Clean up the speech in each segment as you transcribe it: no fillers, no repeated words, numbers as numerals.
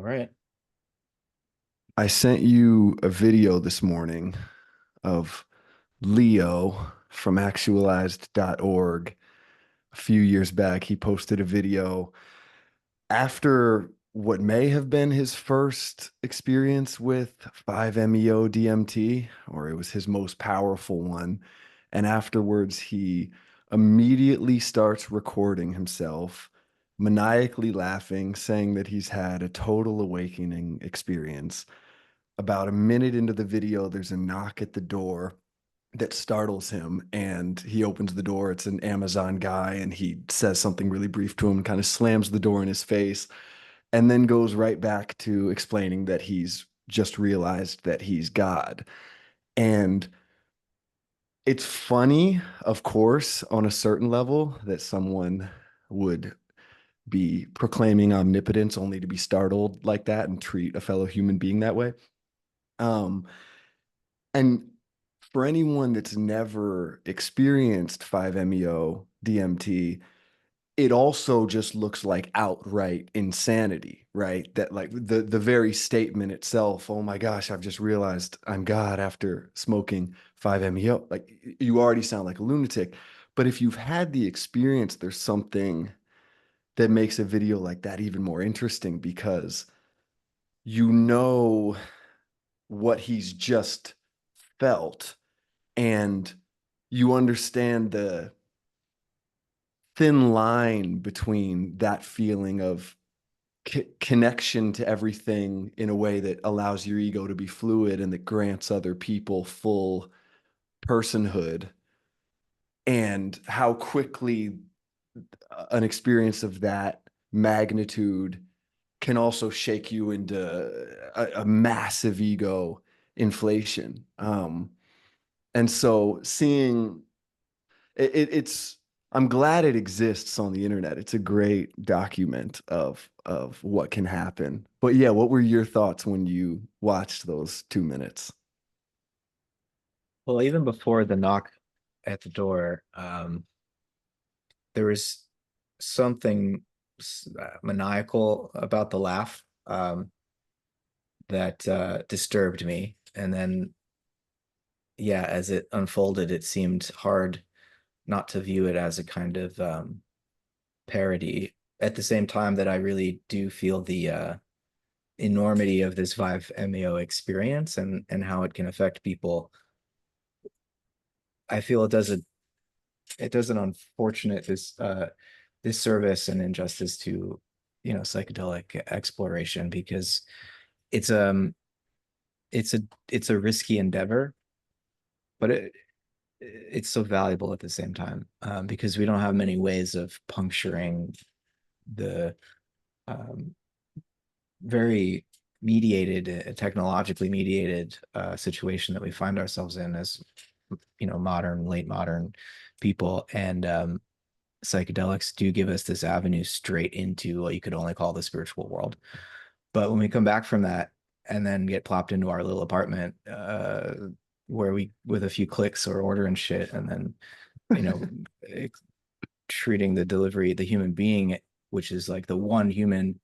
All right. I sent you a video this morning of Leo from actualized.org. A few years back, he posted a video after what may have been his first experience with 5-MeO DMT, or it was his most powerful one. And afterwards, he immediately starts recording himself, maniacally laughing, saying that he's had a total awakening experience. About a minute into the video, there's a knock at the door that startles him, and he opens the door. It's an Amazon guy, and he says something really brief to him, kind of slams the door in his face, and then goes right back to explaining that he's just realized that he's God. And it's funny, of course, on a certain level, that someone would be proclaiming omnipotence only to be startled like that and treat a fellow human being that way. Um, And for anyone that's never experienced 5-MeO DMT, it also just looks like outright insanity, right? That like the very statement itself, oh my gosh, I've just realized I'm God after smoking 5-MeO. Like you already sound like a lunatic. But if you've had the experience, there's something that makes a video like that even more interesting because you know what he's just felt, and you understand the thin line between that feeling of connection to everything in a way that allows your ego to be fluid and that grants other people full personhood, and how quickly an experience of that magnitude can also shake you into a massive ego inflation. And so seeing it's I'm glad it exists on the internet. It's a great document of what can happen. But yeah, what were your thoughts when you watched those 2 minutes? Well, even before the knock at the door, there was something maniacal about the laugh that disturbed me. And then, yeah, as it unfolded, it seemed hard not to view it as a kind of parody. At the same time, that I really do feel the enormity of this 5-MeO experience and how it can affect people. I feel it does an unfortunate disservice and injustice to psychedelic exploration because it's it's a it's a risky endeavor, but it's so valuable at the same time, because we don't have many ways of puncturing the um, very mediated, technologically mediated situation that we find ourselves in as modern, late modern people. And psychedelics do give us this avenue straight into what you could only call the spiritual world. But when we come back from that and then get plopped into our little apartment, where we, with a few clicks or ordering shit, and then, you know, treating the human being, which is like the one human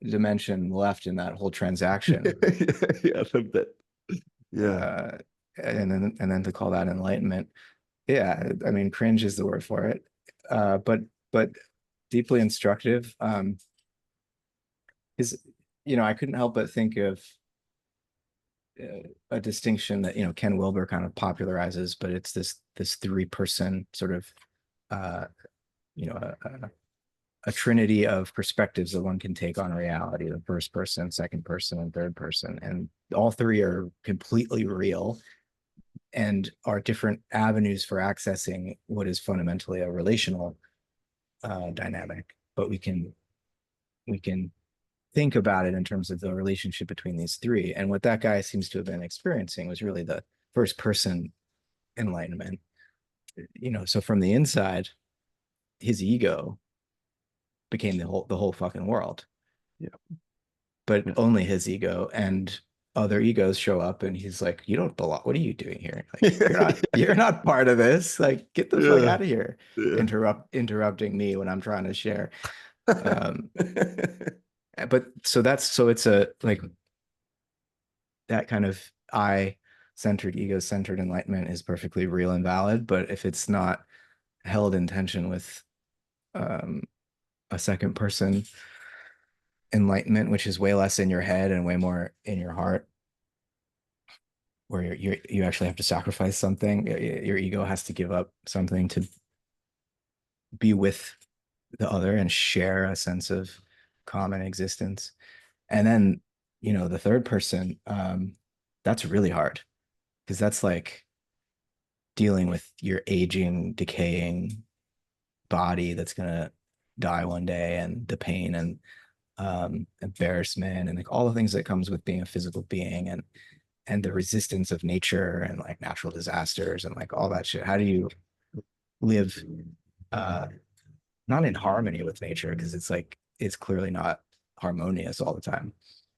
dimension left in that whole transaction. Yeah, that. Yeah. Uh, and then to call that enlightenment. Yeah, I mean, cringe is the word for it. But deeply instructive. Is I couldn't help but think of a distinction that Ken Wilber kind of popularizes, but it's this three-person sort of uh, you know a trinity of perspectives that one can take on reality: the first person, second person, and third person, and all three are completely real and are different avenues for accessing what is fundamentally a relational dynamic. But we can think about it in terms of the relationship between these three. And what that guy seems to have been experiencing was really the first person enlightenment. So from the inside, his ego became the whole fucking world, Yeah. but Yeah. only his ego. And other egos show up and he's like, you don't belong. What are you doing here? Like, you're not part of this. Like, get the fuck Yeah. out of here. Yeah. Interrupting me when I'm trying to share. Um, But so it's a like that kind of I-centered, ego-centered enlightenment is perfectly real and valid. But if it's not held in tension with um, a second person enlightenment, which is way less in your head and way more in your heart, where you actually have to sacrifice something. Your ego has to give up something to be with the other and share a sense of common existence. And then, the third person, that's really hard because that's like dealing with your aging, decaying body that's gonna die one day, and the pain and embarrassment and like all the things that comes with being a physical being, and the resistance of nature and like natural disasters and like all that shit. How do you live uh not in harmony with nature, because it's like it's clearly not harmonious all the time,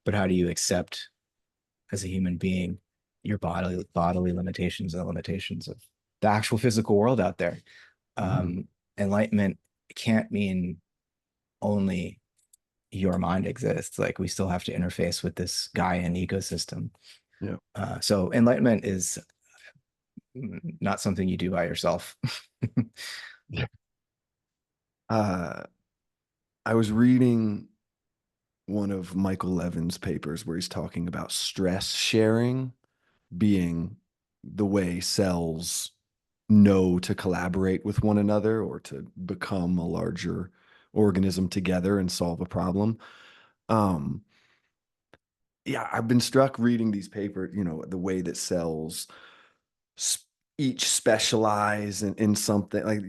but how do you accept as a human being your bodily limitations and the limitations of the actual physical world out there? Enlightenment can't mean only your mind exists. Like we still have to interface with this Gaian ecosystem. Yeah. So enlightenment is not something you do by yourself. Uh, I was reading one of Michael Levin's papers where he's talking about stress sharing being the way cells know to collaborate with one another or to become a larger organism together and solve a problem. Um, yeah, I've been struck reading these papers, the way that cells each specialize in something like,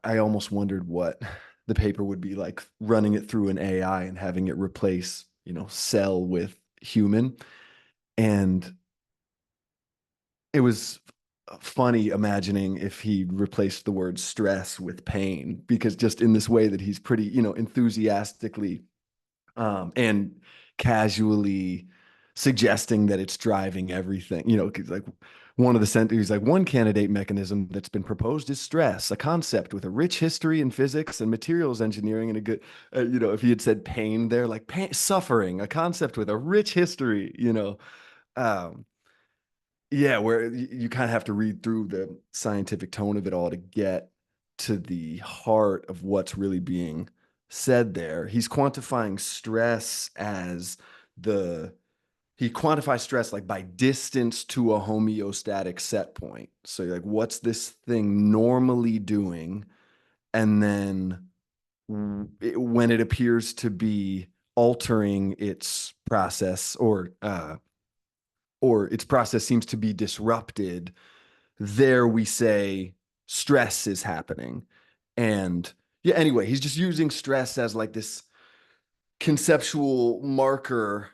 I almost wondered what the paper would be like running it through an AI and having it replace, cell with human. And it was funny imagining if he replaced the word stress with pain, because just in this way that he's pretty, enthusiastically and casually suggesting that it's driving everything, 'cause like one of the he's like, one candidate mechanism that's been proposed is stress, a concept with a rich history in physics and materials engineering, and a good, if he had said pain there, like pain, suffering, a concept with a rich history, um, yeah, where you kind of have to read through the scientific tone of it all to get to the heart of what's really being said there. He's quantifying stress as the he quantifies stress like by distance to a homeostatic set point. So you're like, what's this thing normally doing? And then when it appears to be altering its process, or its process seems to be disrupted, there we say stress is happening. And yeah, anyway, he's just using stress as like this conceptual marker.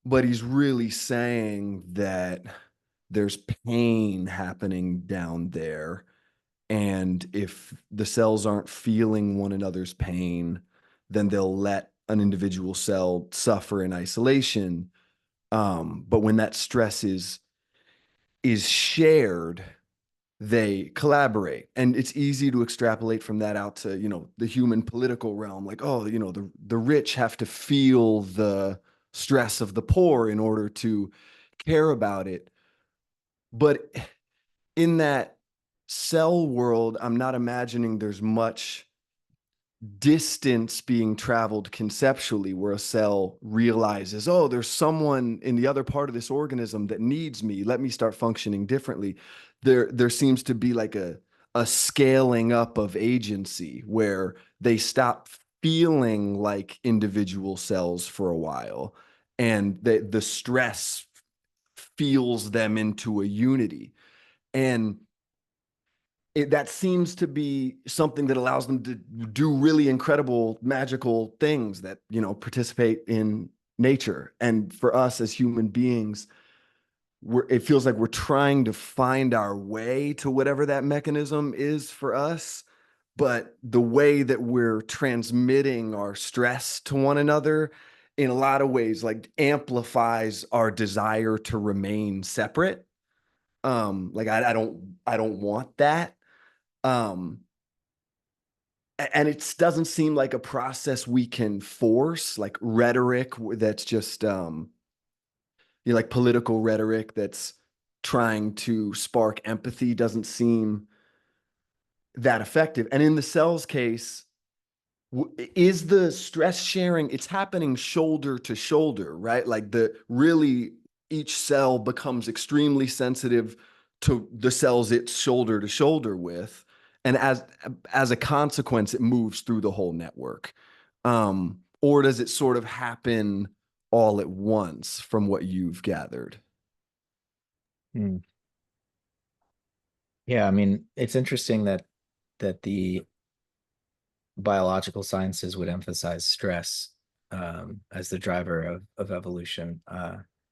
But he's really saying that there's pain happening down there. And if the cells aren't feeling one another's pain, then they'll let an individual cell suffer in isolation. But when that stress is shared, they collaborate. And it's easy to extrapolate from that out to, the human political realm. Like, oh, the rich have to feel the stress of the poor in order to care about it. But in that cell world, I'm not imagining there's much distance being traveled conceptually, where a cell realizes, oh, there's someone in the other part of this organism that needs me. Let me start functioning differently. There seems to be like a scaling up of agency where they stop feeling like individual cells for a while, and the stress feels them into a unity. And that seems to be something that allows them to do really incredible magical things that, participate in nature. And for us as human beings, it feels like we're trying to find our way to whatever that mechanism is for us. But the way that we're transmitting our stress to one another in a lot of ways like amplifies our desire to remain separate. Like I don't want that. Um, and it doesn't seem like a process we can force, like rhetoric that's just like political rhetoric that's trying to spark empathy doesn't seem that effective. And in the cells case, is the stress sharing, it's happening shoulder to shoulder, right? Like the really each cell becomes extremely sensitive to the cells it's shoulder to shoulder with. And as a consequence, it moves through the whole network. Or does it sort of happen all at once from what you've gathered? Hmm. Yeah, I mean, it's interesting that the biological sciences would emphasize stress as the driver of evolution.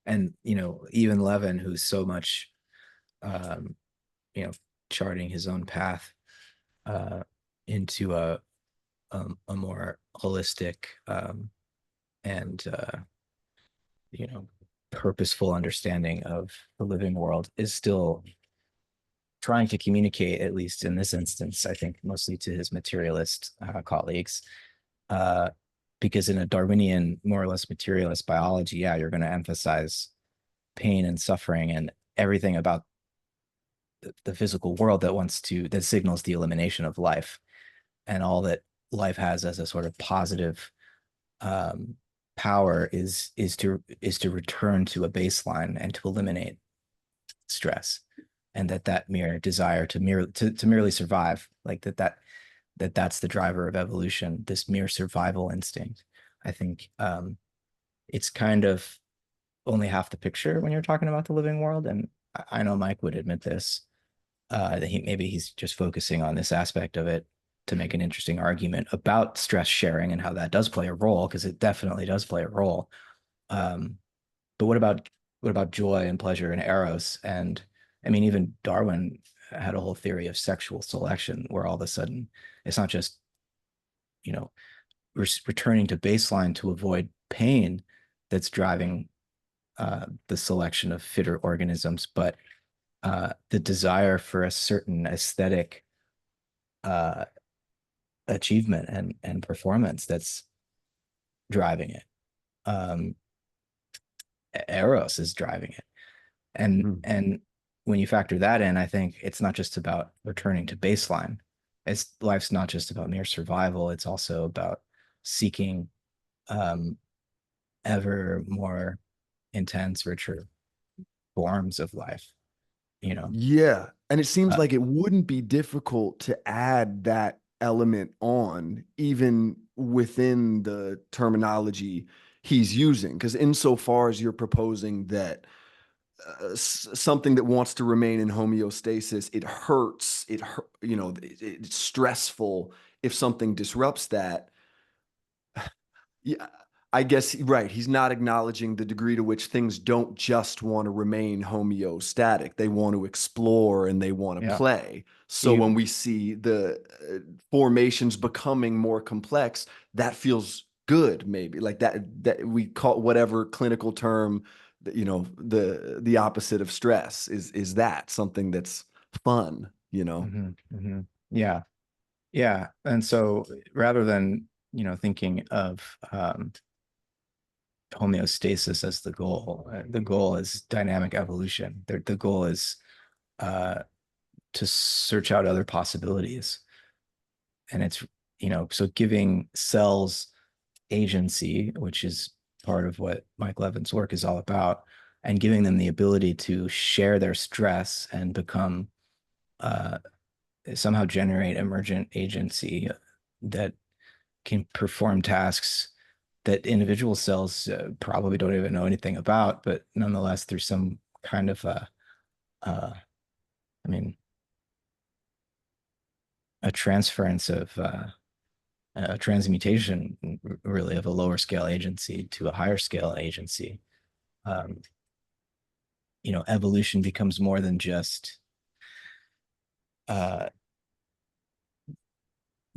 And even Levin, who's so much um, you know, charting his own path into a more holistic and you know purposeful understanding of the living world, is still trying to communicate, at least in this instance, I think mostly to his materialist colleagues, uh, because in a Darwinian, more or less materialist biology, yeah, you're going to emphasize pain and suffering and everything about the physical world that signals the elimination of life, and all that life has as a sort of positive um, power is to return to a baseline and to eliminate stress, and that mere desire to merely survive, like that's the driver of evolution, this mere survival instinct. I think it's kind of only half the picture when you're talking about the living world, and I know Mike would admit this, that he's just focusing on this aspect of it to make an interesting argument about stress sharing and how that does play a role, because it definitely does play a role. Um, but what about joy and pleasure and eros? And I mean, even Darwin had a whole theory of sexual selection, where all of a sudden it's not just you know returning to baseline to avoid pain that's driving the selection of fitter organisms, but the desire for a certain aesthetic uh, achievement and performance that's driving it. Um, Eros is driving it, and Hmm. and when you factor that in, I think it's not just about returning to baseline. It's life's not just about mere survival. It's also about seeking um, ever more intense, richer forms of life. You know, Yeah. And it seems uh, like it wouldn't be difficult to add that element on, even within the terminology he's using. Because insofar as you're proposing that something that wants to remain in homeostasis, it hurts, it's stressful if something disrupts that. Yeah, I guess, right. He's not acknowledging the degree to which things don't just want to remain homeostatic. They want to explore and they want to yeah. play. So You when we see the formations becoming more complex, that feels good, maybe like that we call whatever clinical term that, the opposite of stress is that something that's fun, mhm, mhm. Yeah, yeah. And so rather than, thinking of homeostasis as the goal is dynamic evolution. The goal is uh, to search out other possibilities. And it's, so giving cells agency, which is part of what Mike Levin's work is all about, and giving them the ability to share their stress and become uh, somehow generate emergent agency that can perform tasks that individual cells probably don't even know anything about, but nonetheless, there's some kind of I mean, a transference of a transmutation, really, of a lower scale agency to a higher scale agency. Um, Evolution becomes more than just uh,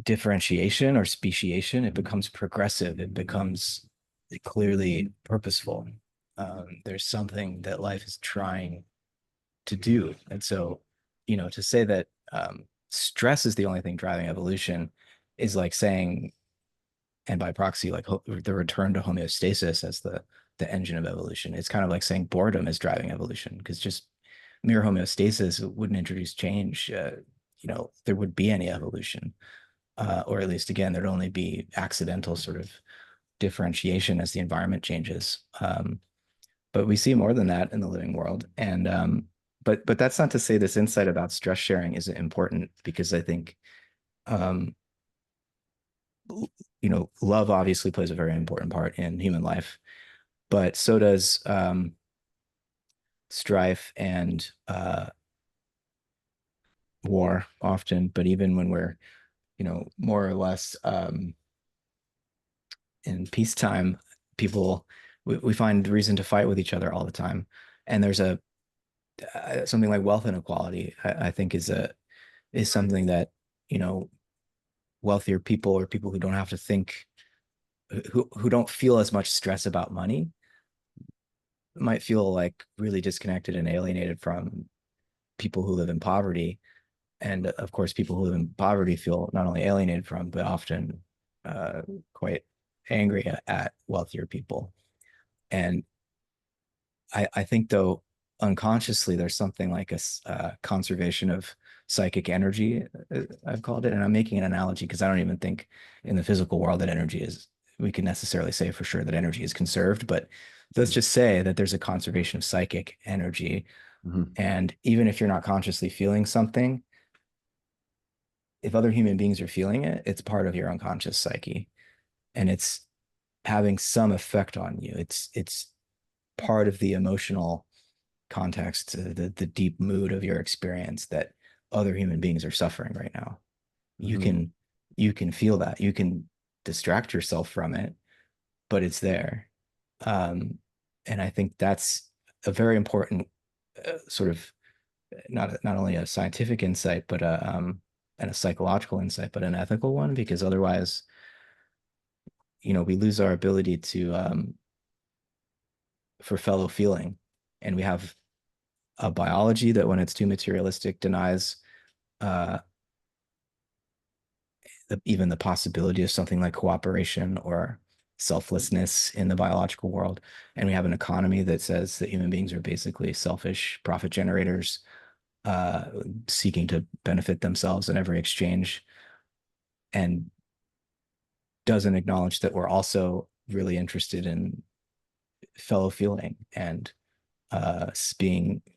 differentiation or speciation. It becomes progressive. It becomes clearly purposeful. There's something that life is trying to do. And so, to say that stress is the only thing driving evolution is like saying, and by proxy, like the return to homeostasis as the engine of evolution. It's kind of like saying boredom is driving evolution, because just mere homeostasis wouldn't introduce change. There would be any evolution, or at least again, there'd only be accidental sort of differentiation as the environment changes. But we see more than that in the living world, and but that's not to say this insight about stress sharing isn't important, because I think um, love obviously plays a very important part in human life, but so does strife and war often. But even when we're, more or less in peacetime, people we find reason to fight with each other all the time. And there's a something like wealth inequality, I think is something that, you know, wealthier people, or people who don't have to think, who don't feel as much stress about money, might feel like really disconnected and alienated from people who live in poverty. And of course, people who live in poverty feel not only alienated from, but often quite angry at wealthier people. And I think, though, unconsciously, there's something like a conservation of psychic energy, I've called it. And I'm making an analogy because I don't even think in the physical world that we can necessarily say for sure that energy is conserved. But let's just say that there's a conservation of psychic energy. Mhm. And even if you're not consciously feeling something, if other human beings are feeling it, it's part of your unconscious psyche, and it's having some effect on you. It's part of the emotional context, the deep mood of your experience, that other human beings are suffering right now. You Mhm. can you can feel that. You can distract yourself from it, but it's there. Um, and I think that's a very important sort of, not only a scientific insight, but and a psychological insight, but an ethical one, because otherwise, we lose our ability to for fellow feeling, and we have a biology that, when it's too materialistic, denies uh, even the possibility of something like cooperation or selflessness in the biological world. And we have an economy that says that human beings are basically selfish profit generators, uh, seeking to benefit themselves in every exchange, and doesn't acknowledge that we're also really interested in fellow feeling, and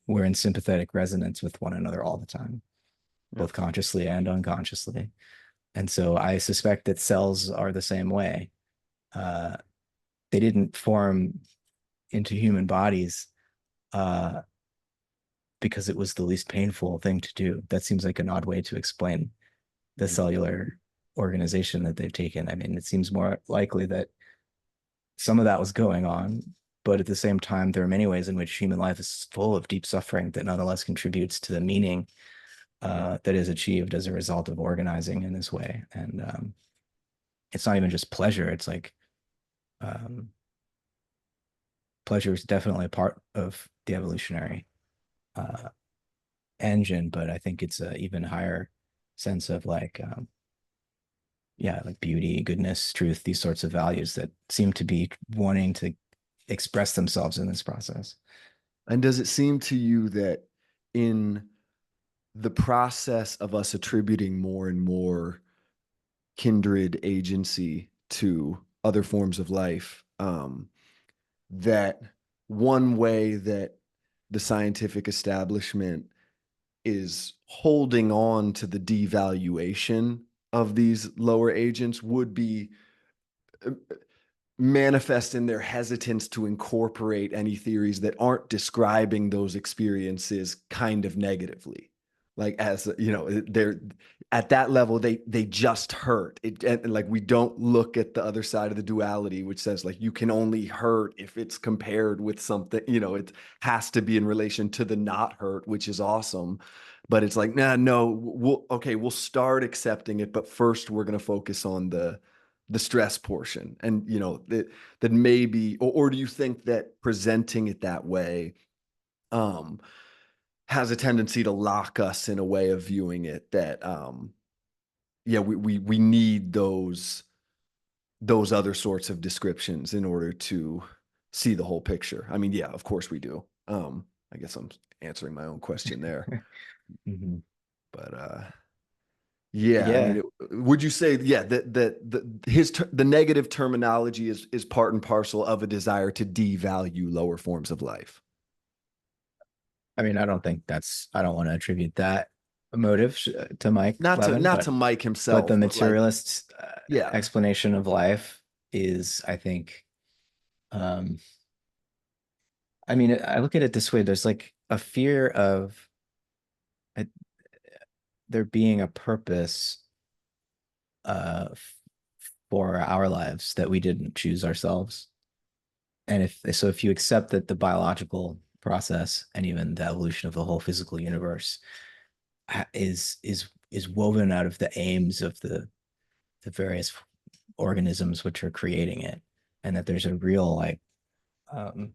we're in sympathetic resonance with one another all the time, Yeah. both consciously and unconsciously. And so I suspect that cells are the same way. Uh, they didn't form into human bodies uh, because it was the least painful thing to do. That seems like an odd way to explain the Mhm. cellular organization that they've taken. I mean, it seems more likely that some of that was going on, but at the same time, there are many ways in which human life is full of deep suffering that nonetheless contributes to the meaning that is achieved as a result of organizing in this way. And it's not even just pleasure. It's like um, pleasure is definitely a part of the evolutionary uh, engine, but I think it's an even higher sense of like, yeah, like beauty, goodness, truth, these sorts of values that seem to be wanting to express themselves in this process. And does it seem to you that in the process of us attributing more and more kindred agency to other forms of life, that one way that the scientific establishment is holding on to the devaluation of these lower agents would be uh, manifest in their hesitance to incorporate any theories that aren't describing those experiences kind of negatively, like, as you know, they're at that level, they just hurt it, and like we don't look at the other side of the duality, which says like you can only hurt if it's compared with something, it has to be in relation to the not hurt, which is awesome. But it's like, nah, no, we'll start accepting it, but first we're going to focus on the stress portion. And that maybe, or do you think that presenting it that way um has a tendency to lock us in a way of viewing it that yeah, we need those other sorts of descriptions in order to see the whole picture. I mean, yeah, of course we do. I guess I'm answering my own question there, Mhm. but yeah, I mean, Yeah, would you say, yeah, the negative terminology is part and parcel of a desire to devalue lower forms of life? I mean, I don't want to attribute that motive to Mike Levin, Not to Mike but the himself, but like, materialist yeah, explanation of life is, I think, um, I mean, I look at it this way. There's like a fear of uh, there being a purpose for our lives that we didn't choose ourselves. And if you accept that the biological process and even the evolution of the whole physical universe is woven out of the aims of the various organisms which are creating it, and that there's a real like um,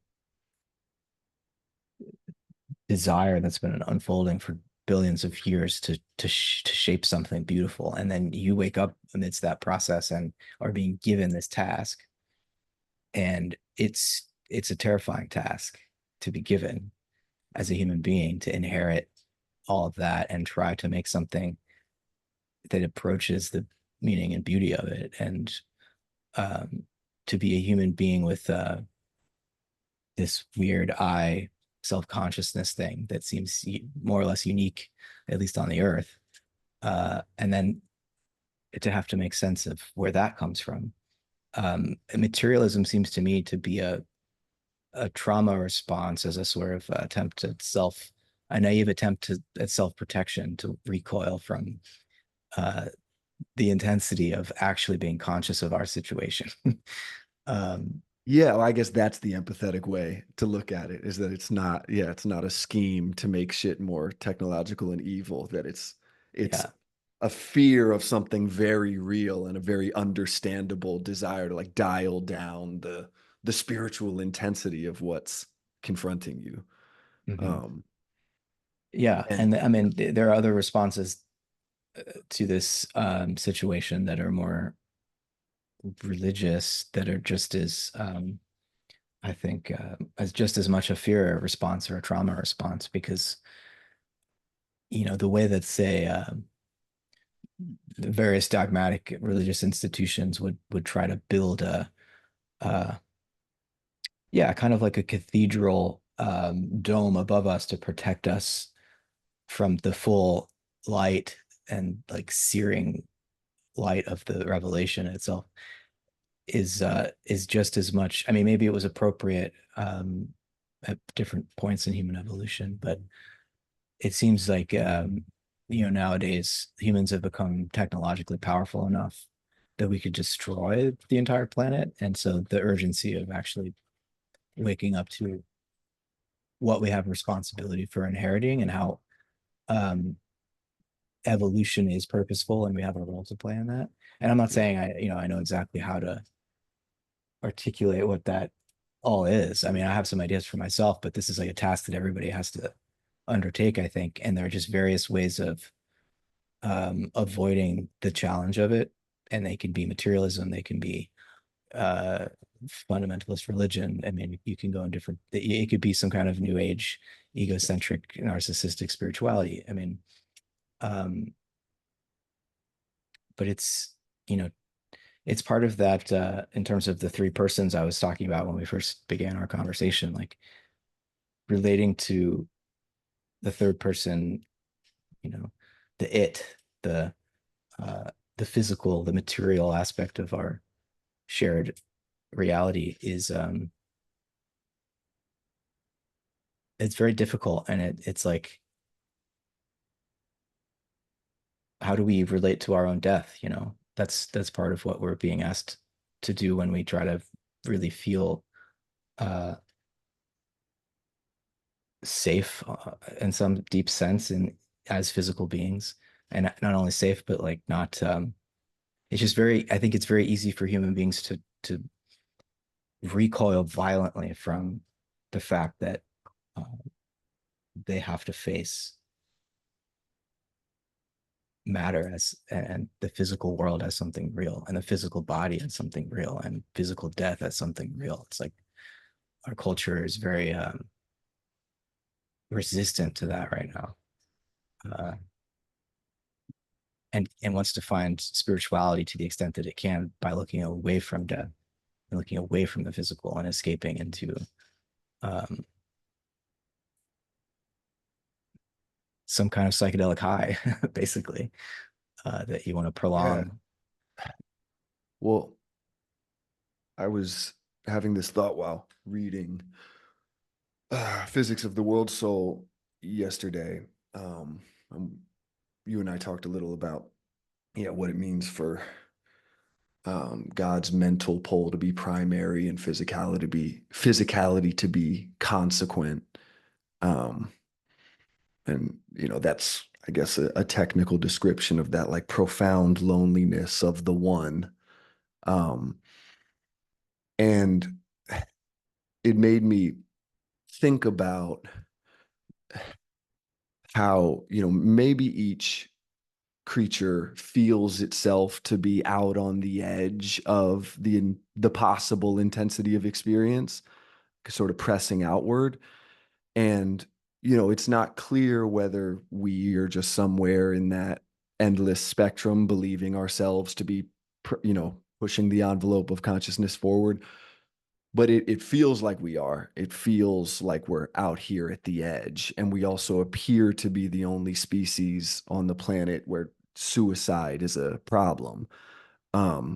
desire that's been unfolding for billions of years to shape something beautiful, and then you wake up amidst that process and are being given this task, and it's a terrifying task to be given as a human being, to inherit all of that and try to make something that approaches the meaning and beauty of it, and um, to be a human being with this weird eye self-consciousness thing that seems more or less unique, at least on the earth, and then to have to make sense of where that comes from. Materialism seems to me to be a trauma response as a sort of attempt at a naive attempt at self-protection, to recoil from uh, the intensity of actually being conscious of our situation. um, yeah, well, I guess that's the empathetic way to look at it, is that it's not a scheme to make shit more technological and evil, that it's yeah. a fear of something very real and a very understandable desire to like dial down the spiritual intensity of what's confronting you. Mhm. Um, Yeah. and And I mean, there are other responses to this situation that are more religious, that are just as, I think, as just as much a fear response or a trauma response, because, the way that, say, the various dogmatic religious institutions would try to build uh, yeah, kind of like a cathedral dome above us to protect us from the full light and like searing light of the revelation itself, is just as much. I mean, maybe it was appropriate at different points in human evolution, but it seems like nowadays humans have become technologically powerful enough that we could destroy the entire planet, and so the urgency of actually waking up to what we have responsibility for inheriting, and how um, evolution is purposeful and we have a role to play in that. And I'm not yeah, saying I know exactly how to articulate what that all is. I mean, I have some ideas for myself, but this is like a task that everybody has to undertake, I think. And there are just various ways of avoiding the challenge of it. And they can be materialism, they can be uh, fundamentalist religion. I mean, you can go in different, it could be some kind of new age, egocentric, narcissistic spirituality. I mean, um, but you know, it's part of that in terms of the three persons I was talking about when we first began our conversation, like relating to the third person, you know, the the uh, the physical, the material aspect of our shared reality is it's very difficult, and it's like, how do we relate to our own death? That's part of what we're being asked to do when we try to really feel uh, safe in some deep sense in as physical beings, and not only safe but like not it's just very, I think it's very easy for human beings to recoil violently from the fact that uh, they have to face matter as and the physical world as something real, and the physical body as something real, and physical death as something real. It's like our culture is very resistant to that right now, uh, and wants to find spirituality to the extent that it can by looking away from death and looking away from the physical and escaping into um, some kind of psychedelic high, basically, that you want to Yeah. prolong. Well, I was having this thought while reading Physics of the World Soul yesterday. Um, um, you and I talked a little about, yeah, what it means for God's mental pole to be primary and physicality to be consequent. Um, and that's, I guess, a technical description of that, like, profound loneliness of the one. Um, and it made me think about how, maybe each creature feels itself to be out on the edge of the possible intensity of experience, sort of pressing outward. And, it's not clear whether we are just somewhere in that endless spectrum, believing ourselves to be, pushing the envelope of consciousness forward. But it feels like we are. It feels like we're out here at the edge. And we also appear to be the only species on the planet where suicide is a problem,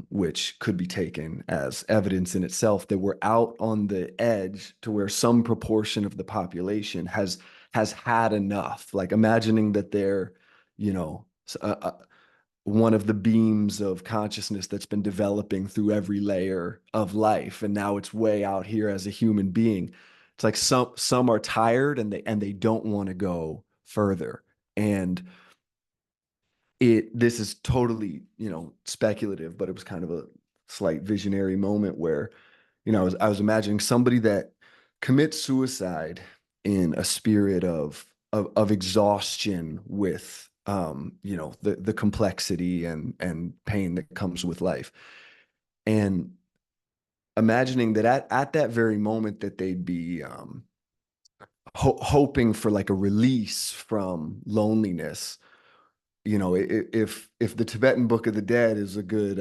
which could be taken as evidence in itself that we're out on the edge to where some proportion of the population has had enough. Like, imagining that they're, you know, one of the beams of consciousness that's been developing through every layer of life, and now it's way out here as a human being. It's like some are tired, and they don't want to go further. And this is totally, speculative, but it was kind of a slight visionary moment where, I was imagining somebody that commits suicide in a spirit of exhaustion with, the complexity and pain that comes with life. And imagining that at that very moment that they'd be hoping for, like, a release from loneliness. If the Tibetan Book of the Dead is a good,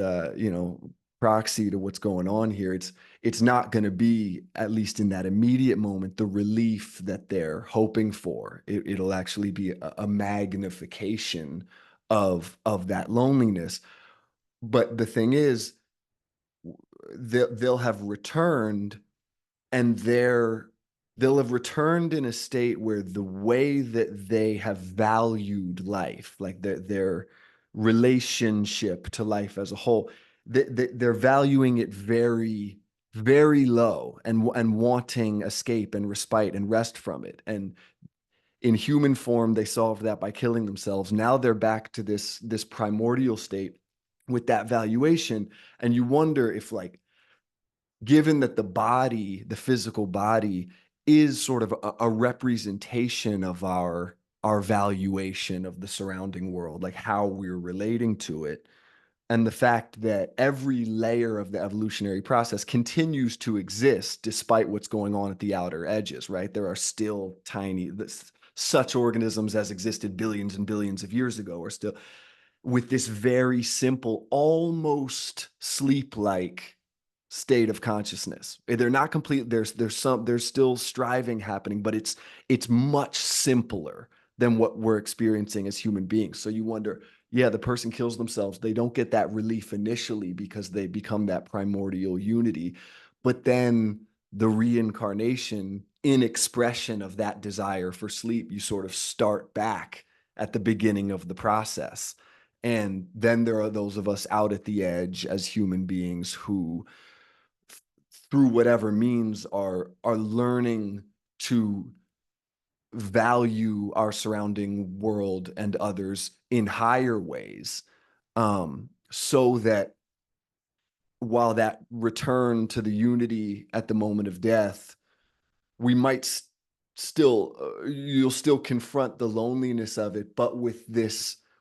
proxy to what's going on here, it's not going to be, at least in that immediate moment, the relief that they're hoping for. It'll actually be a magnification of that loneliness. But the thing is, they'll have returned, and they'll have returned in a state where the way that they have valued life, like their relationship to life as a whole, they're valuing it very, very low, and wanting escape and respite and rest from it. And in human form, they solved that by killing themselves. Now they're back to this primordial state with that valuation. And you wonder if, like, given that the physical body is sort of a representation of our valuation of the surrounding world, like how we're relating to it, and the fact that every layer of the evolutionary process continues to exist despite what's going on at the outer edges, right? There are still such organisms as existed billions and billions of years ago are still with this very simple, almost sleep-like state of consciousness. They're not complete. There's still striving happening, but it's much simpler than what we're experiencing as human beings. So you wonder, yeah, the person kills themselves. They don't get that relief initially because they become that primordial unity, but then the reincarnation in expression of that desire for sleep, you sort of start back at the beginning of the process. And then there are those of us out at the edge as human beings who, through whatever means, are learning to value our surrounding world and others in higher ways, so that while that return to the unity at the moment of death, we might still you'll still confront the loneliness of it, but with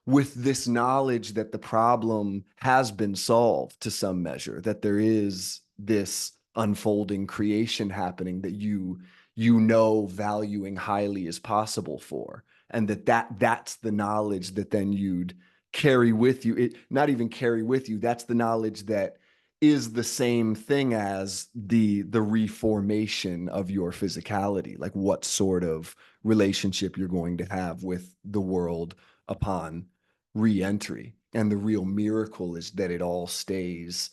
with this knowledge that the problem has been solved to some measure, that there is this unfolding creation happening that you know valuing highly as possible for, and that's the knowledge that then you'd carry with you. It not even carry with you, that's the knowledge that is the same thing as the reformation of your physicality, like what sort of relationship you're going to have with the world upon re-entry. And the real miracle is that it all stays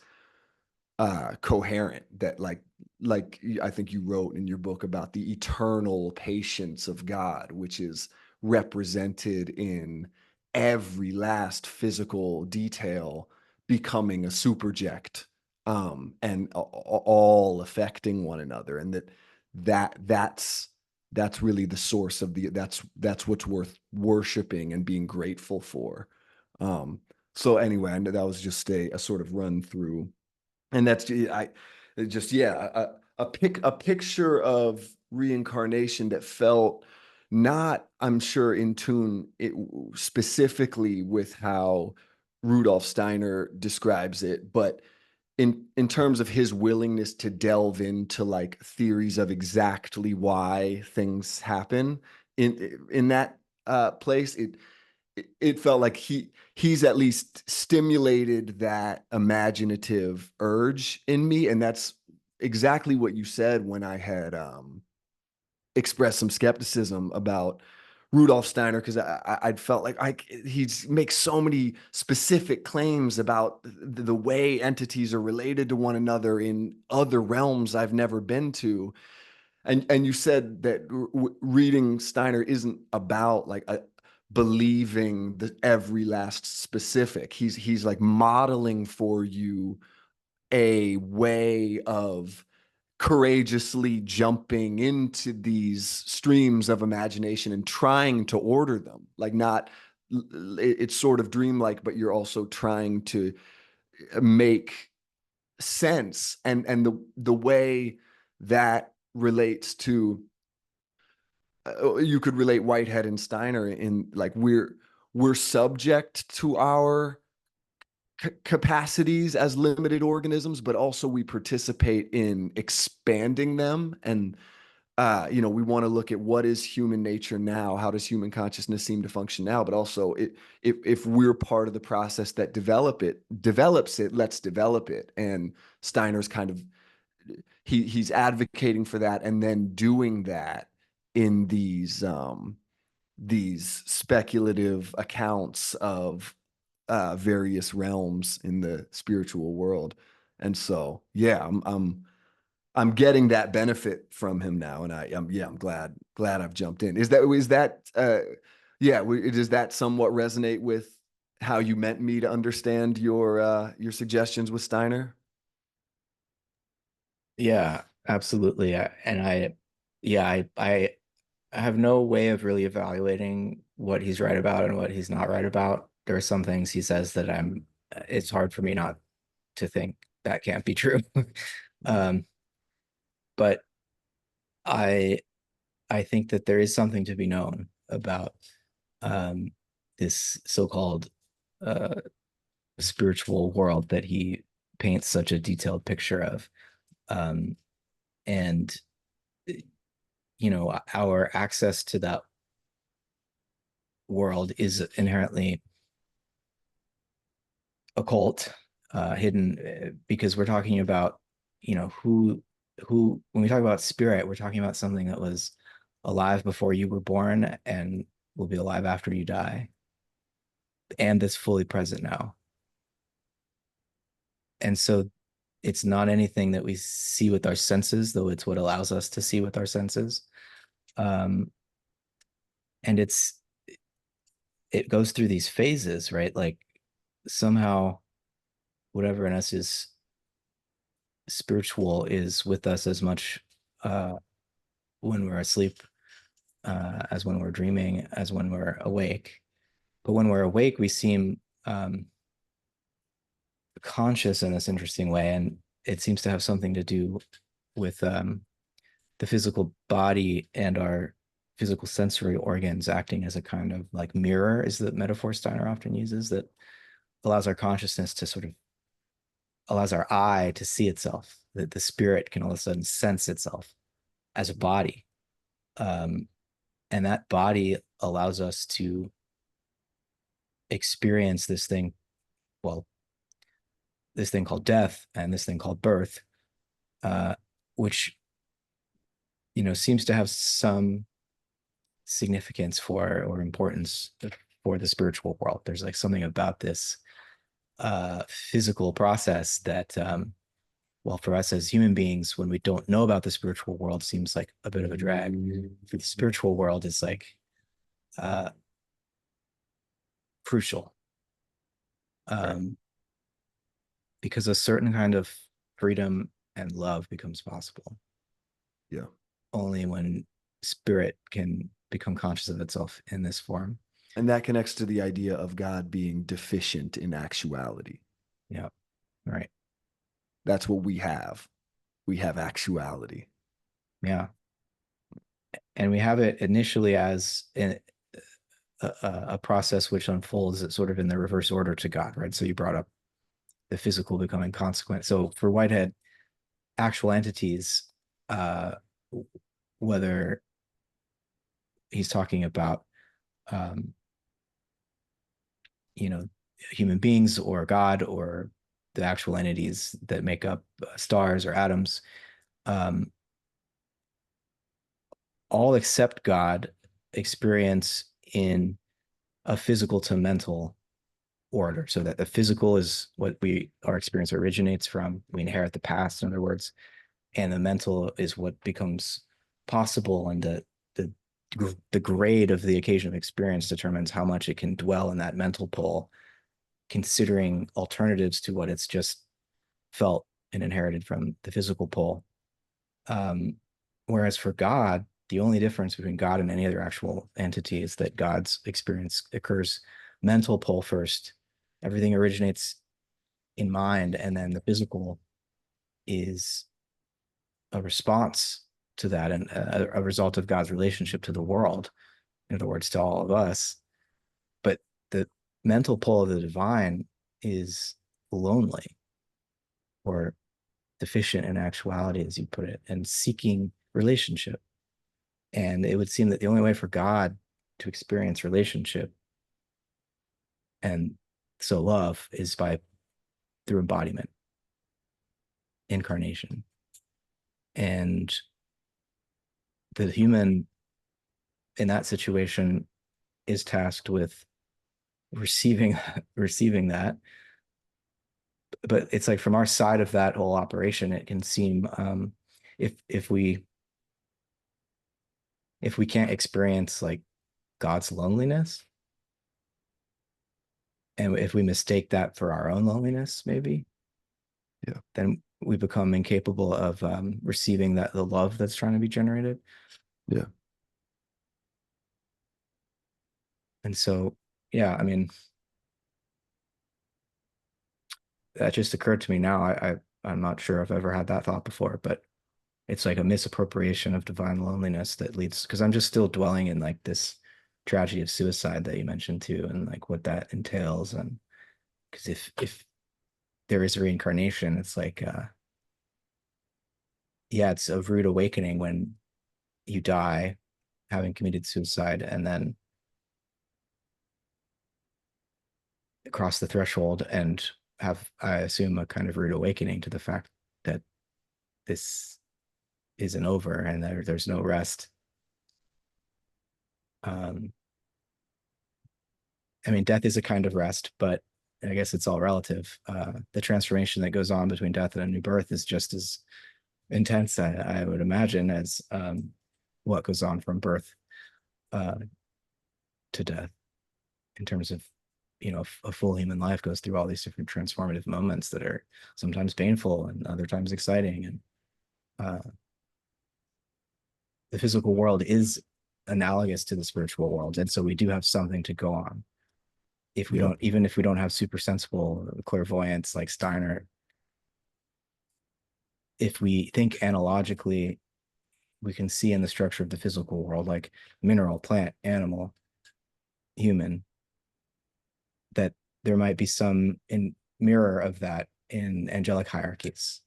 coherent, that like I think you wrote in your book about the eternal patience of God, which is represented in every last physical detail becoming a superject, and all affecting one another, and that's really the source of that's what's worth worshiping and being grateful for. So anyway, I know that was just a sort of run through, and that's I just yeah a picture of reincarnation that felt not, I'm sure, in tune specifically with how Rudolf Steiner describes it, but in terms of his willingness to delve into like theories of exactly why things happen in that place. It felt like he's at least stimulated that imaginative urge in me, and that's exactly what you said when I had expressed some skepticism about Rudolf Steiner, because I'd felt like he makes so many specific claims about the way entities are related to one another in other realms I've never been to. And you said that reading Steiner isn't about like believing the every last specific. He's like modeling for you a way of courageously jumping into these streams of imagination and trying to order them. Like not, it's sort of dreamlike, but you're also trying to make sense, and the way that relates to you could relate Whitehead and Steiner in like we're subject to our capacities as limited organisms, but also we participate in expanding them. And we want to look at what is human nature now, how does human consciousness seem to function now, but also if we're part of the process that develops it, let's develop it. And Steiner's kind of he's advocating for that, and then doing that in these speculative accounts of various realms in the spiritual world. And so, yeah, I'm getting that benefit from him now, and I'm glad I've jumped in. Does that somewhat resonate with how you meant me to understand your suggestions with Steiner? Yeah, absolutely. Yeah, I have no way of really evaluating what he's right about and what he's not right about. There are some things he says that it's hard for me not to think that can't be true. Um, but I, I think that there is something to be known about um, this so-called uh, spiritual world that he paints such a detailed picture of. Um, and our access to that world is inherently occult, hidden, because we're talking about, who when we talk about spirit, we're talking about something that was alive before you were born and will be alive after you die, and that's fully present now. And so it's not anything that we see with our senses, though it's what allows us to see with our senses. Um, and it goes through these phases, right? Like somehow whatever in us is spiritual is with us as much uh, when we're asleep as when we're dreaming, as when we're awake. But when we're awake, we seem conscious in this interesting way, and it seems to have something to do with the physical body and our physical sensory organs acting as a kind of like mirror is the metaphor Steiner often uses, that allows our consciousness to sort of allows our eye to see itself, that the spirit can all of a sudden sense itself as a body. Um, and that body allows us to experience this thing, well, this thing called death and this thing called birth, uh, which, seems to have some significance for or importance for the spiritual world. There's like something about this physical process that, well, for us as human beings, when we don't know about the spiritual world, seems like a bit of a drag. For the spiritual world is like uh, crucial, Right. um, because a certain kind of freedom and love becomes possible Yeah. only when spirit can become conscious of itself in this form. And that connects to the idea of God being deficient in actuality. Yeah, right. That's what we have. We have actuality. Yeah, and we have it initially as a process which unfolds sort of in the reverse order to God, right? So you brought up the physical becoming consequent. So for Whitehead, actual entities, uh, whether he's talking about, um, you know, human beings or God or the actual entities that make up stars or atoms, um, all except God experience in a physical to mental order, so that the physical is what our experience originates from. We inherit the past, in other words, and the mental is what becomes possible, and the the grade of the occasion of experience determines how much it can dwell in that mental pole, considering alternatives to what it's just felt and inherited from the physical pole. Um, Whereas for God, the only difference between God and any other actual entity is that God's experience occurs mental pole first. Everything originates in mind, and then the physical is a response to that and a result of God's relationship to the world, in other words, to all of us. But the mental pole of the divine is lonely or deficient in actuality, as you put it, and seeking relationship. And it would seem that the only way for God to experience relationship and so love is by through embodiment, incarnation. And the human in that situation is tasked with receiving receiving that. But it's like from our side of that whole operation, it can seem, if we can't experience like God's loneliness, and if we mistake that for our own loneliness, maybe, Yeah. then we become incapable of receiving that the love that's trying to be generated. Yeah. And so, yeah, I mean, that just occurred to me now. I'm not sure if I've ever had that thought before, but it's like a misappropriation of divine loneliness that leads, because I'm just still dwelling in like this tragedy of suicide that you mentioned too, and like what that entails. And because if there is a reincarnation, it's like yeah, it's a rude awakening when you die having committed suicide and then cross the threshold and have, I assume, a kind of rude awakening to the fact that this isn't over and there's no rest. Um, I mean, death is a kind of rest, but I guess it's all relative. The transformation that goes on between death and a new birth is just as intense, I would imagine, as what goes on from birth uh, to death, in terms of, a full human life goes through all these different transformative moments that are sometimes painful and other times exciting. And the physical world is analogous to the spiritual world. And so we do have something to go on. If we Yeah. don't, even if we don't have super sensible clairvoyance like Steiner, if we think analogically we can see in the structure of the physical world, like mineral, plant, animal, human, that there might be some in mirror of that in angelic hierarchies,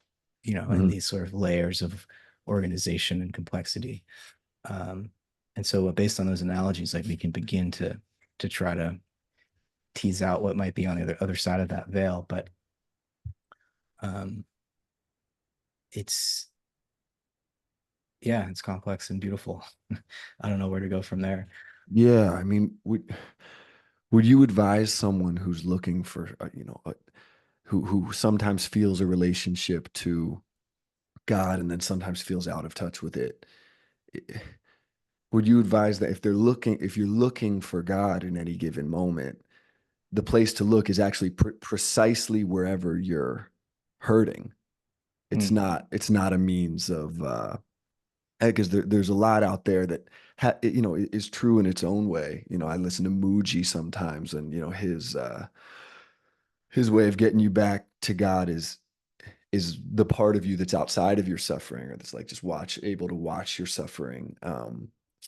in Mhm. these sort of layers of organization and complexity. Um, and so based on those analogies, like we can begin to try to tease out what might be on the other side of that veil. But um, it's yeah, it's complex and beautiful. I don't know where to go from there. Yeah, I mean, would you advise someone who's looking for, who sometimes feels a relationship to God and then sometimes feels out of touch with it? eh, Would you advise that if you're looking for God in any given moment, the place to look is actually precisely wherever you're hurting? Mm, It's not a means of, because there's a lot out there that is true in its own way. I listen to Muji sometimes, and his way of getting you back to God is the part of you that's outside of your suffering, or that's like just able to watch your suffering,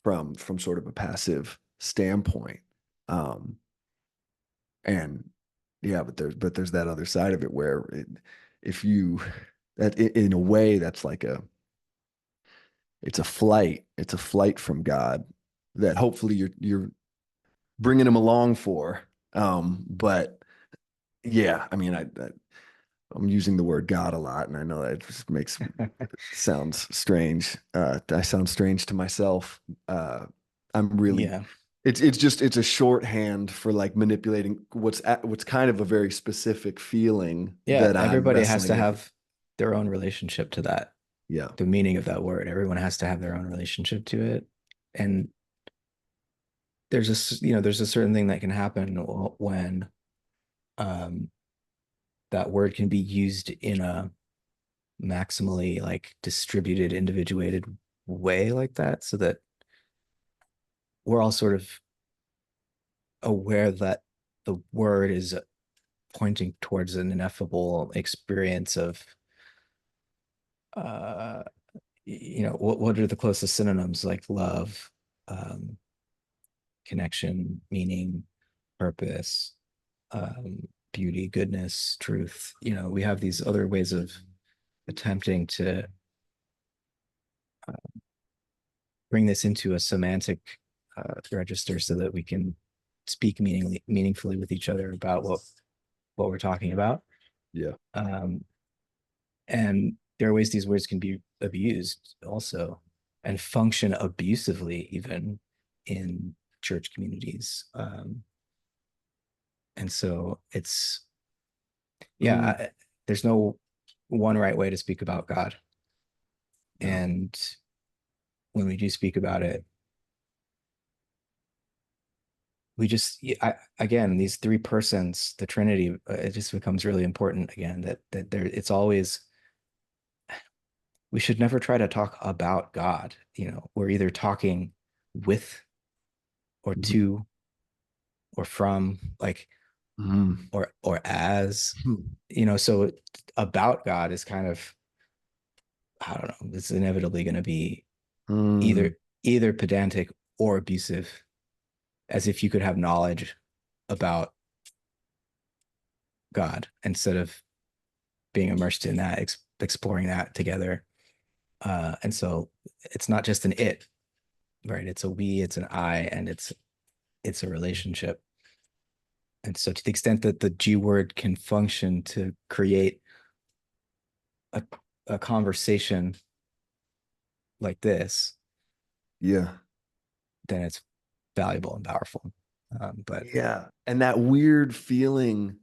from sort of a passive standpoint. Um, and yeah, but there's that other side of it where if you that in a way that's like it's a flight from God that hopefully you're bringing him along for. But yeah, I mean, I'm using the word God a lot, and I know that just sounds strange. I sound strange to myself. I'm really, yeah. it's a shorthand for like manipulating what's kind of a very specific feeling Yeah, that I'm everybody has wrestling to with. have their own relationship to that, Yeah, the meaning of that word. Everyone has to have their own relationship to it. And there's a certain thing that can happen when um, that word can be used in a maximally like distributed, individuated way like that, so that we're all sort of aware that the word is pointing towards an ineffable experience of uh what are the closest synonyms, like love, um connection, meaning, purpose, beauty, goodness, truth. We have these other ways of attempting to bring this into a semantic register so that we can speak meaningfully with each other about what we're talking about. yeah, Um, and there are ways these words can be abused also and function abusively even in church communities. And so it's yeah, mm, there's no one right way to speak about God. no, And when we do speak about it, we just again, these three persons, the Trinity, it just becomes really important again that there it's always, we should never try to talk about God. We're either talking with or mhm, to or from, like, mhm, or as, mhm, so about God is kind of, I don't know, it's inevitably going to be mm, either pedantic or abusive, as if you could have knowledge about God instead of being immersed in that, exploring that together. And so it's not just an it, right? It's a we, it's an I, and it's a relationship. And so to the extent that the G word can function to create a, a conversation like this, yeah. then it's valuable and powerful. But Yeah. And that weird feeling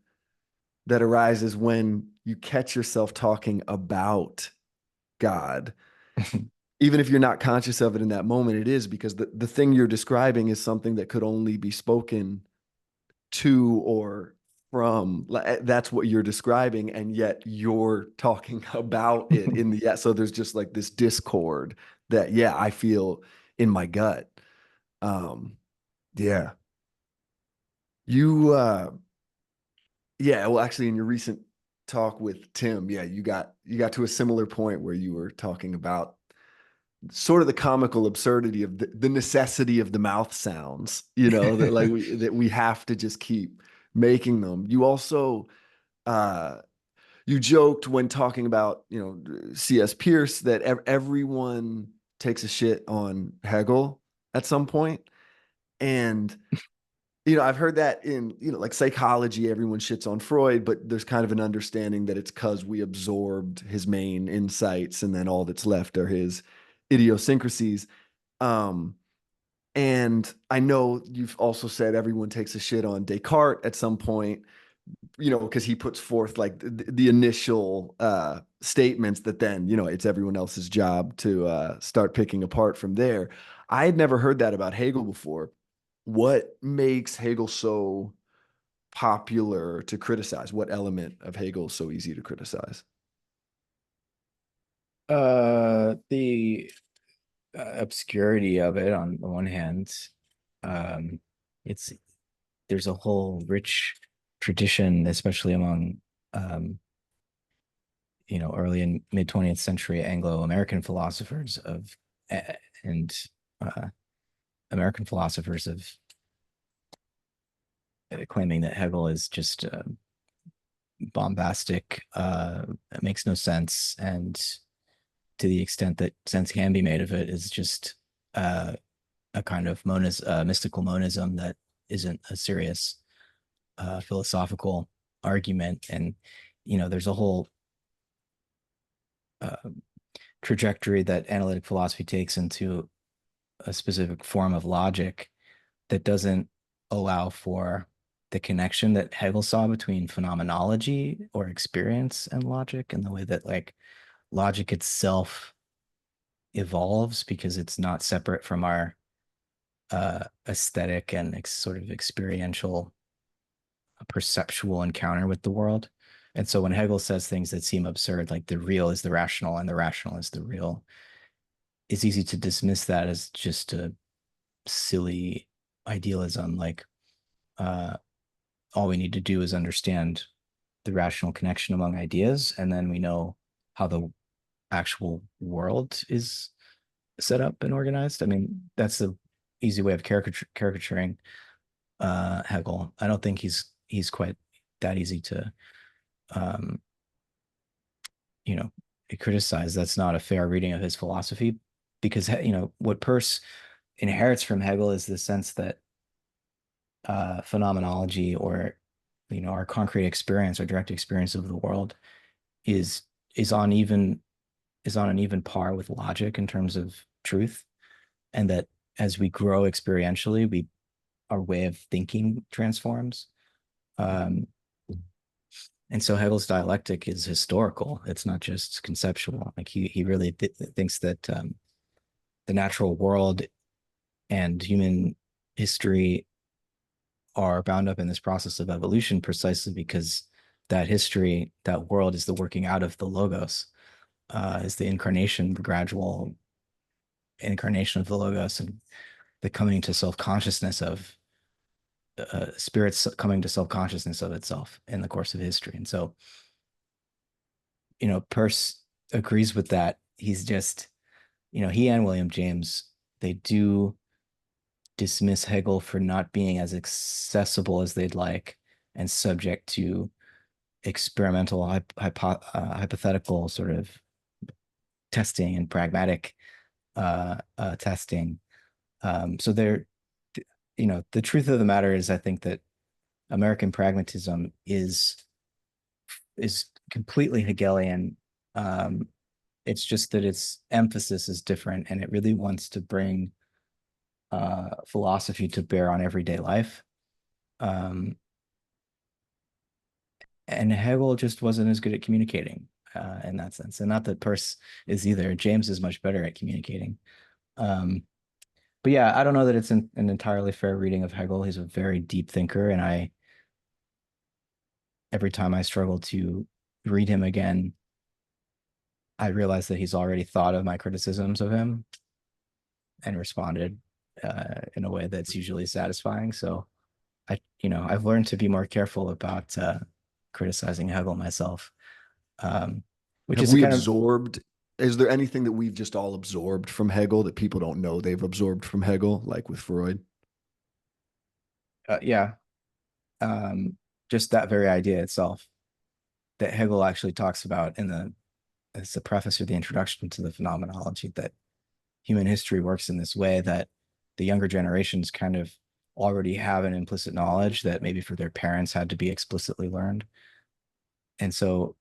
that arises when you catch yourself talking about God, even if you're not conscious of it in that moment, it is because the thing you're describing is something that could only be spoken to or from. That's what you're describing. And yet you're talking about it in the, yeah. So there's just like this discord that, yeah, I feel in my gut. Um, yeah. You, yeah, well, actually, in your recent talk with Tim, yeah, you got to a similar point where you were talking about sort of the comical absurdity of the necessity of the mouth sounds, that like we have to just keep making them. You also uh you joked when talking about, C.S. Pierce that everyone takes a shit on Hegel at some point. And I've heard that in, like psychology, everyone shits on Freud, but there's kind of an understanding that it's because we absorbed his main insights and then all that's left are his idiosyncrasies. Um, and I know you've also said everyone takes a shit on Descartes at some point, because he puts forth like the initial statements that then, it's everyone else's job to start picking apart from there. I had never heard that about Hegel before. What makes Hegel so popular to criticize? What element of Hegel is so easy to criticize? The obscurity of it on the one hand, um, it's there's a whole rich tradition, especially among um, early and mid 20th century Anglo-American philosophers and uh, American philosophers of claiming that Hegel is just bombastic, it makes no sense, and to the extent that sense can be made of it, is just uh, a kind of mystical monism that isn't a serious philosophical argument. And there's a whole uh, trajectory that analytic philosophy takes into a specific form of logic that doesn't allow for the connection that Hegel saw between phenomenology or experience and logic, and the way that like logic itself evolves because it's not separate from our aesthetic and sort of experiential perceptual encounter with the world. And so when Hegel says things that seem absurd, like the real is the rational and the rational is the real, it's easy to dismiss that as just a silly idealism. Like uh, all we need to do is understand the rational connection among ideas, and then we know how the actual world is set up and organized. I mean, that's the easy way of caricaturing Hegel. I don't think he's quite that easy to um, you know criticize. That's not a fair reading of his philosophy, because what Peirce inherits from Hegel is the sense that phenomenology, or our concrete experience, our direct experience of the world, is is on even is on an even par with logic in terms of truth, and that as we grow experientially, our way of thinking transforms. Um, and so Hegel's dialectic is historical. It's not just conceptual. Like he really thinks that the natural world and human history are bound up in this process of evolution precisely because that history, that world, is the working out of the logos, is the incarnation, the gradual incarnation of the logos, and the coming to self-consciousness of spirits coming to self-consciousness of itself in the course of history. And so, Peirce agrees with that. He's just, he and William James, they do dismiss Hegel for not being as accessible as they'd like and subject to experimental hypothetical sort of testing and pragmatic testing. So the truth of the matter is, I think that American pragmatism is completely Hegelian. Um, it's just that its emphasis is different, and it really wants to bring philosophy to bear on everyday life. Um, and Hegel just wasn't as good at communicating in that sense. And not that Peirce is either. James is much better at communicating. Um, but yeah, I don't know that it's an entirely fair reading of Hegel. He's a very deep thinker, and every time I struggle to read him again, I realize that he's already thought of my criticisms of him and responded in a way that's usually satisfying. So I've learned to be more careful about criticizing Hegel myself, which Have is a we kind of absorbed is there anything that we've just all absorbed from Hegel that people don't know they've absorbed from Hegel, like with Freud? Yeah, um, just that very idea itself that Hegel actually talks about in the as the preface or the introduction to the phenomenology, that human history works in this way that the younger generations kind of already have an implicit knowledge that maybe for their parents had to be explicitly learned. And so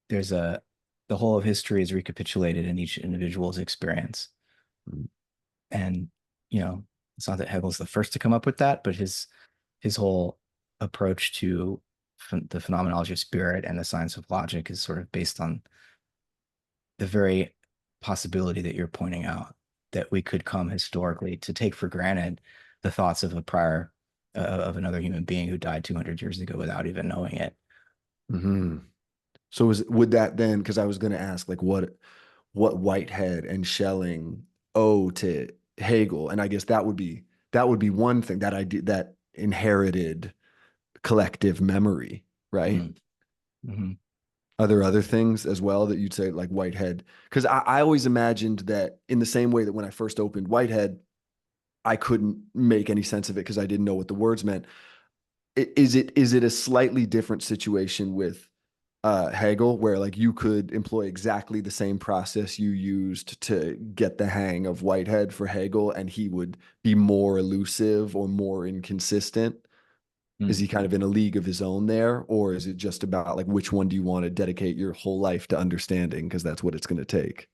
there's a the whole of history is recapitulated in each individual's experience. Mm. And it's not that Hegel's the first to come up with that, but his whole approach to the phenomenology of spirit and the science of logic is sort of based on the very possibility that you're pointing out, that we could come historically to take for granted the thoughts of a prior of another human being who died 200 years ago without even knowing it. Hmm. So would that then, because I was going to ask, like, what Whitehead and Schelling owe to Hegel, and I guess that would be one thing, that idea, that inherited collective memory, right? Mm. Mm-hmm. Are there other things as well that you'd say, like Whitehead? Because I always imagined that in the same way that when I first opened Whitehead, I couldn't make any sense of it because I didn't know what the words meant. Is it a slightly different situation with Hegel, where like you could employ exactly the same process you used to get the hang of Whitehead for Hegel, and he would be more elusive or more inconsistent? Is Mm. he kind of in a league of his own there, or is it just about like which one do you want to dedicate your whole life to understanding? Because that's what it's going to take.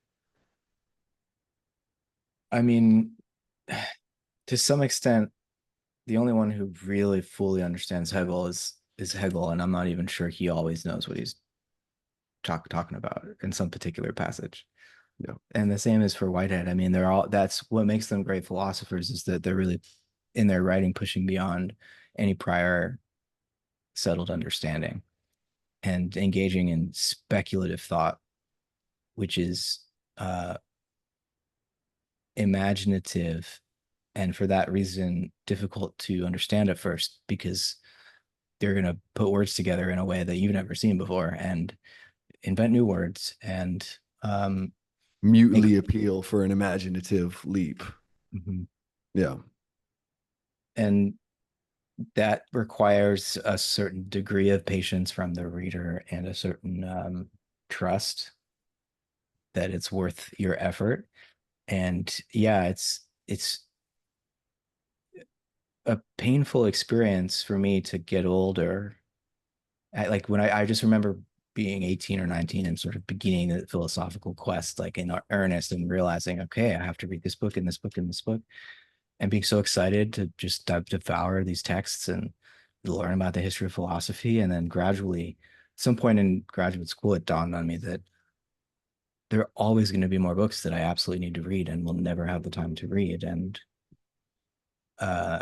I mean, to some extent, the only one who really fully understands Hegel is Hegel, and I'm not even sure he always knows what he's talking about in some particular passage. Yeah. And the same is for Whitehead. I mean, they're all that's what makes them great philosophers, is that they're really in their writing pushing beyond any prior settled understanding and engaging in speculative thought, which is uh, imaginative, and for that reason difficult to understand at first, because they're going to put words together in a way that you've never seen before and invent new words and make. Mutely appeal for an imaginative leap. Mhm. Yeah. And that requires a certain degree of patience from the reader and a certain trust that it's worth your effort. And yeah, it's a painful experience for me to get older. Like when I just remember being 18 or 19 and sort of beginning the philosophical quest, like in earnest, and realizing, okay, I have to read this book and this book and this book, and being so excited to just devour these texts and learn about the history of philosophy. And then gradually, at some point in graduate school, it dawned on me that there are always going to be more books that I absolutely need to read and will never have the time to read. And uh,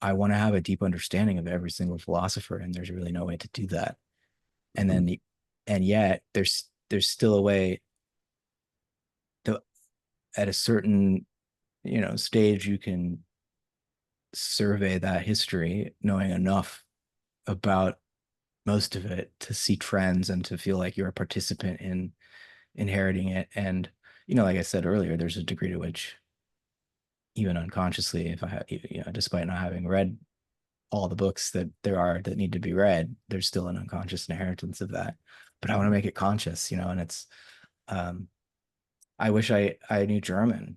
I want to have a deep understanding of every single philosopher, and there's really no way to do that. And Mhm. then, and yet, there's still a way to, at a certain stage, you can survey that history, knowing enough about most of it to see trends and to feel like you're a participant in inheriting it. And like I said earlier, there's a degree to which, even unconsciously, if despite not having read all the books that there are that need to be read, there's still an unconscious inheritance of that. But I want to make it conscious, and it's um I wish I knew German.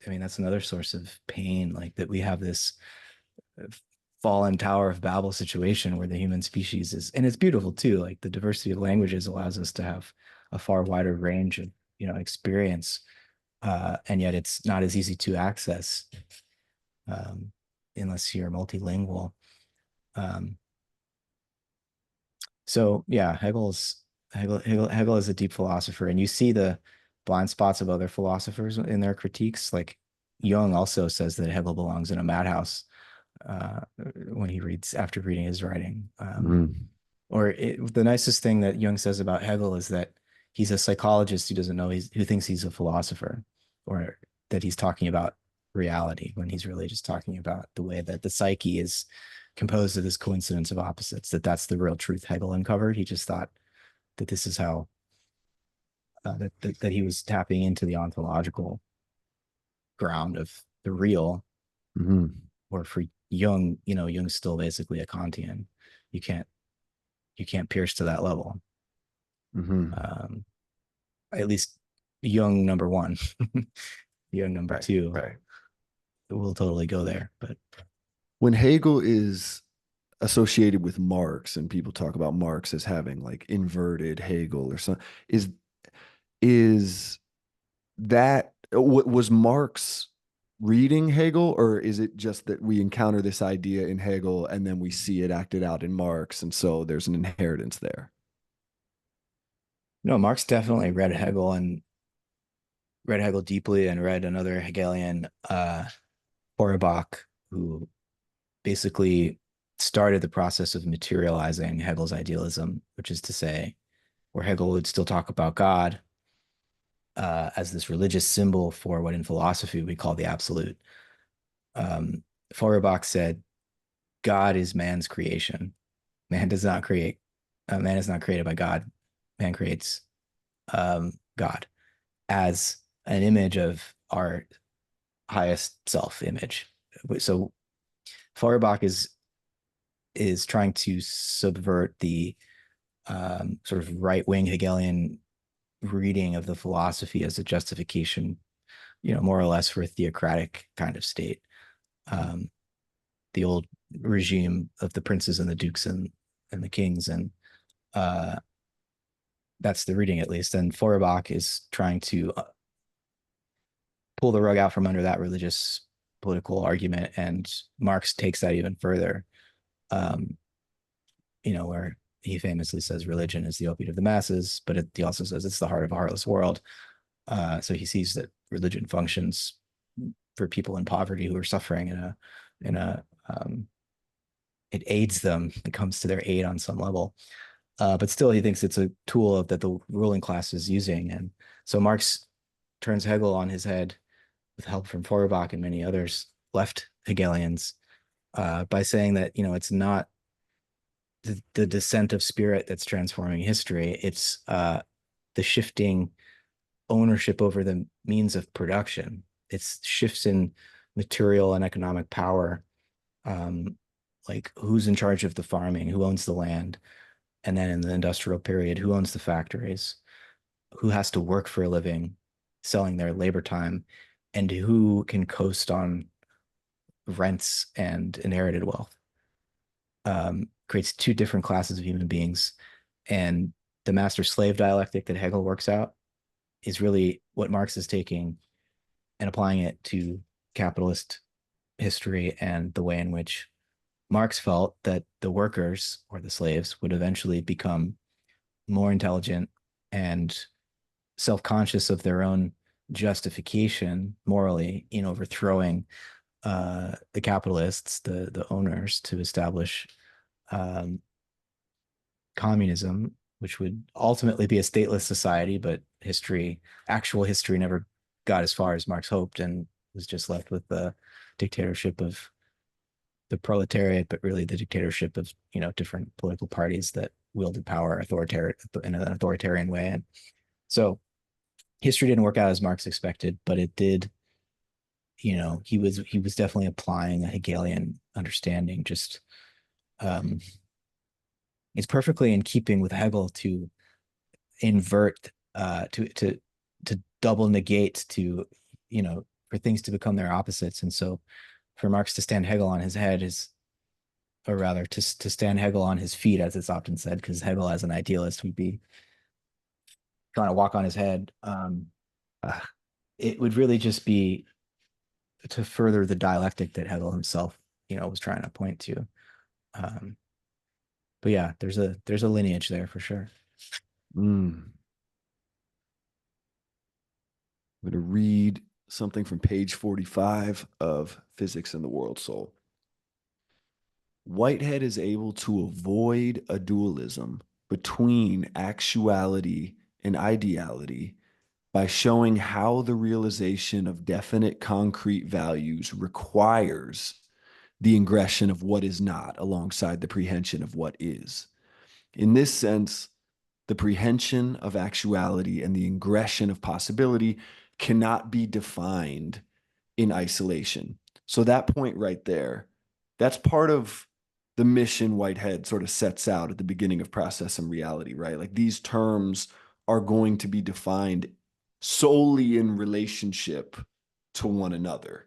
I mean, that's another source of pain, like that we have this fallen Tower of Babel situation where the human species is, and it's beautiful too. Like the diversity of languages allows us to have a far wider range of experience, and yet it's not as easy to access um, unless you're multilingual. Um, so yeah, Hegel is a deep philosopher, and you see the blind spots of other philosophers in their critiques. Like Jung also says that Hegel belongs in a madhouse when he reads after reading his writing. Mhm. The nicest thing that Jung says about Hegel is that he's a psychologist who doesn't know who thinks he's a philosopher, or that he's talking about reality when he's really just talking about the way that the psyche is composed of this coincidence of opposites. That's the real truth Hegel uncovered. He just thought that this is how that he was tapping into the ontological ground of the real, Hmm. or for Jung, Jung's still basically a Kantian. You can't you can't pierce to that level. Hmm. Um, at least Jung number one, Jung number Right, two right. will totally go there. But When Hegel is associated with Marx and people talk about Marx as having like inverted Hegel or something, is that was Marx reading Hegel, or is it just that we encounter this idea in Hegel and then we see it acted out in Marx, and so there's an inheritance there? no, Marx definitely read Hegel deeply, and read another Hegelian, Feuerbach, who basically started the process of materializing Hegel's idealism, which is to say, where Hegel would still talk about God, as this religious symbol for what in philosophy we call the absolute. Um, Feuerbach said, God is man's creation. Man does not create, man is not created by God. Man creates, God as an image of our highest self image. So Feuerbach is trying to subvert the, sort of right wing Hegelian reading of the philosophy as a justification, more or less for a theocratic kind of state. Um, the old regime of the princes and the dukes and the kings, and uh, that's the reading at least. And Feuerbach is trying to, pull the rug out from under that religious political argument, and Marx takes that even further. Um, where he famously says religion is the opiate of the masses, but he also says it's the heart of a heartless world. So he sees that religion functions for people in poverty who are suffering in a it aids them. It comes to their aid on some level. But still, he thinks it's a tool that the ruling class is using. And so Marx turns Hegel on his head with help from Feuerbach and many others left Hegelians, by saying that, it's not the descent of spirit that's transforming history. It's, the shifting ownership over the means of production. It's shifts in material and economic power, um, like who's in charge of the farming, who owns the land, and then in the industrial period, who owns the factories, who has to work for a living, selling their labor time, and who can coast on rents and inherited wealth. Creates two different classes of human beings. And the master slave dialectic that Hegel works out is really what Marx is taking and applying it to capitalist history, and the way in which Marx felt that the workers or the slaves would eventually become more intelligent and self-conscious of their own justification morally in overthrowing, the capitalists, the owners, to establish, um, communism, which would ultimately be a stateless society. But actual history, never got as far as Marx hoped, and was just left with the dictatorship of the proletariat, but really the dictatorship of, different political parties that wielded power in an authoritarian way. And so history didn't work out as Marx expected, but it did. He was definitely applying a Hegelian understanding. Just, um, it's perfectly in keeping with Hegel to invert, to double negate, to, for things to become their opposites. And so for Marx to stand Hegel on his head is, or rather to stand Hegel on his feet, as it's often said, because Hegel as an idealist would be trying to walk on his head. Ah, It would really just be to further the dialectic that Hegel himself, was trying to point to. Um, but yeah, there's a lineage there for sure. mm. I'm going to read something from page 45 of Physics and the World Soul. Whitehead is able to avoid a dualism between actuality and ideality by showing how the realization of definite concrete values requires the ingression of what is not alongside the prehension of what is. In this sense, the prehension of actuality and the ingression of possibility cannot be defined in isolation. So that point right there, that's part of the mission Whitehead sort of sets out at the beginning of Process and Reality, right? Like these terms are going to be defined solely in relationship to one another.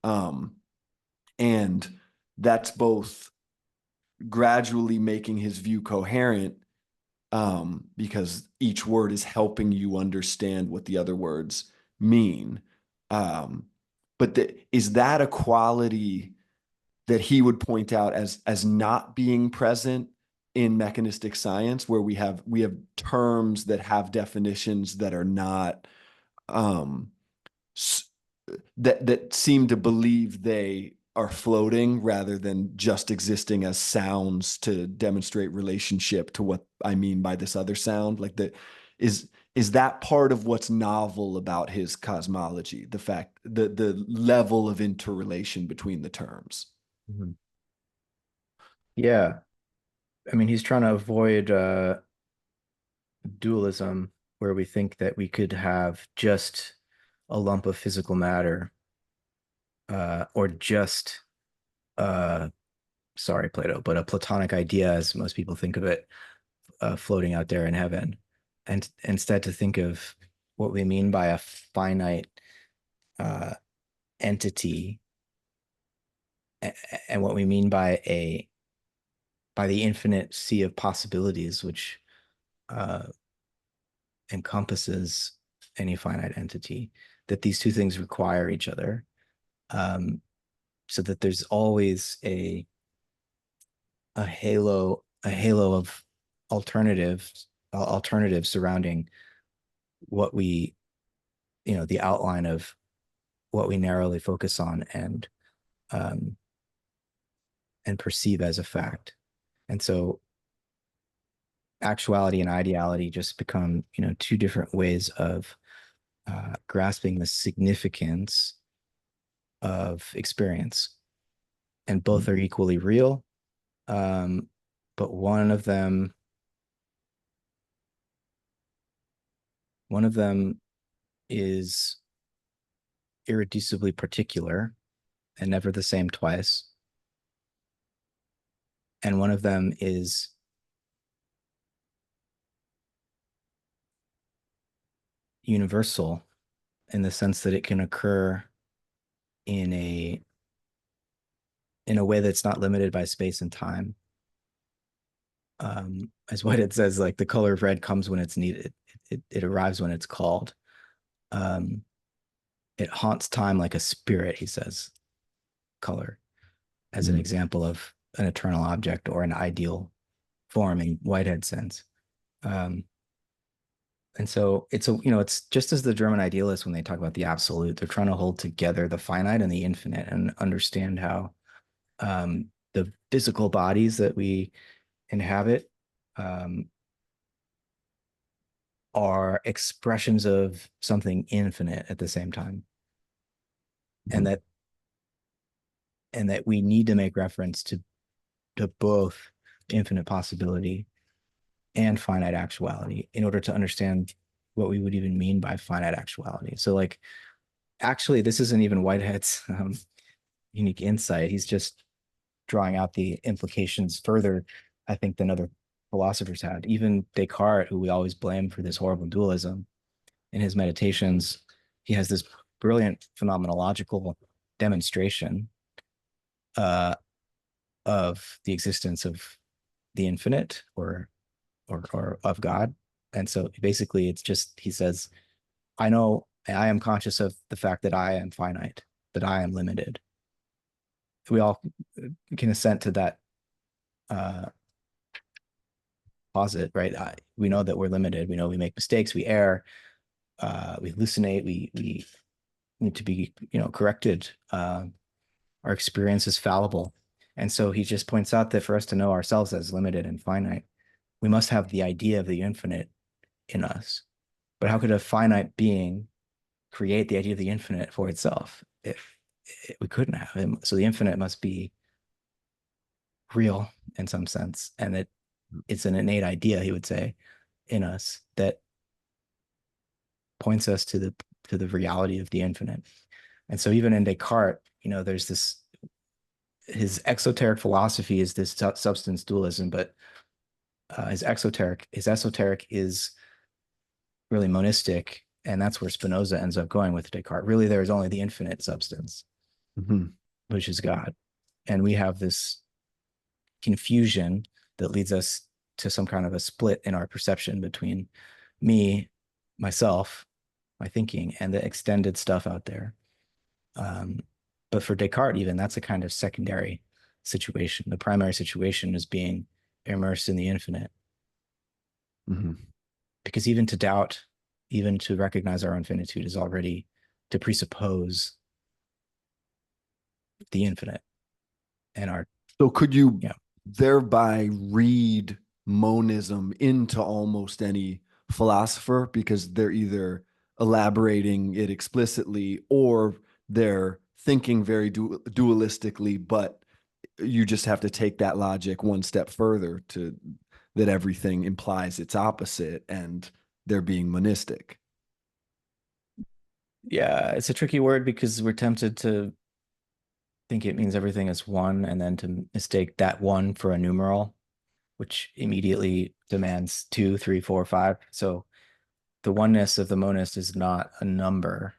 Um, and that's both gradually making his view coherent, because each word is helping you understand what the other words mean. Um, but is that a quality that he would point out as not being present in mechanistic science, where we have terms that have definitions that are not, um, that seem to believe they are floating rather than just existing as sounds to demonstrate relationship to what I mean by this other sound? Like is that part of what's novel about his cosmology, the fact the level of interrelation between the terms? Mhm. Yeah. I mean, he's trying to avoid dualism where we think that we could have just a lump of physical matter or just sorry, Plato, but a Platonic idea, as most people think of it, floating out there in heaven, and instead to think of what we mean by a finite uh, entity, and what we mean by the infinite sea of possibilities, which uh, encompasses any finite entity. That these two things require each other, um, so that there's always a halo of alternatives surrounding what we, the outline of what we narrowly focus on um, and perceive as a fact. And so actuality and ideality just become, two different ways of grasping the significance of experience, and both are equally real. Um, but one of them is irreducibly particular and never the same twice. And one of them is universal in the sense that it can occur in a way that's not limited by space and time. As Whitehead says, like the color of red comes when it's needed. It arrives when it's called. Um, it haunts time like a spirit, he says, color, as an example of an eternal object or an ideal form in Whitehead's sense. Um, and so it's just as the German idealists, when they talk about the absolute, they're trying to hold together the finite and the infinite and understand how the physical bodies that we inhabit um, are expressions of something infinite at the same time, and that we need to make reference to both infinite possibility and finite actuality in order to understand what we would even mean by finite actuality. So, like, actually, this isn't even Whitehead's unique insight. He's just drawing out the implications further, I think, than other philosophers had. Even Descartes, who we always blame for this horrible dualism, in his meditations, he has this brilliant phenomenological demonstration uh, of the existence of the infinite or of God. And so basically, it's just, he says, I am conscious of the fact that I am finite, that I am limited. We all can assent to that uh, posit, right? We know that we're limited. We know we make mistakes, we err, we hallucinate, we need to be, corrected. Our experience is fallible. And so he just points out that for us to know ourselves as limited and finite, we must have the idea of the infinite in us. But how could a finite being create the idea of the infinite for itself if we couldn't have him? So the infinite must be real in some sense, and it's an innate idea, he would say. in us that points us to the reality of the infinite. And so even in Descartes, there's this his exoteric philosophy is this substance dualism, but his esoteric is really monistic, and that's where Spinoza ends up going with Descartes. Really, there is only the infinite substance, Mm-hmm. which is God, and we have this confusion that leads us to some kind of a split in our perception between me, myself, my thinking, and the extended stuff out there. Um, but for Descartes, even that's a kind of secondary situation. The primary situation is being immersed in the infinite. Mm-hmm. Because even to doubt, even to recognize our own finitude is already to presuppose the infinite and our, So could you yeah. thereby read monism into almost any philosopher because they're either elaborating it explicitly or they're thinking very dualistically, but you just have to take that logic one step further to that everything implies its opposite and they're being monistic. Yeah, it's a tricky word because we're tempted to think it means everything is one and then to mistake that one for a numeral, which immediately demands two, three, four, five. So the oneness of the monist is not a number.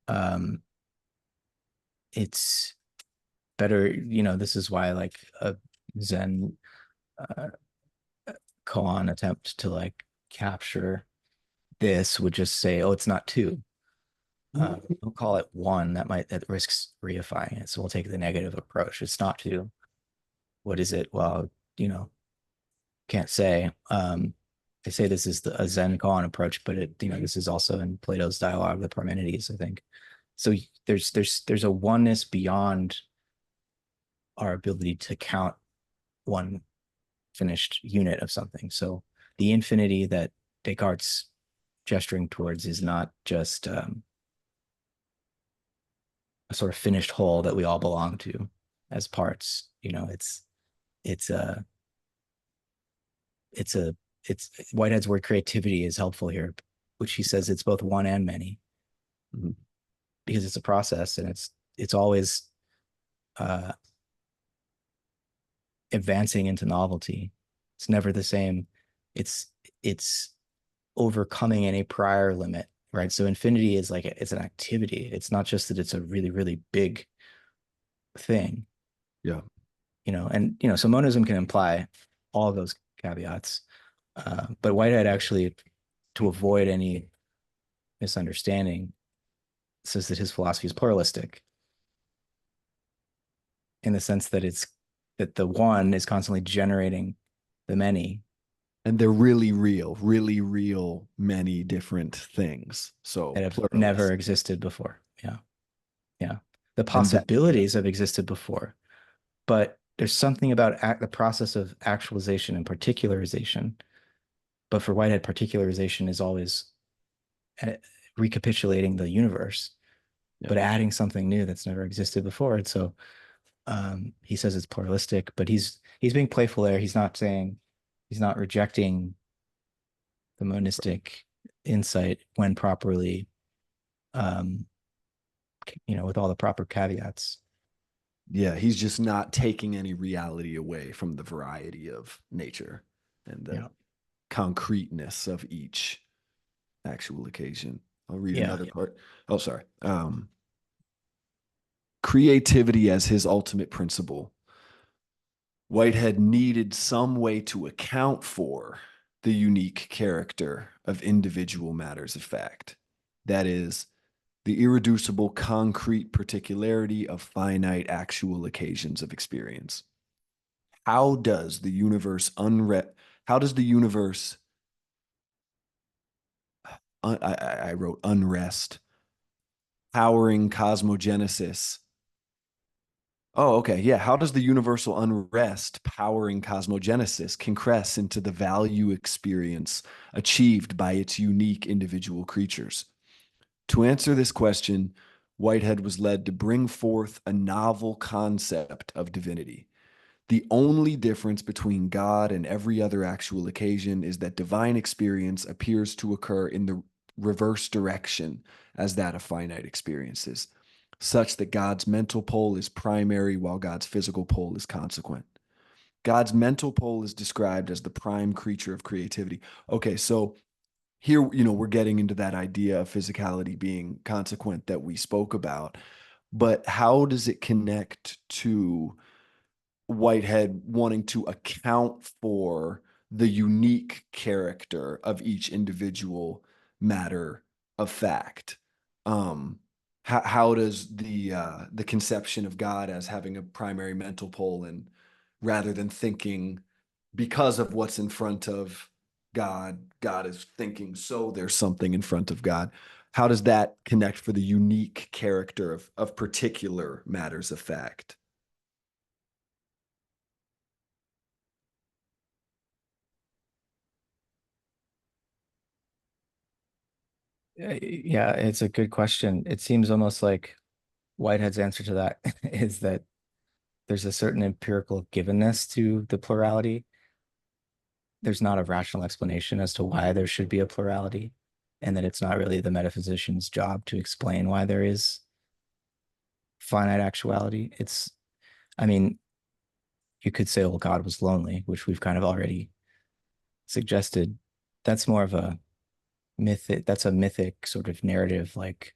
Um, it's better, this is why like a Zen uh, koan attempt to like capture this would just say, oh, it's not two. We'll call it one. That risks reifying it. So we'll take the negative approach. It's not two. What is it? Well, can't say. They say this is a Zen koan approach, but this is also in Plato's dialogue with Parmenides, I think. So there's a oneness beyond our ability to count one finished unit of something. So the infinity that Descartes gesturing towards is not just a sort of finished whole that we all belong to as parts. It's a it's a it's Whitehead's word creativity is helpful here, which he says it's both one and many Mhm. because it's a process and it's always uh, advancing into novelty. It's never the same. It's overcoming any prior limit, right? So infinity is like it's an activity. It's not just that it's a really really big thing, Yeah. and so monism can imply all those caveats. But Whitehead actually, to avoid any misunderstanding, says that his philosophy is pluralistic in the sense that that the one is constantly generating the many And they're really real, many different things. that So have never pluralist. existed before. Yeah. Yeah. The And that, possibilities have existed before, but there's something about the process of actualization and particularization. But for Whitehead, particularization is always uh, recapitulating the universe, yeah. but adding something new that's never existed before. And so he says it's pluralistic, but he's being playful there. He's not rejecting the monistic insight when properly, um, with all the proper caveats. Yeah. He's just not taking any reality away from the variety of nature and the Yeah, concreteness of each actual occasion. I'll read yeah, another part. Oh, sorry. Creativity as his ultimate principle. Whitehead needed some way to account for the unique character of individual matters of fact. That is, the irreducible concrete particularity of finite actual occasions of experience. How does the universe how does the universe I wrote unrest powering cosmogenesis. Oh, okay. Yeah. How does the universal unrest powering cosmogenesis concrete into the value experience achieved by its unique individual creatures? To answer this question, Whitehead was led to bring forth a novel concept of divinity. The only difference between God and every other actual occasion is that divine experience appears to occur in the reverse direction as that of finite experiences, such that God's mental pole is primary while God's physical pole is consequent. God's mental pole is described as the prime creature of creativity. Okay, so here, we're getting into that idea of physicality being consequent that we spoke about, but how does it connect to Whitehead wanting to account for the unique character of each individual matter of fact? Um, how does the conception of God as having a primary mental pole, and rather than thinking because of what's in front of God, God is thinking, so there's something in front of God. How does that connect for the unique character of particular matters of fact? Yeah, it's a good question. It seems almost like Whitehead's answer to that is that there's a certain empirical givenness to the plurality. There's not a rational explanation as to why there should be a plurality, and that it's not really the metaphysician's job to explain why there is finite actuality. I mean, you could say, well, God was lonely, which we've kind of already suggested. That's more of a that's a mythic sort of narrative, like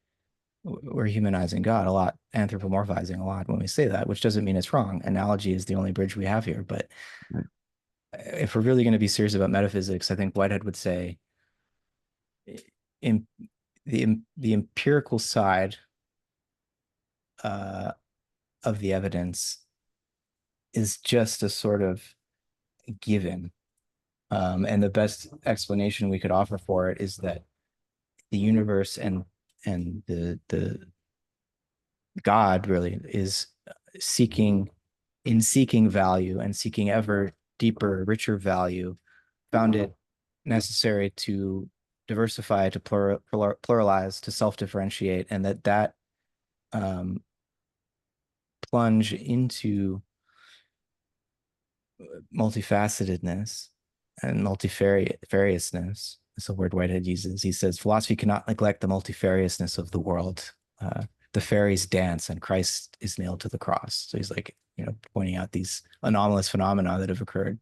we're humanizing God a lot, anthropomorphizing a lot when we say that, which doesn't mean it's wrong. Analogy is the only bridge we have here. But if we're really going to be serious about metaphysics, I think Whitehead would say in the empirical side uh, of the evidence is just a sort of given. And the best explanation we could offer for it is that the universe and the God really is seeking seeking value and seeking ever deeper, richer value, found it necessary to diversify, to pluralize, to self-differentiate, and that um, plunge into multifacetedness and multifariousness is the word Whitehead uses. He says philosophy cannot neglect the multifariousness of the world. The fairies dance and Christ is nailed to the cross. So he's like, pointing out these anomalous phenomena that have occurred,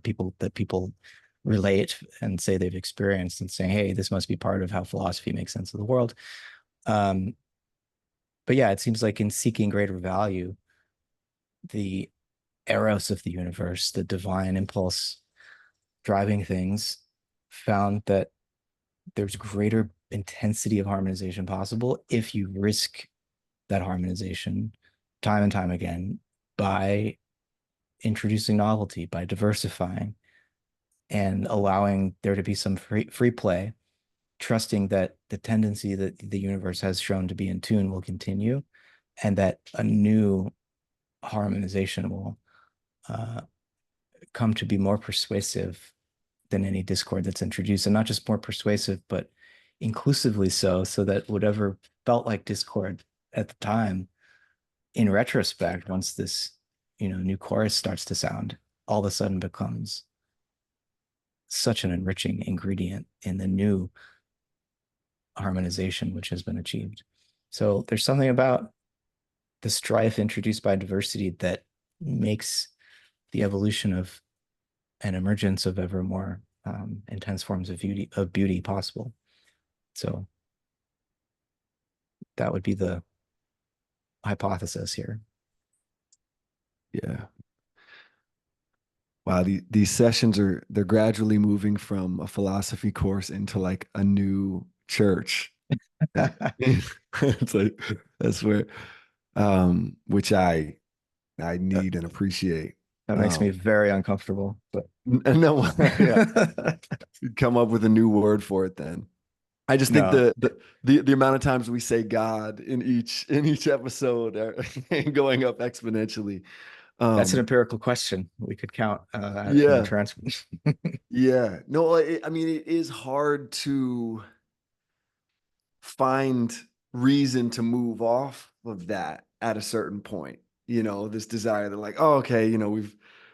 people relate and say they've experienced, and saying, hey, this must be part of how philosophy makes sense of the world. Um, but yeah, it seems like in seeking greater value, the eros of the universe, the divine impulse driving things, found that there's greater intensity of harmonization possible if you risk that harmonization time and time again by introducing novelty, by diversifying and allowing there to be some free play, trusting that the tendency that the universe has shown to be in tune will continue, and that a new harmonization will uh, come to be more persuasive than any discord that's introduced, and not just more persuasive, but inclusively so, so that whatever felt like discord at the time, in retrospect, once this new chorus starts to sound, all of a sudden becomes such an enriching ingredient in the new harmonization which has been achieved. So there's something about the strife introduced by diversity that makes the evolution of an emergence of ever more intense forms of beauty possible. So that would be the hypothesis here. Yeah. Wow, these sessions they're gradually moving from a philosophy course into like a new church. It's like that's where which I need and appreciate. That makes me very uncomfortable, but No, yeah, come up with a new word for it then. I just think no, the amount of times we say God in each episode are going up exponentially. that's an Um, empirical question. We could count in the yeah, transcript. yeah. No, I mean it is hard to find reason to move off of that at a certain point. This desire that like, oh, okay,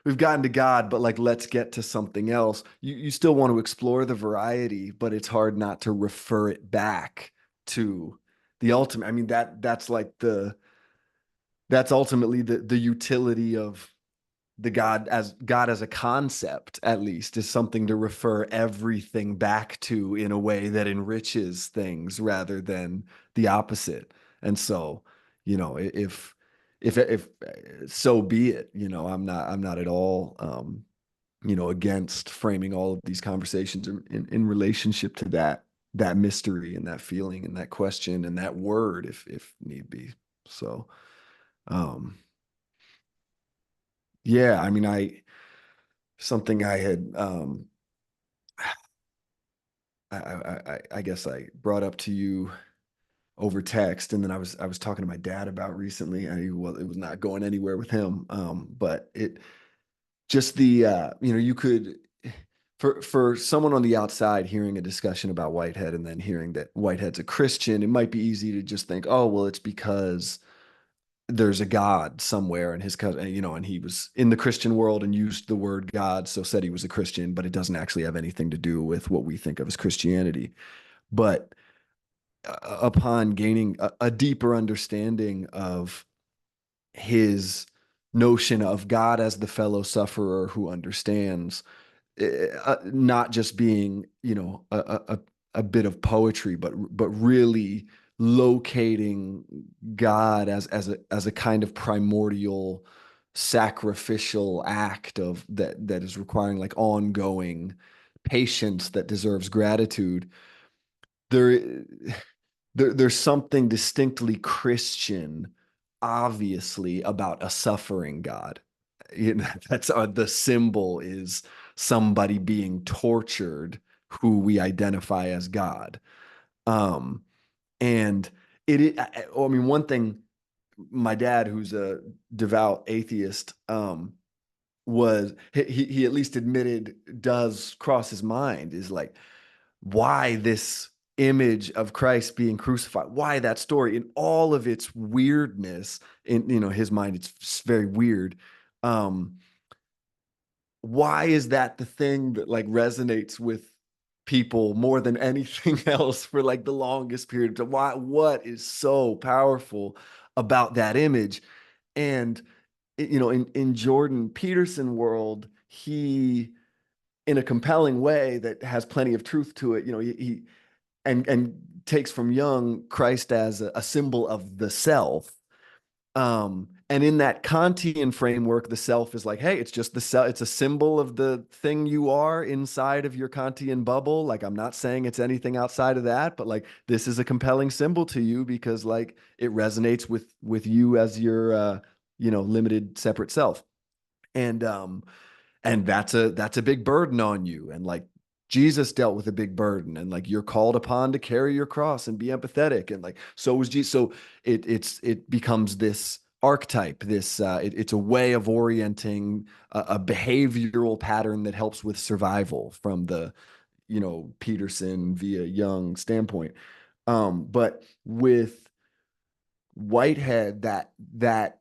we've gotten to God, but like let's get to something else. You still want to explore the variety, but it's hard not to refer it back to the ultimate. I mean, that's ultimately the utility of the God as a concept, at least, is something to refer everything back to in a way that enriches things rather than the opposite. And so, if so be it, I'm not at all against framing all of these conversations in relationship to that mystery and that feeling and that question and that word if need be. So um yeah, I mean, I something I had I guess I brought up to you over text, and then I was talking to my dad about recently. Well, it was not going anywhere with him, but it just you could for someone on the outside hearing a discussion about Whitehead and then hearing that Whitehead's a Christian, it might be easy to just think, oh, well, it's because there's a God somewhere and his cousin, and he was in the Christian world and used the word God, so said he was a Christian, but it doesn't actually have anything to do with what we think of as Christianity. But upon gaining a deeper understanding of his notion of God as the fellow sufferer who understands, not just being, a bit of poetry, but really locating God as a kind of primordial sacrificial act of that is requiring like ongoing patience that deserves gratitude. There, there's something distinctly Christian, obviously, about a suffering God. That's the symbol is somebody being tortured who we identify as God. Um, and I mean, one thing, my dad, who's a devout atheist, was he at least admitted does cross his mind is like, why this image of Christ being crucified, why that story in all of its weirdness, in his mind, it's very weird. Um, why is that the thing that like resonates with people more than anything else for like the longest period of time? What is so powerful about that image? And in Jordan Peterson world, he in a compelling way that has plenty of truth to it, he and takes from Jung Christ as a symbol of the self. And in that Kantian framework, the self is like, hey, it's just the self, it's a symbol of the thing you are inside of your Kantian bubble. Like, I'm not saying it's anything outside of that, but like this is a compelling symbol to you because like it resonates with you as your limited separate self. And that's a big burden on you, and like Jesus dealt with a big burden, and like you're called upon to carry your cross and be empathetic, and like so was Jesus. So it becomes this archetype, it's a way of orienting a behavioral pattern that helps with survival from the Peterson via Jung standpoint. But with Whitehead, that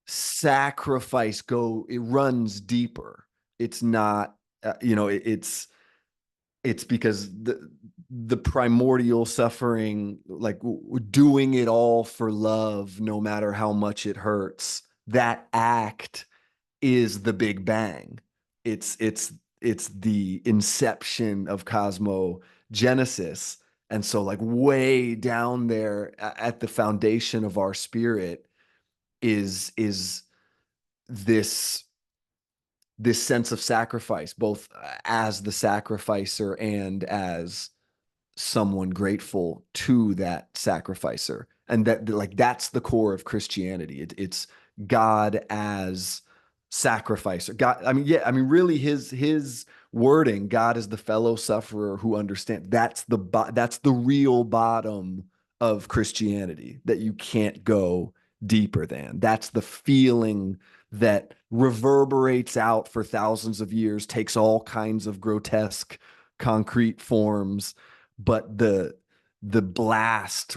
sacrifice it runs deeper. It's not it's because the primordial suffering, like doing it all for love no matter how much it hurts, that act is the Big Bang. It's the inception of cosmogenesis. And so like way down there at the foundation of our spirit is this sense of sacrifice, both as the sacrificer and as someone grateful to that sacrificer. And that like that's the core of Christianity. It's God as sacrificer. God, I mean, yeah, I mean, really his wording, God is the fellow sufferer who understands. That's the real bottom of Christianity that you can't go deeper than. That's the feeling that reverberates out for thousands of years, takes all kinds of grotesque concrete forms, but the blast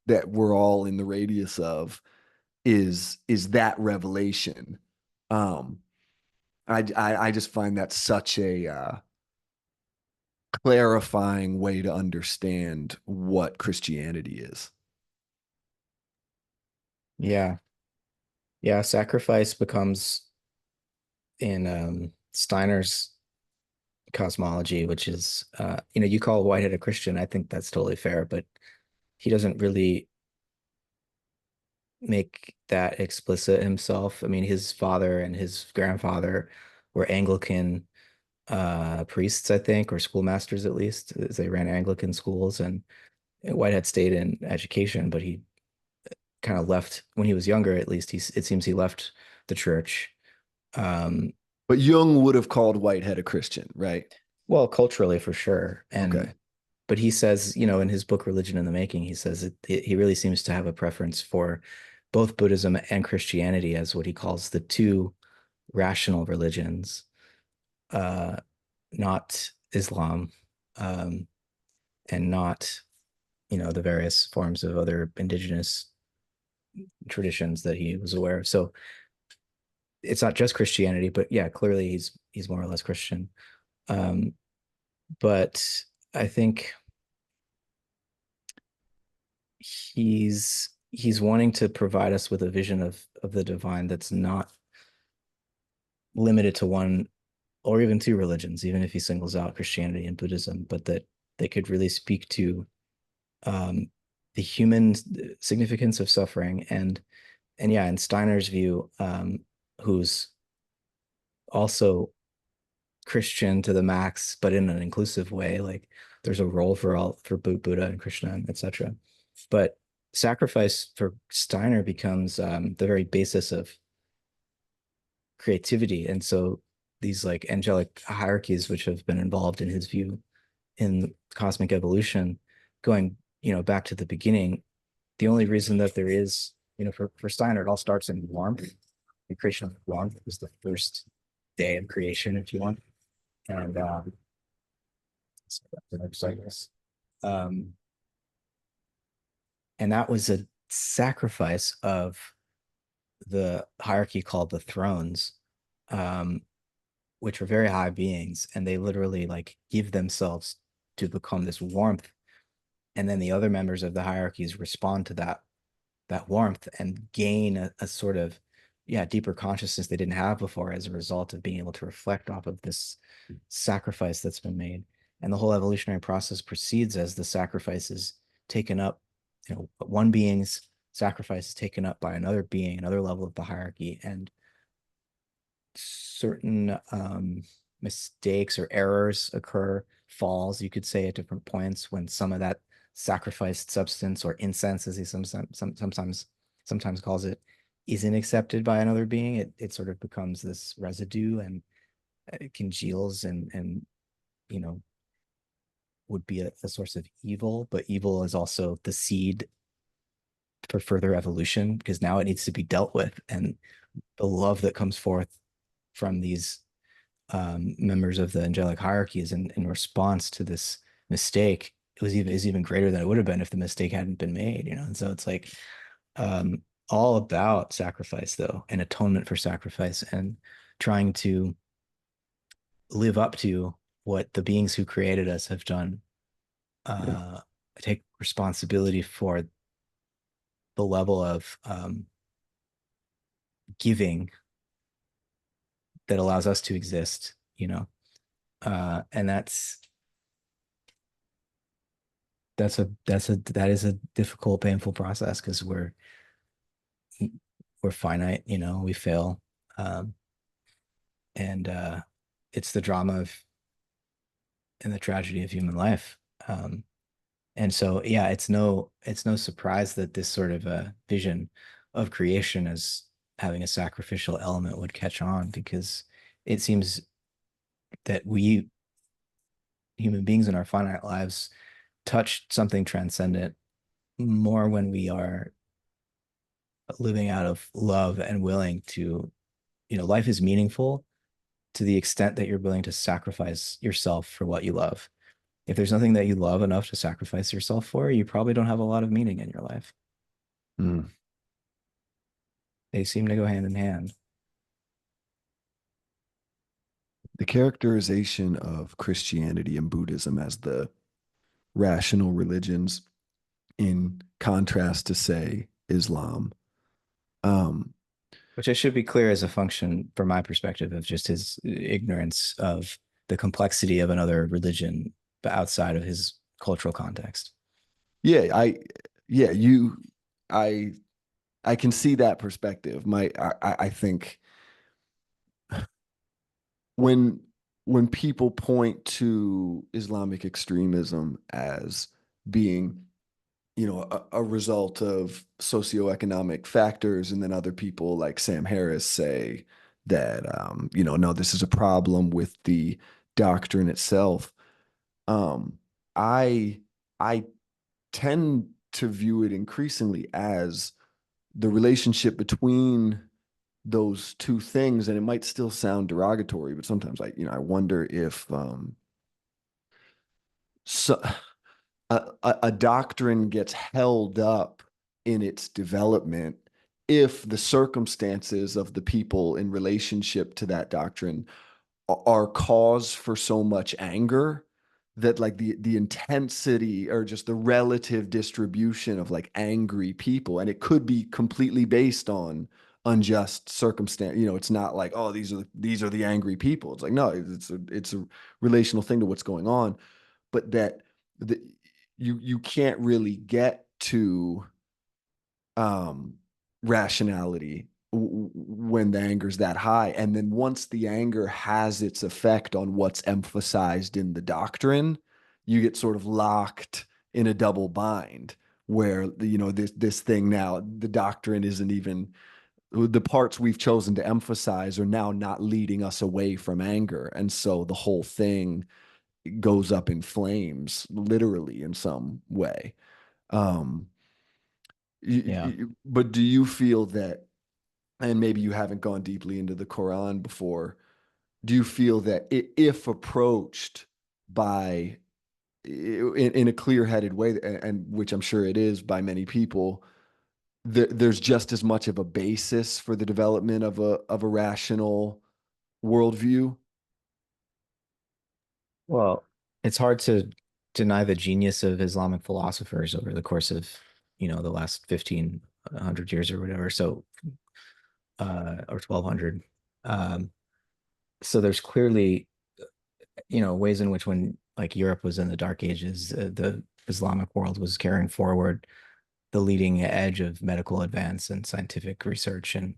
that we're all in the radius of is that revelation. Um, I just find that such a clarifying way to understand what Christianity is. Yeah. Yeah. Sacrifice becomes in Steiner's cosmology, which is, you call Whitehead a Christian. I think that's totally fair, but he doesn't really make that explicit himself. I mean, his father and his grandfather were Anglican priests, I think, or schoolmasters at least, as they ran Anglican schools. And Whitehead stayed in education, but he kind of left when he was younger, at least. It seems he left the church. Um, But Jung would have called Whitehead a Christian, right? well, culturally for sure. And Okay. but he says, in his book Religion in the Making, he says he really seems to have a preference for both Buddhism and Christianity as what he calls the two rational religions, uh, not Islam, um, and not, the various forms of other indigenous traditions that he was aware of. So it's not just Christianity, but yeah, clearly he's more or less Christian. Um, but I think he's wanting to provide us with a vision of the divine that's not limited to one or even two religions, even if he singles out Christianity and Buddhism, but that they could really speak to um, the human significance of suffering. And yeah, in Steiner's view, who's also Christian to the max, but in an inclusive way. Like there's a role for Buddha and Krishna, etc. But sacrifice for Steiner becomes the very basis of creativity, and so these like angelic hierarchies, which have been involved in his view in cosmic evolution, going back to the beginning. The only reason that there is, for Steiner, it all starts in warmth. The creation of warmth was the first day of creation, if you want, and so the next cycles. Um, and that was a sacrifice of the hierarchy called the thrones, um, which were very high beings, and they literally like give themselves to become this warmth, and then the other members of the hierarchies respond to that warmth and gain a sort of deeper consciousness they didn't have before as a result of being able to reflect off of this sacrifice that's been made. And the whole evolutionary process proceeds as the sacrifice is taken up, one being's sacrifice is taken up by another being, another level of the hierarchy, and certain mistakes or errors occur, falls, you could say, at different points when some of that sacrificed substance or incense, as he sometimes calls it, isn't accepted by another being. It sort of becomes this residue and it congeals and you know would be a source of evil, but evil is also the seed for further evolution because now it needs to be dealt with, and the love that comes forth from these members of the angelic hierarchies in response to this mistake, it was even is even greater than it would have been if the mistake hadn't been made. And so it's like um, all about sacrifice, though, and atonement for sacrifice, and trying to live up to what the beings who created us have done. Yeah. Uh, take responsibility for the level of giving that allows us to exist. And that is a difficult, painful process because we're finite, we fail. Um, and it's the drama of and the tragedy of human life. And so yeah, it's no surprise that this sort of a vision of creation as having a sacrificial element would catch on because it seems that we human beings in our finite lives touch something transcendent more when we are living out of love and willing to, life is meaningful to the extent that you're willing to sacrifice yourself for what you love. If there's nothing that you love enough to sacrifice yourself for, you probably don't have a lot of meaning in your life. Mm. They seem to go hand in hand. The characterization of Christianity and Buddhism as the rational religions in contrast to, say, Islam. Um, Which I should be clear is a function, from my perspective, of just his ignorance of the complexity of another religion, but outside of his cultural context. yeah, yeah, I, I can see that perspective. I think when when people point to Islamic extremism as being, a result of socioeconomic factors, and then other people like Sam Harris say that, no, this is a problem with the doctrine itself. Um, I I tend to view it increasingly as the relationship between those two things, and it might still sound derogatory, but sometimes I wonder if so, a doctrine gets held up in its development if the circumstances of the people in relationship to that doctrine are cause for so much anger that, like, the intensity or just the relative distribution of like angry people, and it could be completely based on unjust circumstance. It's not like, oh, these are the angry people. It's like, no, it's a relational thing to what's going on, but that the, you can't really get to um, rationality when the anger's that high. And then once the anger has its effect on what's emphasized in the doctrine, you get sort of locked in a double bind where, this thing now, the doctrine isn't even, the parts we've chosen to emphasize are now not leading us away from anger. And so the whole thing goes up in flames, literally, in some way. Um, Yeah. but do you feel that, and maybe you haven't gone deeply into the Quran before, do you feel that if approached by in a clear-headed way, and which I'm sure it is by many people, there's just as much of a basis for the development of a rational worldview? Well, it's hard to deny the genius of Islamic philosophers over the course of, the last 1500 years or whatever. So, or 1200. Um, so there's clearly, ways in which when like Europe was in the Dark Ages, the Islamic world was carrying forward the leading edge of medical advance and scientific research and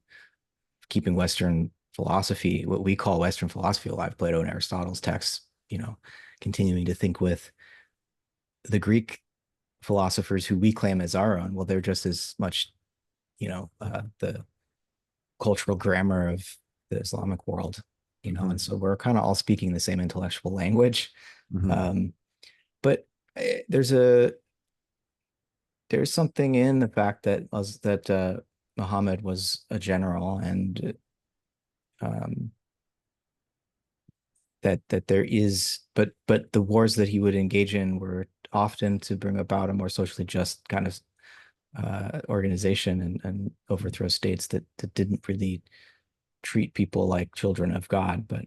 keeping Western philosophy, what we call Western philosophy, alive, Plato and Aristotle's texts, continuing to think with the Greek philosophers who we claim as our own. Well, they're just as much, the cultural grammar of the Islamic world, and Mhm. so we're kind of all speaking the same intellectual language. Mhm. Um, but there's something in the fact that Muhammad was a general, and um, that there is, but the wars that he would engage in were often to bring about a more socially just kind of organization and overthrow states that didn't really treat people like children of God, but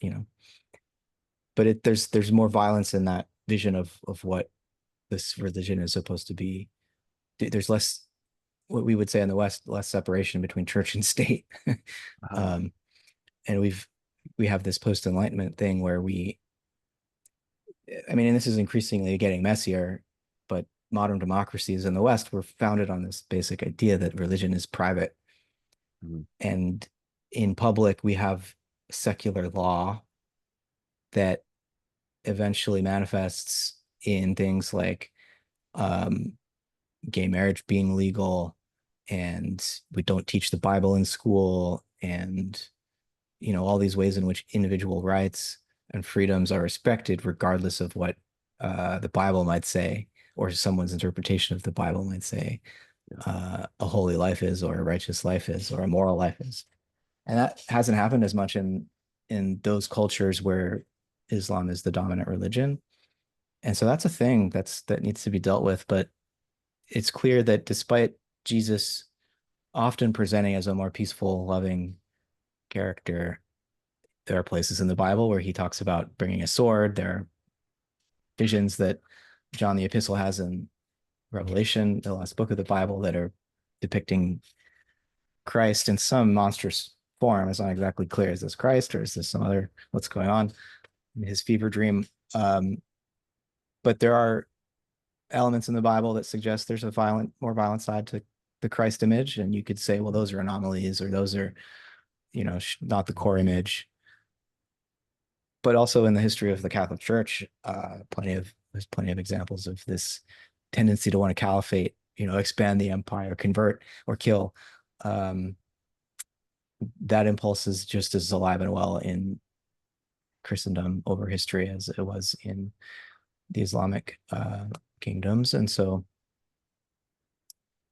you know, there's more violence in that vision of what this religion is supposed to be. There's less, what we would say in the West, less separation between church and state. Uh-huh. um, and we have this post enlightenment thing where I mean, and this is increasingly getting messier, but modern democracies in the West were founded on this basic idea that religion is private. Mhm. And in public, we have secular law that eventually manifests in things like um, gay marriage being legal, and we don't teach the Bible in school, and all these ways in which individual rights and freedoms are respected regardless of what the Bible might say, or someone's interpretation of the Bible might say Yeah. a holy life is, or a righteous life is, or a moral life is. And that hasn't happened as much in those cultures where Islam is the dominant religion. And so that's a thing that needs to be dealt with. But it's clear that despite Jesus often presenting as a more peaceful, loving character, there are places in the Bible where he talks about bringing a sword. There are visions that John the Epistle has in Revelation, the last book of the Bible, that are depicting Christ in some monstrous form. It's not exactly clear. Is this Christ or is this some other, what's going on in his fever dream? But there are elements in the Bible that suggest there's a more violent side to the Christ image. And you could say, well, those are anomalies, or those are, not the core image. But also in the history of the Catholic Church, there's plenty of examples of this tendency to want to caliphate, expand the empire, convert or kill. Um, that impulse is just as alive and well in Christendom over history as it was in the Islamic kingdoms. And so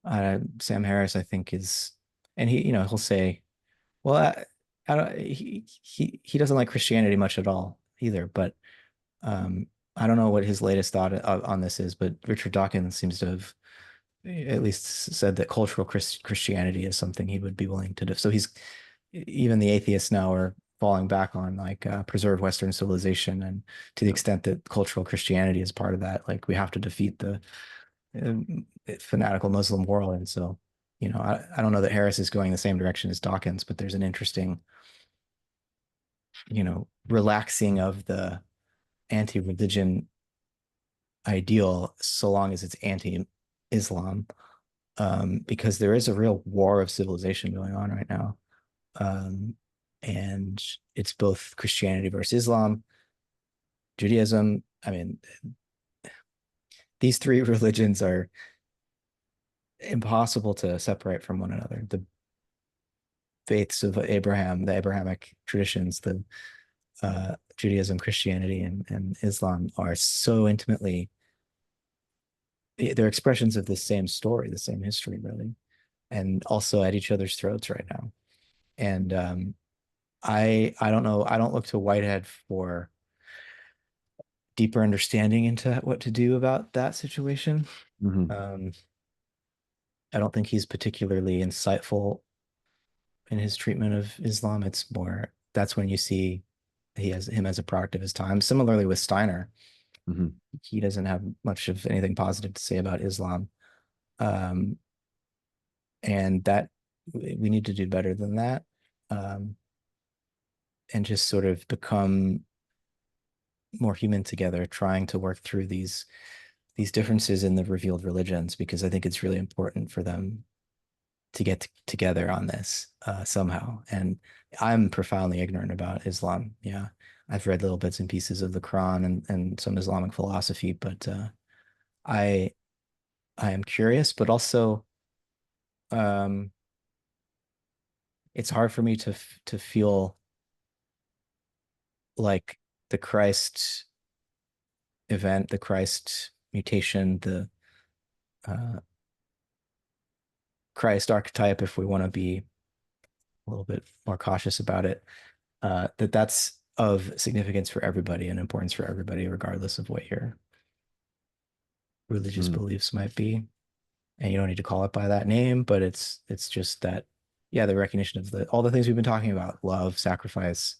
Sam Harris, I think, and he'll say, well, I don't, he doesn't like Christianity much at all either, but I don't know what his latest thought on this is, but Richard Dawkins seems to have at least said that cultural Christianity is something he would be willing to do. So even the atheists now are falling back on like preserve Western civilization, and to the extent that cultural Christianity is part of that, like we have to defeat the fanatical Muslim world. And so, I don't know that Harris is going the same direction as Dawkins, but there's an interesting, relaxing of the anti-religion ideal so long as it's anti-Islam, because there is a real war of civilization going on right now. And it's both Christianity versus Islam, Judaism. I mean, these three religions are impossible to separate from one another. The faiths of Abraham, the Abrahamic traditions, the Judaism, Christianity, and Islam are so intimately, they're expressions of the same story, the same history, really, and also at each other's throats right now. And I don't know. I don't look to Whitehead for deeper understanding into what to do about that situation. Mhm. Um, I don't think he's particularly insightful in his treatment of Islam. It's more that's when you see he has him as a product of his time. Similarly with Steiner, Mhm. he doesn't have much of anything positive to say about Islam. Um, and that we need to do better than that. Um, and just sort of become more human together, trying to work through these differences in the revealed religions, because I think it's really important for them to get together on this somehow. And I'm profoundly ignorant about Islam. Yeah, I've read little bits and pieces of the Quran and some Islamic philosophy, but I I am curious, but also um, it's hard for me to feel like the Christ event, the Christ mutation, the uh, Christ archetype, if we want to be a little bit more cautious about it, that's of significance for everybody and importance for everybody, regardless of what your religious Mhm. beliefs might be. And you don't need to call it by that name, but it's just that, yeah, the recognition of all the things we've been talking about, love, sacrifice,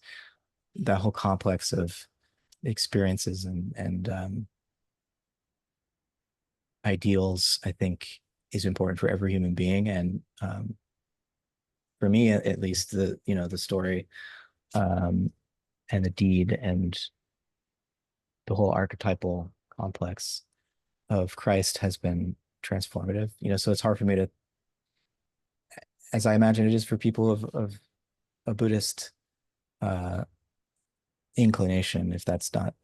that whole complex of experiences and ideals, I think is important for every human being. And for me, at least, the story um, and the deed and the whole archetypal complex of Christ has been transformative. So it's hard for me to, as I imagine it is for people of a Buddhist uh, inclination, if that's not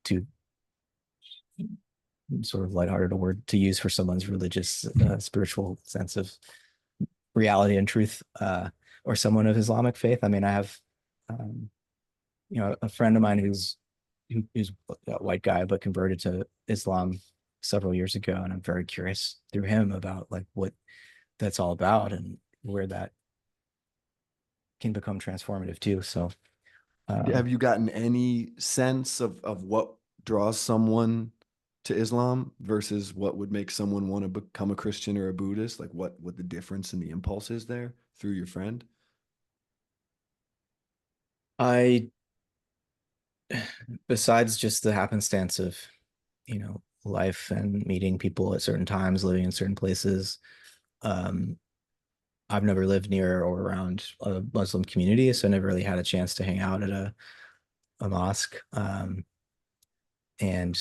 too sort of lighthearted a word to use for someone's religious, spiritual sense of reality and truth, or someone of Islamic faith. I mean, I have, um, a friend of mine who's a white guy but converted to Islam several years ago, and I'm very curious through him about like what that's all about and where that can become transformative too. So, Have um, you gotten any sense of what draws someone to Islam versus what would make someone want to become a Christian or a Buddhist? Like what the difference in the impulse is there through your friend? I besides just the happenstance of, life and meeting people at certain times, living in certain places, um, I've never lived near or around a Muslim community, so I never really had a chance to hang out at a mosque. And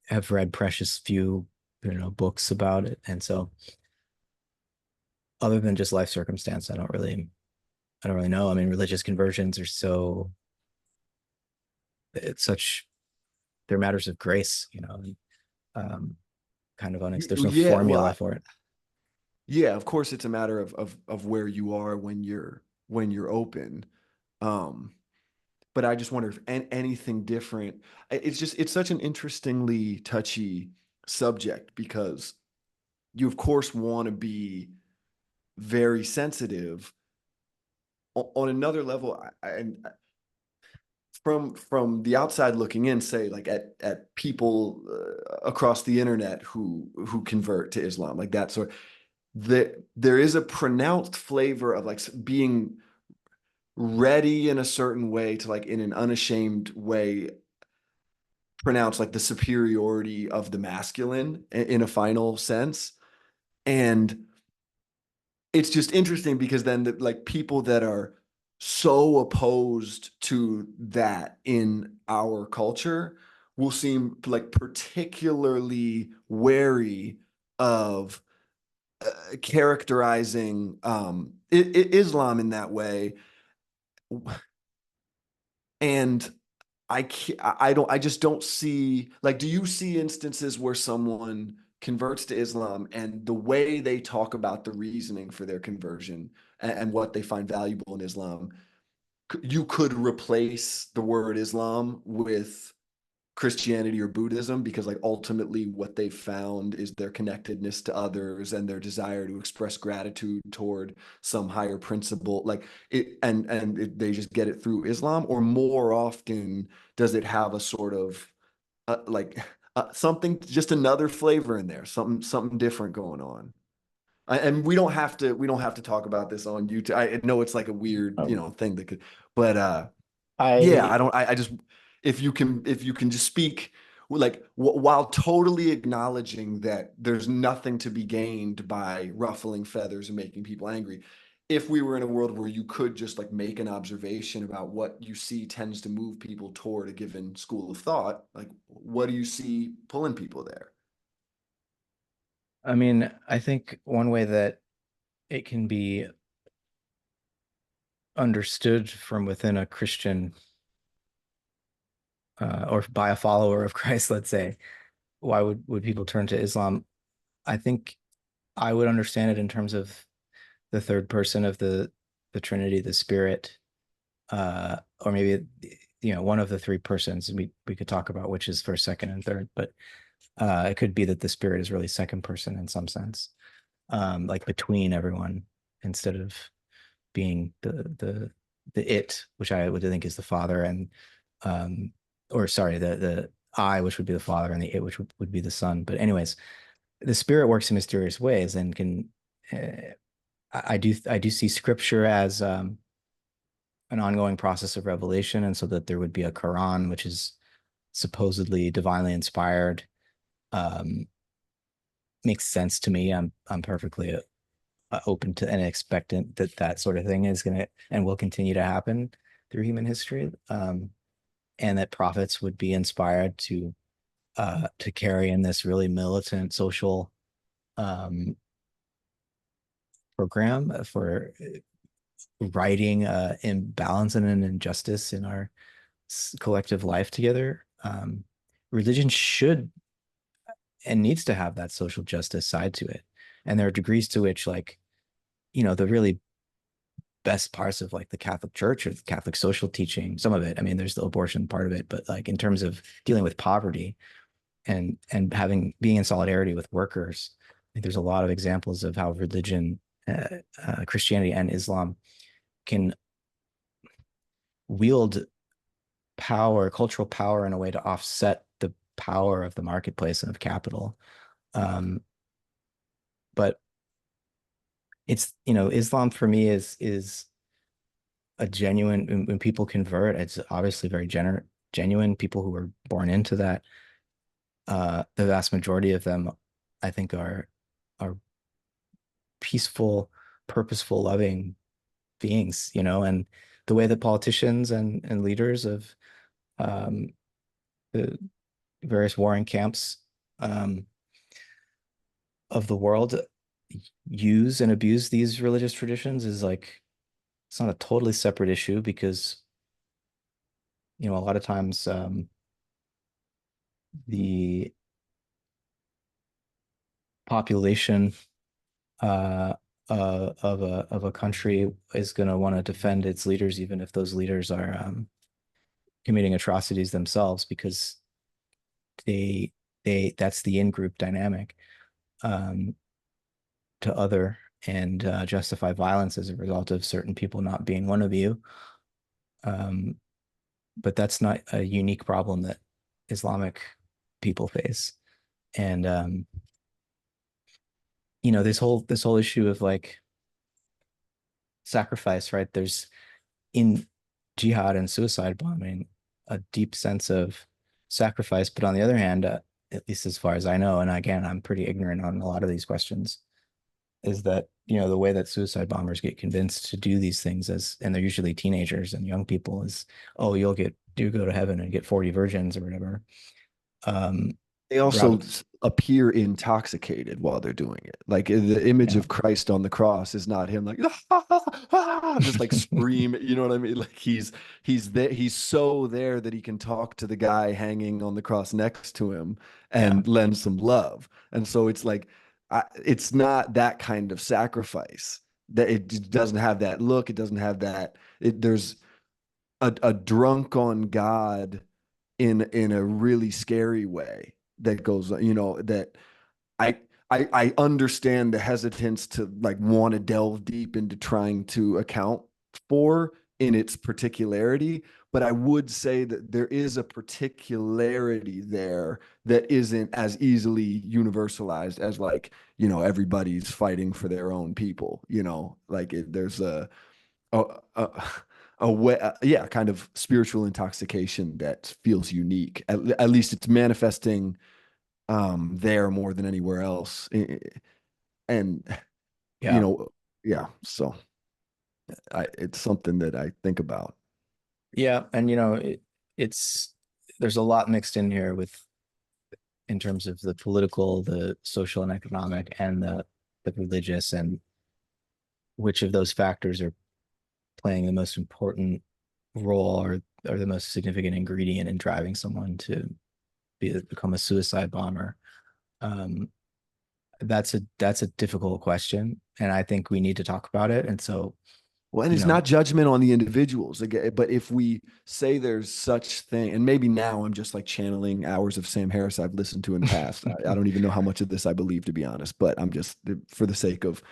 have read precious few, books about it. And so other than just life circumstance, I don't really know. I mean, religious conversions are it's such, they're matters of grace, um, kind of there's no Yeah, well, formula for it. yeah, of course it's a matter of where you are when you're open. Um, but I just wonder if anything different. It's such an interestingly touchy subject because you of course want to be very sensitive. On another level, and from the outside looking in, say like at people across the internet who convert to Islam, like that sort, there is a pronounced flavor of like being ready in a certain way to like in an unashamed way pronounce like the superiority of the masculine in a final sense. And it's just interesting because then like people that are so opposed to that in our culture will seem like particularly wary of characterizing Islam in that way. And I just don't see, like, do you see instances where someone converts to Islam and the way they talk about the reasoning for their conversion and what they find valuable in Islam, you could replace the word Islam with Christianity or Buddhism because like ultimately what they've found is their connectedness to others and their desire to express gratitude toward some higher principle like it they just get it through Islam or more often does it have a sort of like something just another flavor in there something different going on and we don't have to talk about this on YouTube. I know it's like a weird Um, thing that could but yeah, I I just if you can just speak like while totally acknowledging that there's nothing to be gained by ruffling feathers and making people angry. If we were in a world where you could just like make an observation about what you see tends to move people toward a given school of thought, like what do you see pulling people there? I mean, I think one way that it can be understood from within a Christian, or by a follower of Christ, let's say, why would people turn to Islam? I think I would understand it in terms of the third person of the Trinity, the Spirit, or maybe one of the three persons. We could talk about which is first, second, and third, but it could be that the Spirit is really second person in some sense, like between everyone instead of being the it, which I would think is the Father, and um, or sorry, the I, which would be the Father, and the it, which would be the Son. But anyways, the Spirit works in mysterious ways and can. I do see Scripture as an ongoing process of revelation, and so that there would be a Quran, which is supposedly divinely inspired, um, makes sense to me. I'm perfectly open to and expectant that that sort of thing is going to and will continue to happen through human history, and that prophets would be inspired to carry in this really militant social um, program for righting imbalance and an injustice in our collective life together. Religion should and needs to have that social justice side to it. And there are degrees to which, like, the really best parts of like the Catholic Church or the Catholic social teaching, some of it, I mean, there's the abortion part of it, but like in terms of dealing with poverty and being in solidarity with workers, I think there's a lot of examples of how religion, Christianity and Islam can wield power, cultural power in a way to offset the power of the marketplace and of capital. Um, but Islam for me is a genuine when people convert, it's obviously very genuine. People who are born into that, the vast majority of them, I think, are peaceful, purposeful, loving beings, and the way that politicians and leaders of um, the various warring camps um, of the world use and abuse these religious traditions is like it's not a totally separate issue because a lot of times the population uh, of a country is going to want to defend its leaders even if those leaders are committing atrocities themselves because they that's the in-group dynamic um, to other and justify violence as a result of certain people not being one of you. Um, but that's not a unique problem that Islamic people face. And this whole issue of like sacrifice, right? There's in jihad and suicide bombing a deep sense of sacrifice, but on the other hand, at least as far as I know, and again, I'm pretty ignorant on a lot of these questions, is that the way that suicide bombers get convinced to do these things and they're usually teenagers and young people is, oh, you go to heaven and get 40 virgins or whatever. Um, They also rather, appear intoxicated while they're doing it. Like the image yeah, of Christ on the cross is not him like just like scream, you know what I mean? Like he's there, he's so there that he can talk to the guy hanging on the cross next to him yeah, and lend some love. And so it's like it's not that kind of sacrifice. That it doesn't have that look, it doesn't have that there's a drunk on God in a really scary way that goes, that I I understand the hesitance to like want to delve deep into trying to account for in its particularity, but I would say that there is a particularity there that isn't as easily universalized as like, everybody's fighting for their own people, like there's a, a, a way, yeah, kind of spiritual intoxication that feels unique. At least it's manifesting there more than anywhere else. And you yeah, know, yeah, so it's something that I think about. yeah. And it's there's a lot mixed in here with in terms of the political, the social and economic, and the religious, and which of those factors are playing the most important role or the most significant ingredient in driving someone to become a suicide bomber. Um, that's a difficult question, and I think we need to talk about it. And so, Well, and you it's know, not judgment on the individuals, but if we say there's such thing, and maybe now I'm just like channeling hours of Sam Harris I've listened to in the past. I don't even know how much of this I believe, to be honest, but I'm just for the sake of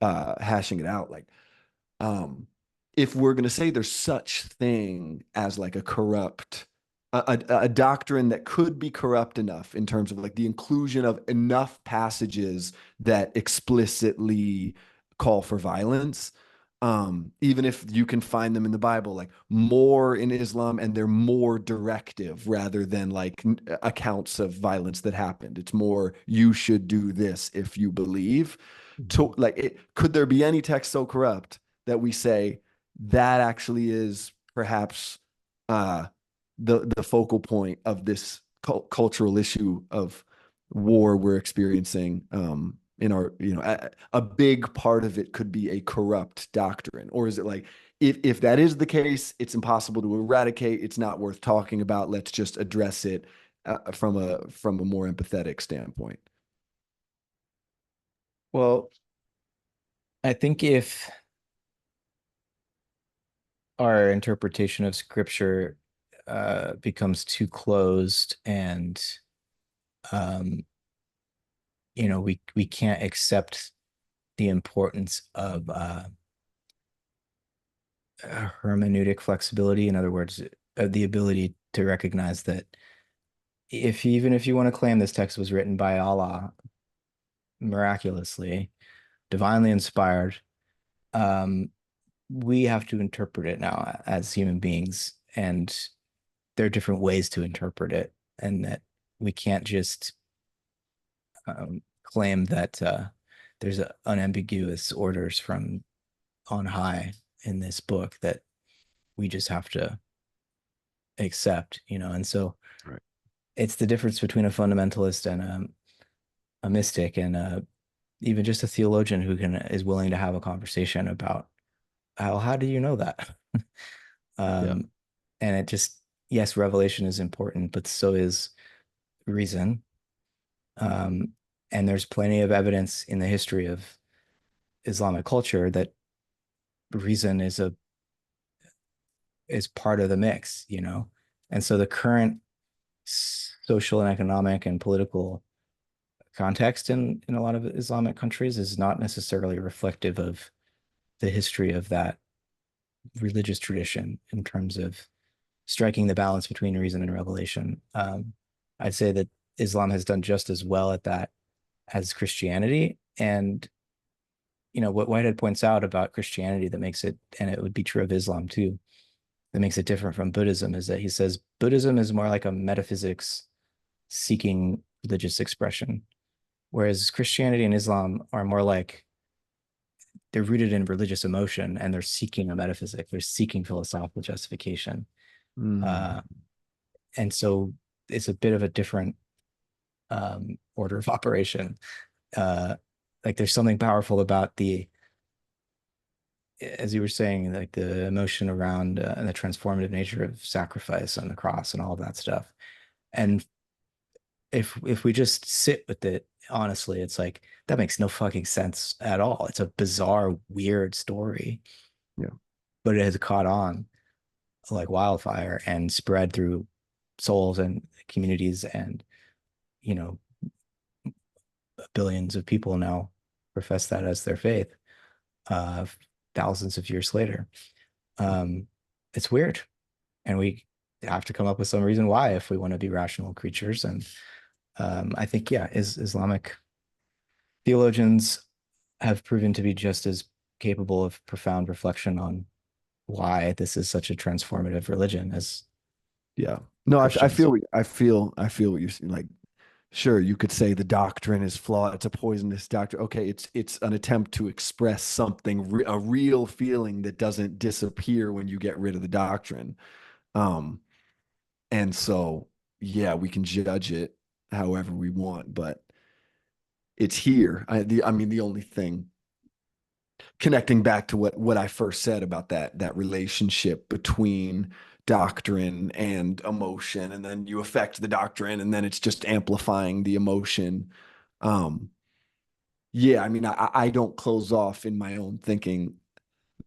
hashing it out. Like, um, if we're going to say there's such thing as like a corrupt, a doctrine that could be corrupt enough in terms of like the inclusion of enough passages that explicitly call for violence, even if you can find them in the Bible, like more in Islam, and they're more directive rather than like accounts of violence that happened. It's more, you should do this if you believe. To like it, could there be any text so corrupt that we say that actually is perhaps uh, the focal point of this cultural issue of war we're experiencing, in our, a big part of it could be a corrupt doctrine? Or is it like, if that is the case, it's impossible to eradicate, it's not worth talking about, let's just address it from a more empathetic standpoint? well, I think if our interpretation of scripture becomes too closed and um, we can't accept the importance of hermeneutic flexibility. In other words, the ability to recognize that if even if you want to claim this text was written by Allah miraculously, divinely inspired, um, we have to interpret it now as human beings, and there are different ways to interpret it, and that we can't just claim that there's unambiguous orders from on high in this book that we just have to accept, and so Right. it's the difference between a fundamentalist and a mystic, and even just a theologian who can is willing to have a conversation about how do you know that. Yeah. um and it just, yes, revelation is important, but so is reason. um and there's plenty of evidence in the history of Islamic culture that reason is part of the mix, and so the current social and economic and political context in a lot of Islamic countries is not necessarily reflective of the history of that religious tradition in terms of striking the balance between reason and revelation. I'd say that Islam has done just as well at that as Christianity. And what Whitehead points out about Christianity that makes it, and it would be true of Islam too, that makes it different from Buddhism, is that he says Buddhism is more like a metaphysics seeking religious expression, whereas Christianity and Islam are more like they're rooted in religious emotion and they're seeking a metaphysic, they're seeking philosophical justification. Mm. Uh, and so it's a bit of a different order of operation. Uh, like there's something powerful about as you were saying, like the emotion around and the transformative nature of sacrifice on the cross and all of that stuff. And if we just sit with it honestly, it's like that makes no fucking sense at all. It's a bizarre, weird story, Yeah. but it has caught on like wildfire and spread through souls and communities, and you know billions of people now profess that as their faith, uh, thousands of years later. Um, it's weird, and we have to come up with some reason why if we want to be rational creatures. And I think, yeah, Islamic theologians have proven to be just as capable of profound reflection on why this is such a transformative religion as Yeah. No, I Christians. feel I feel what you're saying. Like, sure, you could say the doctrine is flawed. It's a poisonous doctrine. Okay, it's an attempt to express something, a real feeling that doesn't disappear when you get rid of the doctrine. Um, and so yeah, we can judge it however we want, but it's here. I mean, the only thing connecting back to what I first said about that relationship between doctrine and emotion, and then you affect the doctrine, and then it's just amplifying the emotion. Um, yeah, I mean, I don't close off in my own thinking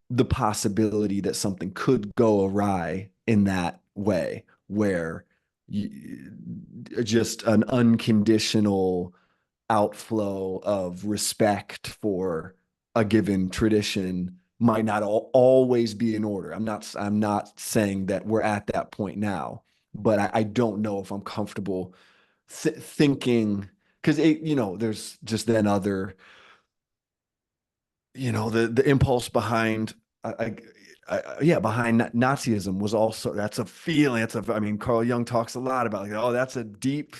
the possibility that something could go awry in that way, where you, just an unconditional outflow of respect for a given tradition might not always be in order. I'm not saying that we're at that point now, but I don't know if I'm comfortable thinking, because there's just then other, the impulse behind yeah, behind Nazism was also, that's a feeling. I mean, Carl Jung talks a lot about, like, oh, that's a deep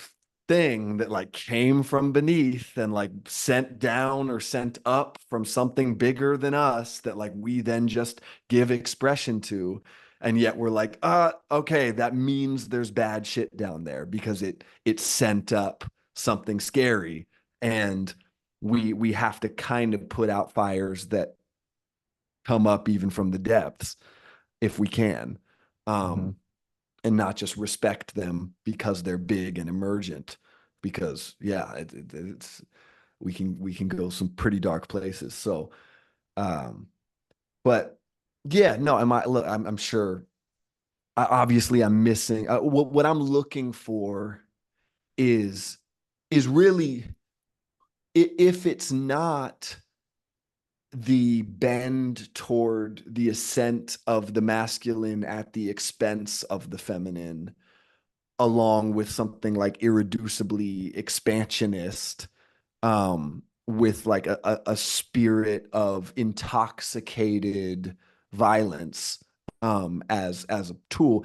thing that like came from beneath and like sent down or sent up from something bigger than us that like we then just give expression to. And yet we're like, okay, that means there's bad shit down there because it sent up something scary. And we have to kind of put out fires that come up even from the depths if we can, Mm-hmm. um, and not just respect them because they're big and emergent. Because yeah, it's we can go some pretty dark places. So, um, but yeah, no, look, I'm sure. Obviously, I'm missing. What I'm looking for is really, if it's not the bend toward the ascent of the masculine at the expense of the feminine, along with something like irreducibly expansionist, with like a spirit of intoxicated violence as a tool,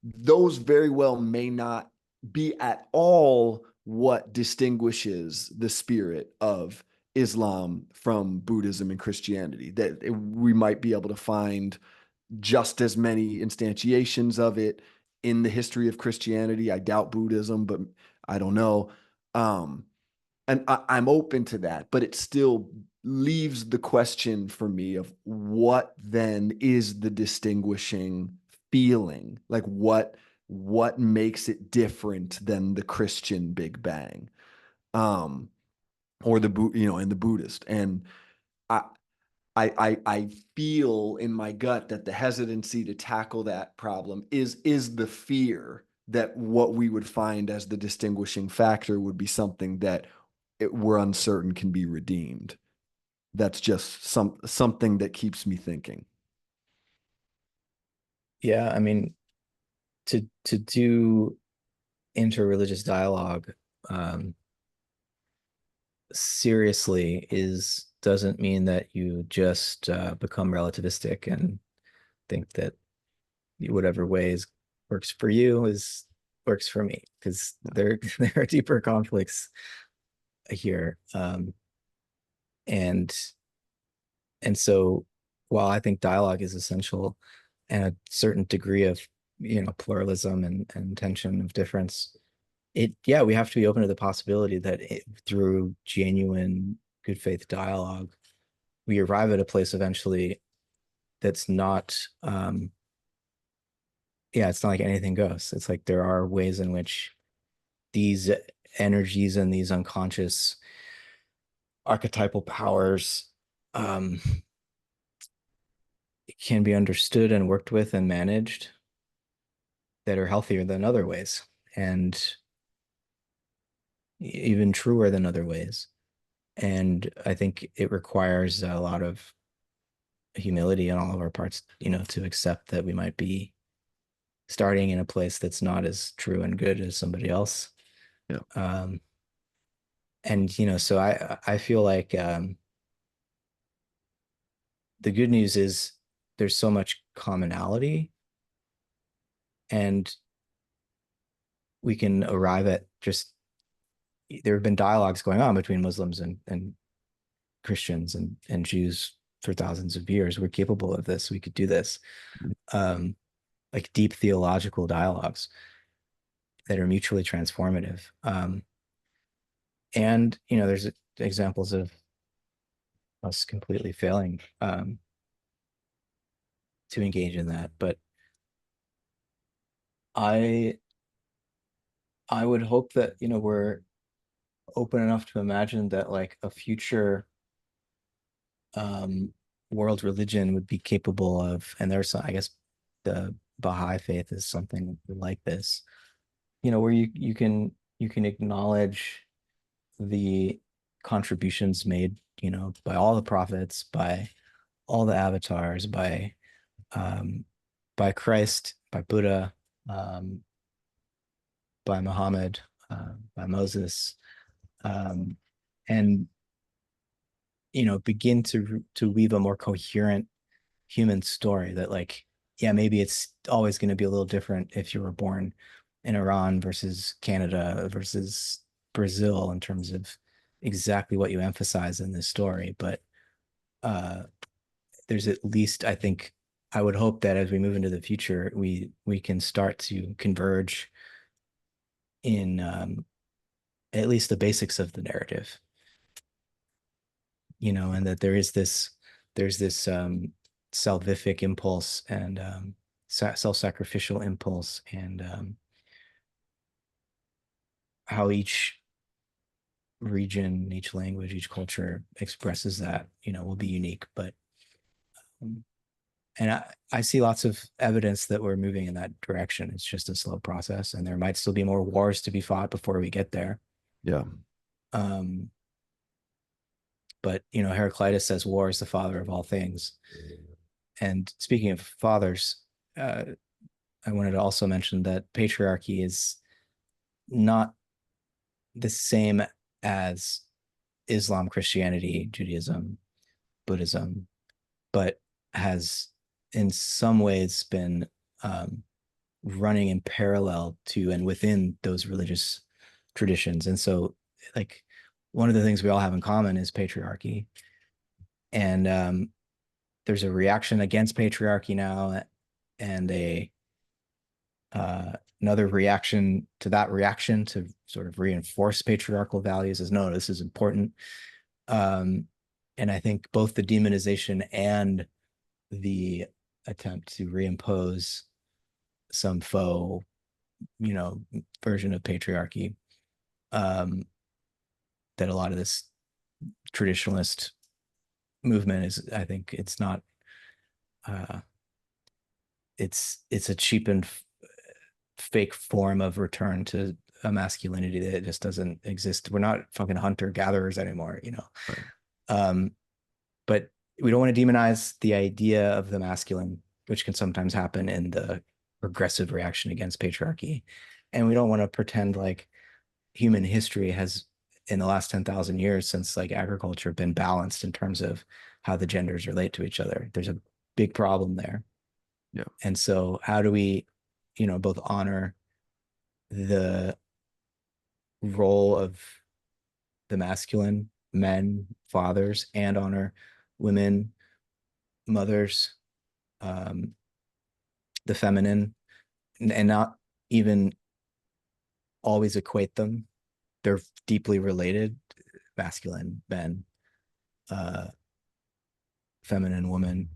those very well may not be at all what distinguishes the spirit of Islam from Buddhism and Christianity. That we might be able to find just as many instantiations of it in the history of Christianity. I doubt Buddhism, but I don't know. And I'm open to that, but it still leaves the question for me of what then is the distinguishing feeling? Like what makes it different than the Christian Big Bang, um, or and the Buddhist? And I, I feel in my gut that the hesitancy to tackle that problem is the fear that what we would find as the distinguishing factor would be something that we're uncertain can be redeemed. That's just something that keeps me thinking. Yeah, I mean, to do interreligious dialogue seriously is doesn't mean that you just become relativistic and think that whatever ways works for you is works for me, because there are deeper conflicts here, and so while I think dialogue is essential and a certain degree of pluralism and tension of difference, yeah, we have to be open to the possibility that through genuine good faith dialogue we arrive at a place eventually that's not yeah, it's not like anything goes. It's like there are ways in which these energies and these unconscious archetypal powers um, can be understood and worked with and managed that are healthier than other ways, and even truer than other ways. And I think it requires a lot of humility on all of our parts, to accept that we might be starting in a place that's not as true and good as somebody else. Yeah. And so I feel like the good news is there's so much commonality, and we can arrive at just there have been dialogues going on between Muslims and Christians and Jews for thousands of years. We're capable of this. We could do this. Um, like deep theological dialogues that are mutually transformative. And there's examples of us completely failing to engage in that. But I I would hope that we're open enough to imagine that like a future um, world religion would be capable of, and there's I guess the Baha'i faith is something like this, where you can acknowledge the contributions made, by all the prophets, by all the avatars, um, by Christ, by Buddha, um, by Muhammad, by Moses, um, and begin to weave a more coherent human story that, like, yeah, maybe it's always going to be a little different if you were born in Iran versus Canada versus Brazil in terms of exactly what you emphasize in this story. But uh, there's at least, I think, I would hope that as we move into the future, we can start to converge in at least the basics of the narrative, and that there's this salvific impulse and self-sacrificial impulse, and how each region, each language, each culture expresses that, will be unique. But um, and I see lots of evidence that we're moving in that direction. It's just a slow process, and there might still be more wars to be fought before we get there. Yeah. Um, but Heraclitus says war is the father of all things. And speaking of fathers, uh, I wanted to also mention that patriarchy is not the same as Islam, Christianity, Judaism, Buddhism, but has in some ways been um, running in parallel to and within those religious traditions. And so, like, one of the things we all have in common is patriarchy. And there's a reaction against patriarchy now, and a another reaction to that reaction to sort of reinforce patriarchal values is no, this is important. Um, and I think both the demonization and the attempt to reimpose some faux, you know, version of patriarchy, um, that a lot of this traditionalist movement is, I think it's not, uh, it's a cheapened fake form of return to a masculinity that just doesn't exist. We're not fucking hunter gatherers anymore, you know. Right. Um, but we don't want to demonize the idea of the masculine, which can sometimes happen in the progressive reaction against patriarchy. And we don't want to pretend like human history has, in the last 10,000 years since like agriculture, been balanced in terms of how the genders relate to each other. There's a big problem there. Yeah. And so how do we, both honor the role of the masculine, men, fathers, and honor women, mothers, um, the feminine, and not even always equate them. They're deeply related, masculine, men, uh, feminine, woman,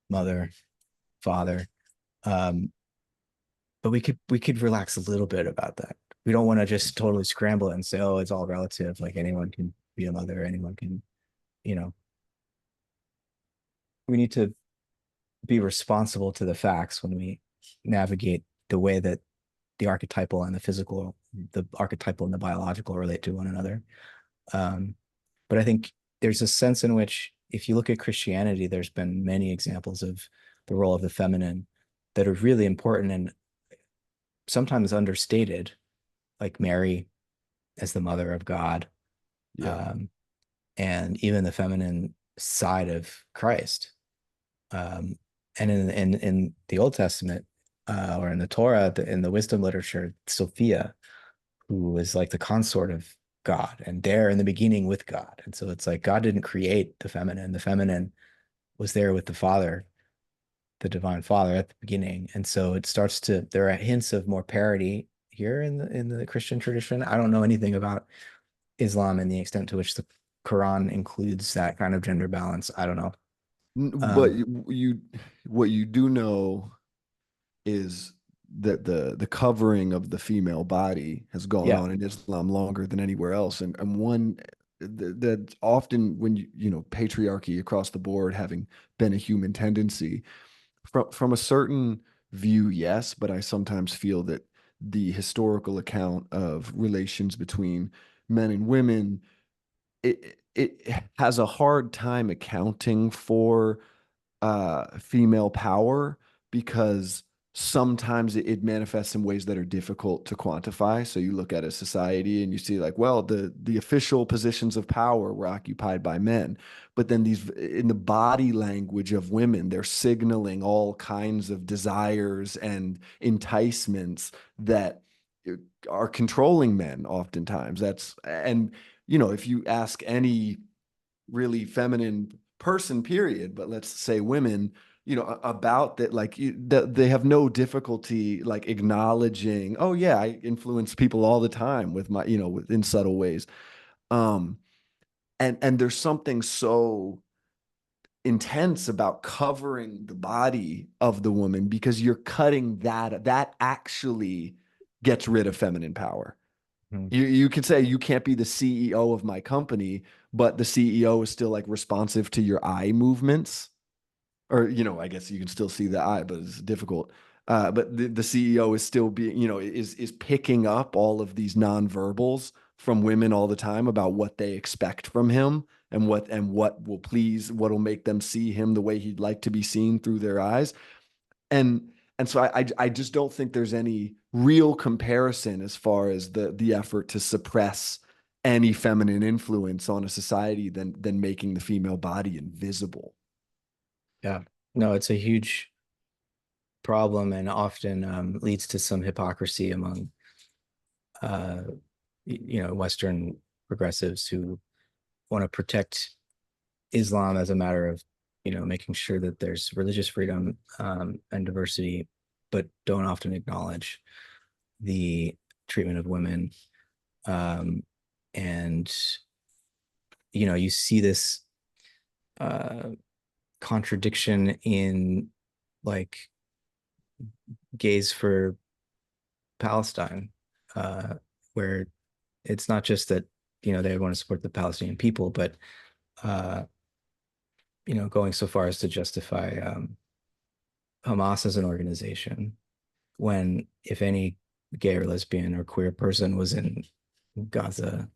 mother, father. Um, but we could relax a little bit about that. We don't want to just totally scramble it and say, oh, it's all relative. Like anyone can be a mother, anyone can, you know, we need to be responsible to the facts when we navigate the way that the archetypal and the archetypal and the biological relate to one another. Um, but I think there's a sense in which, if you look at Christianity, there's been many examples of the role of the feminine that are really important and sometimes understated, like Mary as the mother of God, Yeah. um, and even the feminine side of Christ. Um, and in the Old Testament, or in the Torah, in the wisdom literature, Sophia, who was like the consort of God and there in the beginning with God. And so it's like God didn't create the feminine. The feminine was there with the Father, the divine Father at the beginning. And so it starts to, there are hints of more parity here in the Christian tradition. I don't know anything about Islam and the extent to which the Quran includes that kind of gender balance. I don't know. But Um, what you do know is that the covering of the female body has gone yeah. on in Islam longer than anywhere else, and one that often when patriarchy across the board having been a human tendency from a certain view, yes, but I sometimes feel that the historical account of relations between men and women it has a hard time accounting for female power because sometimes it manifests in ways that are difficult to quantify. So you look at a society and you see like, well, the official positions of power were occupied by men, but then these in the body language of women, they're signaling all kinds of desires and enticements that are controlling men oftentimes. That's and if you ask any really feminine person, period, but let's say women, about that, like they have no difficulty like acknowledging, oh yeah, I influence people all the time with my, in subtle ways. Um, and there's something so intense about covering the body of the woman because you're cutting that actually gets rid of feminine power. Mhm. You could say you can't be the CEO of my company, but the CEO is still like responsive to your eye movements. Or, I guess you can still see the eye, but it's difficult. But the CEO is still being, is picking up all of these nonverbals from women all the time about what they expect from him and what will please, what will make them see him the way he'd like to be seen through their eyes. And so I just don't think there's any real comparison as far as the effort to suppress any feminine influence on a society than making the female body invisible. Yeah. No, it's a huge problem and often leads to some hypocrisy among uh, Western progressives who want to protect Islam as a matter of, making sure that there's religious freedom and diversity, but don't often acknowledge the treatment of women. Um, and, you see this uh, contradiction in like gays for Palestine, where it's not just that, they want to support the Palestinian people, but, uh, going so far as to justify Hamas as an organization when if any gay or lesbian or queer person was in Gaza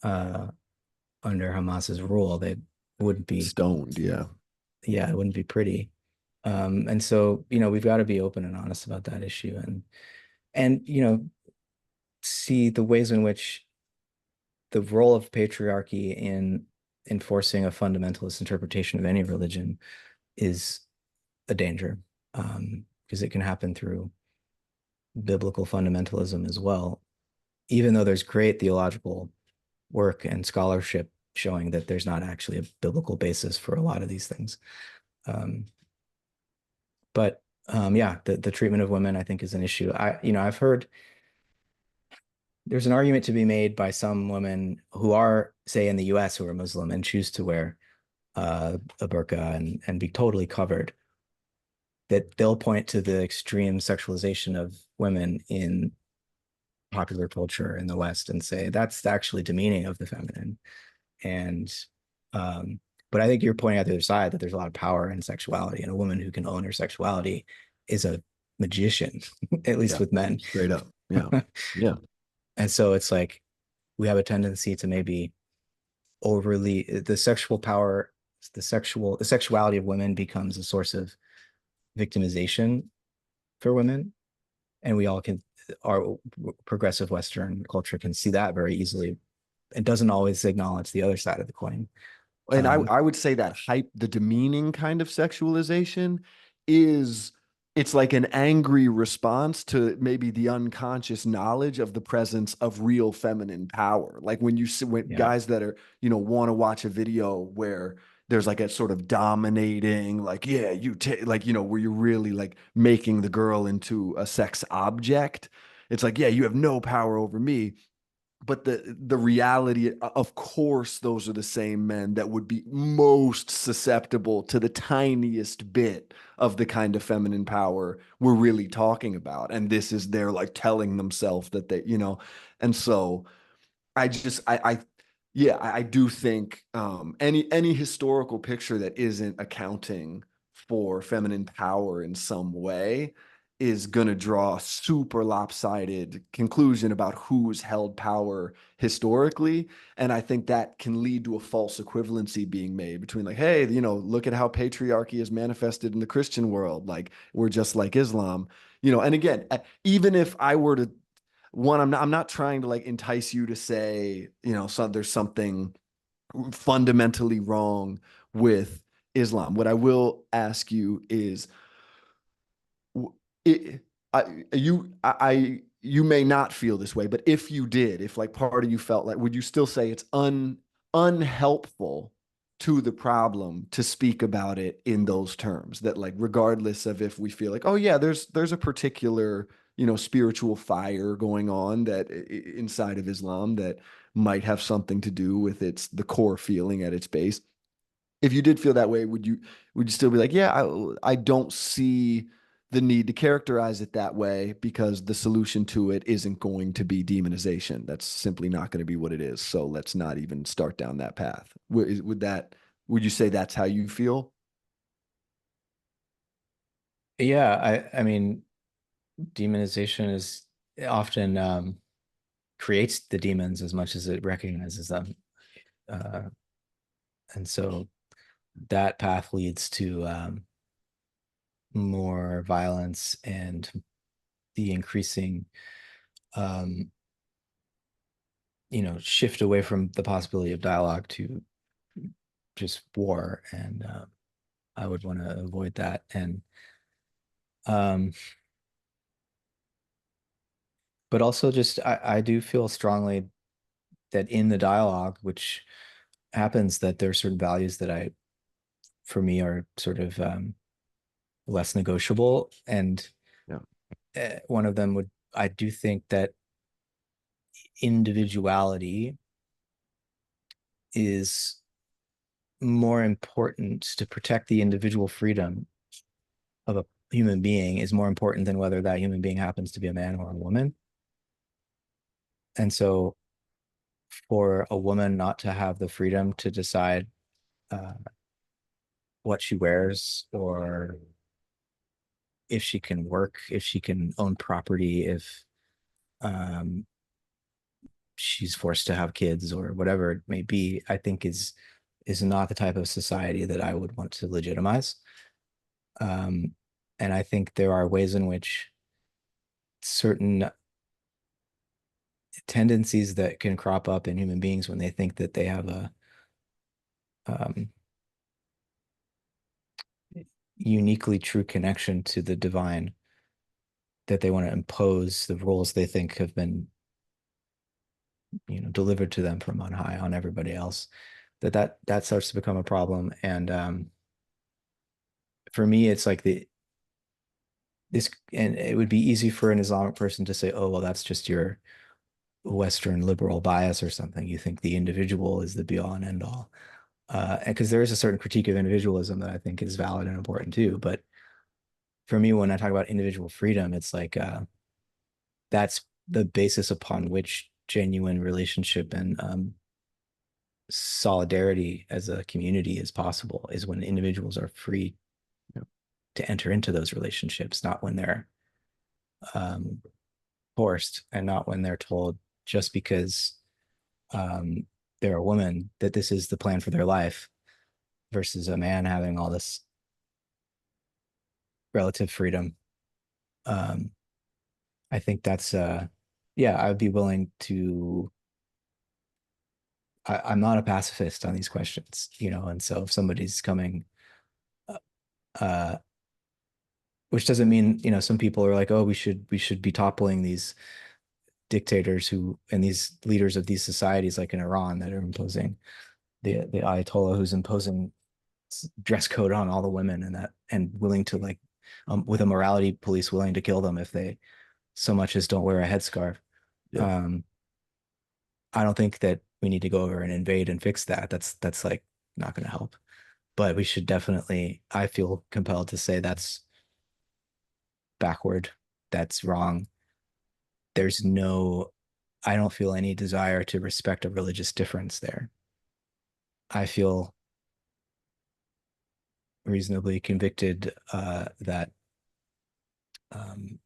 uh, under Hamas's rule, they wouldn't be, Stoned, yeah. yeah, it wouldn't be pretty. And so, we've got to be open and honest about that issue and, see the ways in which the role of patriarchy in enforcing a fundamentalist interpretation of any religion is a danger, because it can happen through biblical fundamentalism as well, even though there's great theological work and scholarship showing that there's not actually a biblical basis for a lot of these things. Um, but yeah, the treatment of women, I think, is an issue. I've heard there's an argument to be made by some women who are, say, in the US who are Muslim and choose to wear a burqa and be totally covered, that they'll point to the extreme sexualization of women in popular culture in the West and say that's actually demeaning of the feminine. And um, but I think you're pointing out the other side that there's a lot of power in sexuality, and a woman who can own her sexuality is a magician, at least Yeah. with men. Straight up. Yeah. Yeah. And so it's like we have a tendency to maybe overly the sexual power, the sexuality of women becomes a source of victimization for women, and we all can our progressive Western culture can see that very easily. It doesn't always acknowledge the other side of the coin. And I, Um, I would say that hype, the demeaning kind of sexualization is it's like an angry response to maybe the unconscious knowledge of the presence of real feminine power. Like when you see when yeah, guys that are, want to watch a video where there's like a sort of dominating, like, yeah, you take like, where you're really like making the girl into a sex object. It's like, yeah, you have no power over me, but the reality, of course, those are the same men that would be most susceptible to the tiniest bit of the kind of feminine power we're really talking about. And this is they're like telling themselves that and so I yeah, I do think any historical picture that isn't accounting for feminine power in some way is going to draw a super lopsided conclusion about who's held power historically. And I think that can lead to a false equivalency being made between like, hey, look at how patriarchy is manifested in the Christian world. Like we're just like Islam, and again, even if I were to I'm not trying to like entice you to say, there's something fundamentally wrong with Islam. What I will ask you is, it, you may not feel this way, but if you did, if like part of you felt like, would you still say it's unhelpful to the problem to speak about it in those terms? That like, regardless of if we feel like, oh yeah, there's a particular spiritual fire going on that inside of Islam that might have something to do with the core feeling at its base. If you did feel that way, would you still be like, yeah, I don't see the need to characterize it that way because the solution to it isn't going to be demonization. That's simply not going to be what it is. So let's not even start down that path. Would you say that's how you feel? yeah. I mean, demonization is often creates the demons as much as it recognizes them, uh, and so that path leads to more violence and the increasing um, shift away from the possibility of dialogue to just war and I would want to avoid that. And um, but also just I do feel strongly that in the dialogue, which happens, that there are certain values that for me, are sort of less negotiable. And Yeah. one of them I do think that individuality is more important to protect the individual freedom of a human being is more important than whether that human being happens to be a man or a woman. And so for a woman not to have the freedom to decide uh, what she wears, or if she can work, if she can own property, if um, she's forced to have kids or whatever it may be, I think is not the type of society that I would want to legitimize. Um, and I think there are ways in which certain tendencies that can crop up in human beings when they think that they have a um, uniquely true connection to the divine, that they want to impose the rules they think have been, delivered to them from on high on everybody else, that starts to become a problem. And for me, it's like and it would be easy for an Islamic person to say, oh, well, that's just your Western liberal bias or something. You think the individual is the be all and end all. And because there is a certain critique of individualism that I think is valid and important too. But for me, when I talk about individual freedom, it's like that's the basis upon which genuine relationship and solidarity as a community is possible, is when individuals are free Yeah. to enter into those relationships, not when they're um, forced, and not when they're told just because um, they're a woman that this is the plan for their life, versus a man having all this relative freedom. Um, I think that's yeah, I'd be willing to. I'm not a pacifist on these questions, and so if somebody's coming, uh, uh, which doesn't mean, some people are like, oh, we should be toppling these dictators who and these leaders of these societies, like in Iran, that are imposing the Ayatollah who's imposing dress code on all the women, and willing to, like, with a morality police willing to kill them if they so much as don't wear a headscarf. Yeah. Um, I don't think that we need to go over and invade and fix that. That's like not going to help. But we should definitely, I feel compelled to say that's backward. That's wrong. There's no, I don't feel any desire to respect a religious difference there. I feel reasonably convicted that um,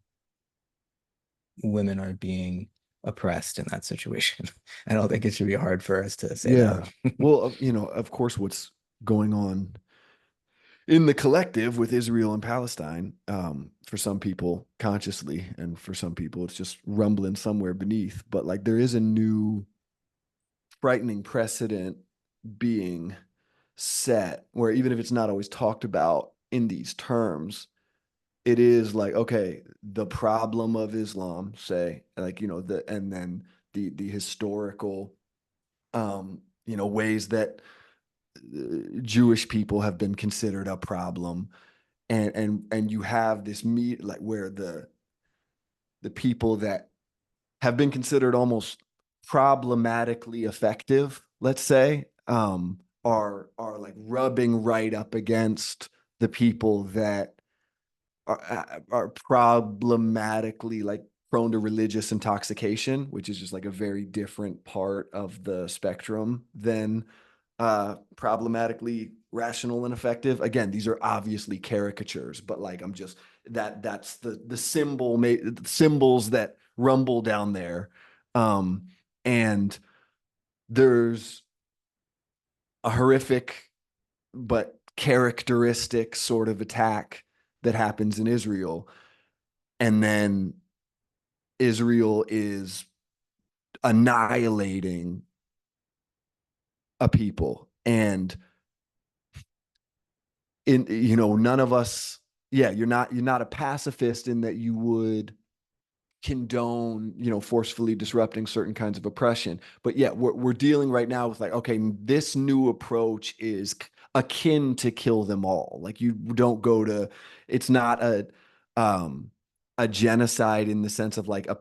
women are being oppressed in that situation. I don't think it should be hard for us to say that. Yeah. Well, of course, what's going on in the collective with Israel and Palestine, for some people consciously, and for some people it's just rumbling somewhere beneath. But like there is a new frightening precedent being set where even if it's not always talked about in these terms, it is like, okay, the problem of Islam, say, like, and then the historical, ways that Jewish people have been considered a problem, and you have this meet like where the people that have been considered almost problematically effective, let's say, are like rubbing right up against the people that are problematically like prone to religious intoxication, which is just like a very different part of the spectrum than problematically rational and effective. Again, these are obviously caricatures, but like I'm just that's the symbols that rumble down there. And there's a horrific but characteristic sort of attack that happens in Israel. And then Israel is annihilating a people. And in, you know, none of us, yeah, you're not a pacifist in that you would condone, you know, forcefully disrupting certain kinds of oppression. But yeah, we're dealing right now with like, okay, this new approach is akin to kill them all. Like you don't go to, it's not um a genocide in the sense of like a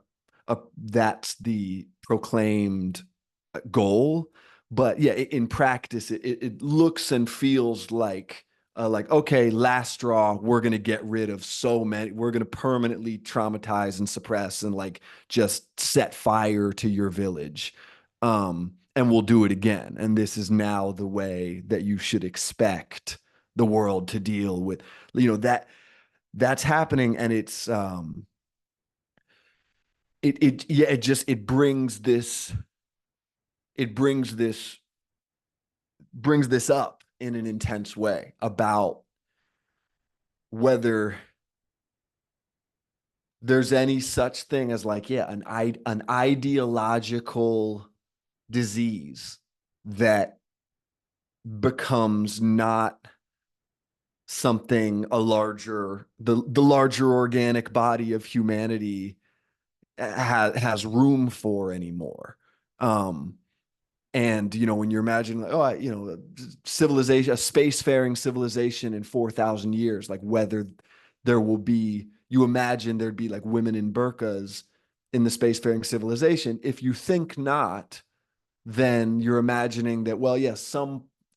that's the proclaimed goal. But yeah, in practice, it looks and feels like okay, last straw. We're gonna get rid of so many. We're gonna permanently traumatize and suppress and like just set fire to your village, and we'll do it again. And this is now the way that you should expect the world to deal with. You know that's happening, and it yeah it just it brings this up in an intense way about whether there's any such thing as like yeah an ideological disease that becomes not something the larger organic body of humanity has room for anymore. um And you know, when you're imagining, like, oh, you know, civilization, a spacefaring civilization in 4,000 years, like whether there will be, you imagine there'd be like women in burqas in the spacefaring civilization. If you think not, then you're imagining that, well, yes,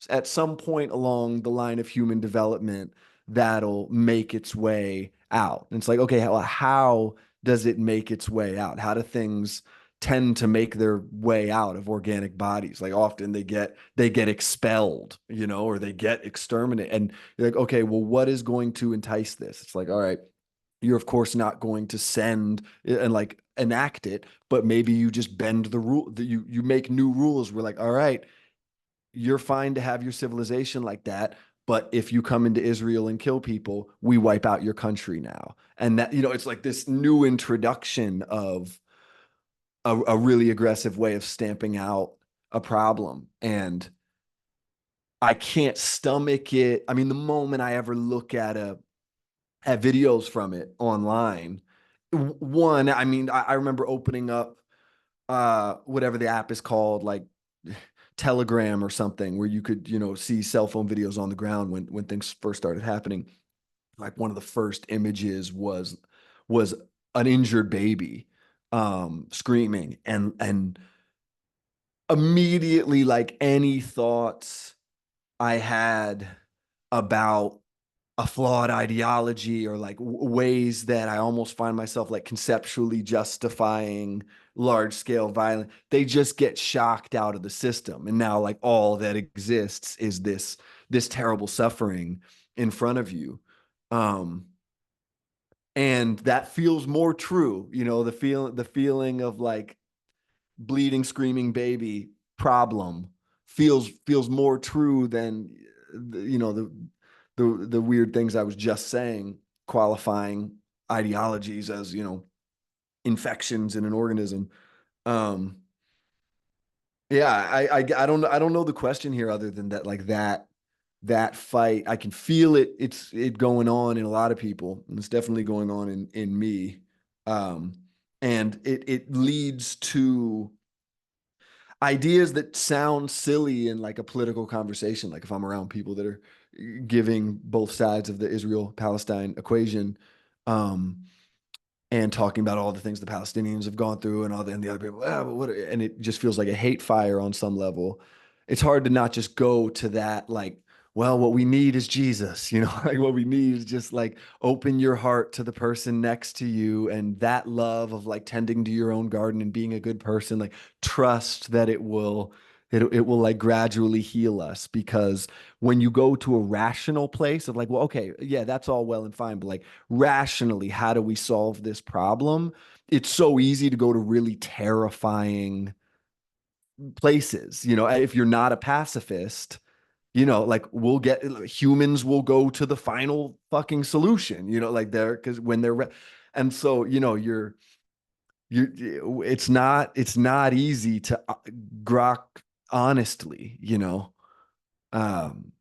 at some point along the line of human development, that'll make its way out. And it's like, okay, how does it make its way out? How do things tend to make their way out of organic bodies? Like often they get expelled, you know, or they get exterminated. And you're like, okay, well, what is going to entice this? It's like, all right, you're of course not going to send and like enact it, but maybe you just bend the rule that you make new rules. We're like, all right, you're fine to have your civilization like that, but if you come into Israel and kill people, we wipe out your country now. And that, you know, it's like this new introduction of a really aggressive way of stamping out a problem. And I can't stomach it. I mean, the moment I ever look at videos from it online, one, I mean, I remember opening up whatever the app is called, like Telegram or something, where you could, you know, see cell phone videos on the ground when things first started happening. Like one of the first images was an injured baby screaming, and immediately like any thoughts I had about a flawed ideology or like ways that I almost find myself like conceptually justifying large scale violence, they just get shocked out of the system. And now like all that exists is this terrible suffering in front of you. Um, and that feels more true, you know, the feeling of like bleeding, screaming baby problem feels more true than you know the weird things I was just saying, qualifying ideologies as, you know, infections in an organism. Um, yeah, I don't know the question here other than that like that fight. I can feel it. It going on in a lot of people, and it's definitely going on in me. Um, and it leads to ideas that sound silly in like a political conversation. Like if I'm around people that are giving both sides of the Israel-Palestine equation, um, and talking about all the things the Palestinians have gone through and and the other people, but what, and it just feels like a hate fire on some level. It's hard to not just go to that, like, well, what we need is Jesus, you know, like what we need is just like open your heart to the person next to you, and that love of like tending to your own garden and being a good person, like trust that it will like gradually heal us. Because when you go to a rational place of like, well, okay, yeah, that's all well and fine, but like rationally, how do we solve this problem? It's so easy to go to really terrifying places. You know, if you're not a pacifist, you know, like humans will go to the final fucking solution, you know, like because when and so, you know, it's not easy to grok honestly, you know. Um,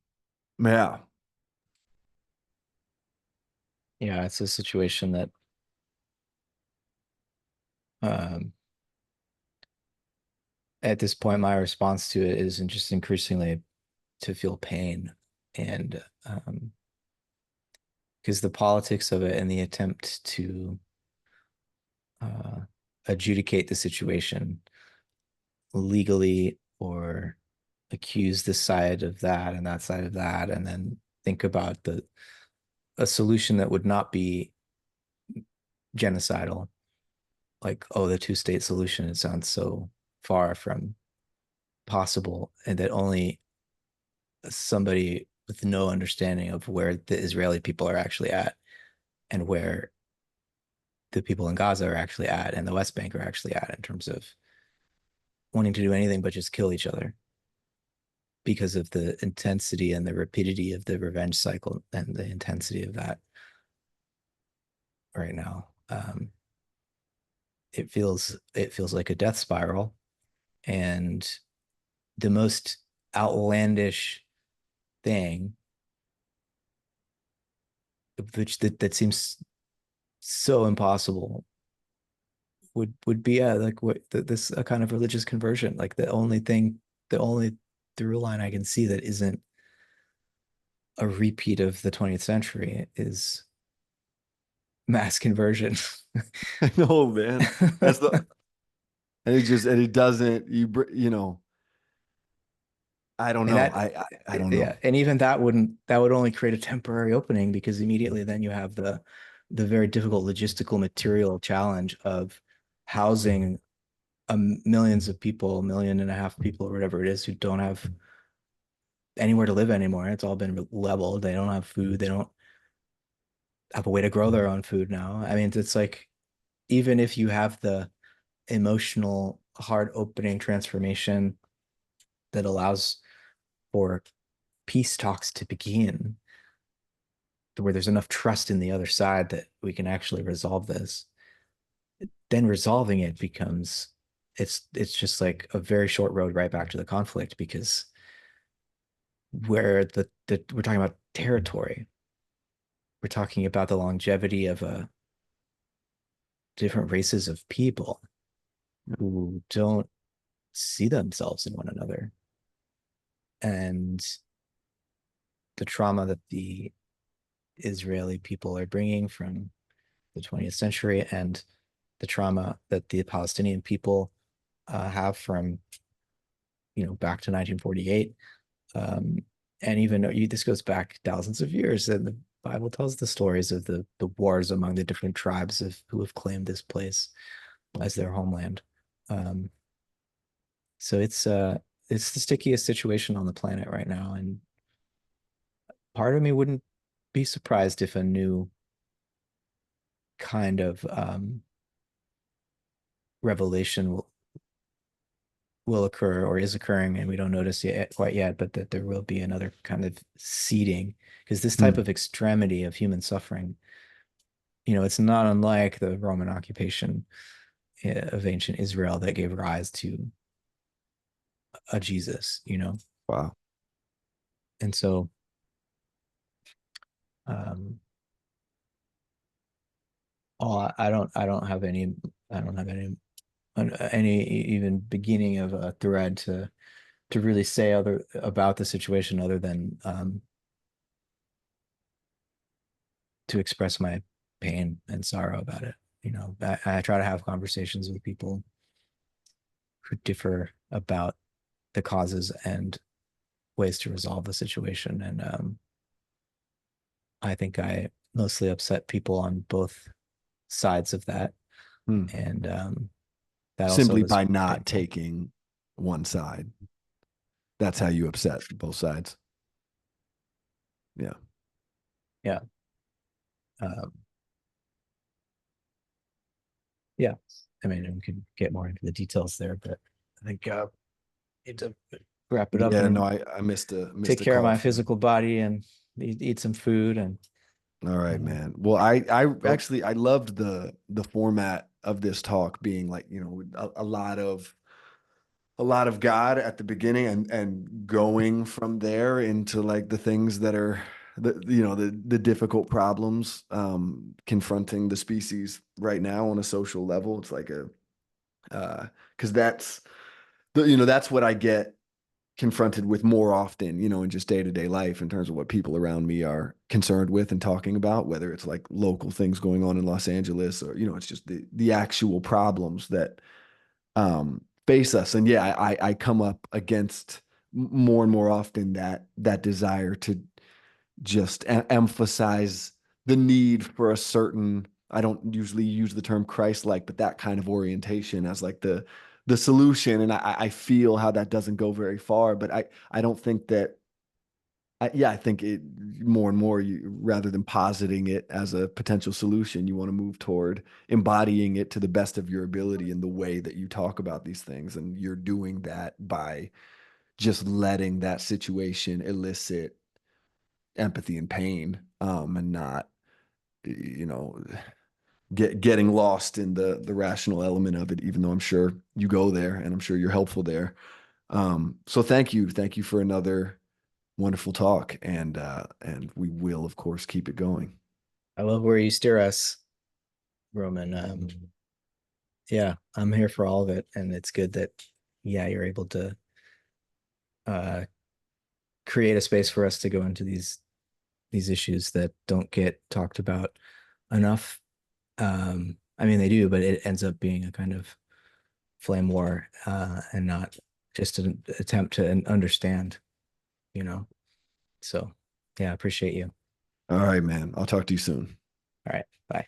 yeah. Yeah, it's a situation that um, at this point, my response to it is just increasingly to feel pain, and because the politics of it and the attempt to uh, adjudicate the situation legally or accuse this side of that and that side of that, and then think about the a solution that would not be genocidal, like, oh, the two-state solution. It sounds so far from possible, and that only somebody with no understanding of where the Israeli people are actually at and where the people in Gaza are actually at and the West Bank are actually at in terms of wanting to do anything but just kill each other because of the intensity and the rapidity of the revenge cycle and the intensity of that right now. It feels like a death spiral, and the most outlandish thing, which that seems so impossible, would be like what this a kind of religious conversion. Like the only through line I can see that isn't a repeat of the 20th century is mass conversion. I know, man. That's the and it just and it doesn't you know, I don't And know. that I don't know. yeah, and even that would only create a temporary opening, because immediately then you have the very difficult logistical material challenge of housing millions of people, 1.5 million people or whatever it is, who don't have anywhere to live anymore. It's all been leveled. They don't have food. They don't have a way to grow their own food now. I mean, it's like, even if you have the emotional heart opening transformation that allows for peace talks to begin, where there's enough trust in the other side that we can actually resolve this, then resolving it becomes, it's just like a very short road right back to the conflict, because where the we're talking about territory, we're talking about the longevity of different races of people who don't see themselves in one another, and the trauma that the Israeli people are bringing from the 20th century, and the trauma that the Palestinian people have from, back to 1948. Um, and even though this goes back thousands of years, and the Bible tells the stories of the wars among the different tribes of who have claimed this place as their homeland. Um, so it's the stickiest situation on the planet right now, and part of me wouldn't be surprised if a new kind of revelation will occur or is occurring, and we don't notice it quite yet, but that there will be another kind of seeding, because this type Hmm. of extremity of human suffering, it's not unlike the Roman occupation of ancient Israel that gave rise to a Jesus. Wow. And so, um, I don't have any even beginning of a thread to really say other about the situation, other than to express my pain and sorrow about it. I try to have conversations with people who differ about the causes and ways to resolve the situation. And I think I mostly upset people on both sides of that. Hmm. And that also Simply was by not painful. taking one side. That's how you upset both sides. Yeah. Yeah. Um, yeah. I mean, we can get more into the details there, but I think need to wrap it up Yeah, no, and I missed a take missed a care of call my from. physical body and eat some food and All right, uh, man. Well, I go. actually I loved the format of this talk being like, a lot of God at the beginning and going from there into like the things the difficult problems confronting the species right now on a social level. It's like a because that's what I get confronted with more often, in just day-to-day life in terms of what people around me are concerned with and talking about, whether it's like local things going on in Los Angeles or, it's just the actual problems that face us. And yeah, I come up against more and more often that desire to just emphasize the need for a certain, I don't usually use the term Christ-like, but that kind of orientation as like the solution. And I feel how that doesn't go very far, but I don't think that yeah, I think it more and more rather than positing it as a potential solution, you want to move toward embodying it to the best of your ability in the way that you talk about these things. And you're doing that by just letting that situation elicit empathy and pain, and not, you know, getting lost in the rational element of it, even though I'm sure you go there and I'm sure you're helpful there. So thank you. Thank you for another wonderful talk. And we will, of course, keep it going. I love where you steer us, Roman. Yeah, I'm here for all of it, and it's good that yeah, you're able to uh create a space for us to go into these issues that don't get talked about enough. I mean they do, but it ends up being a kind of flame war, and not just an attempt to understand, you know. So yeah, I appreciate you. All right, man. I'll talk to you soon. All right, bye.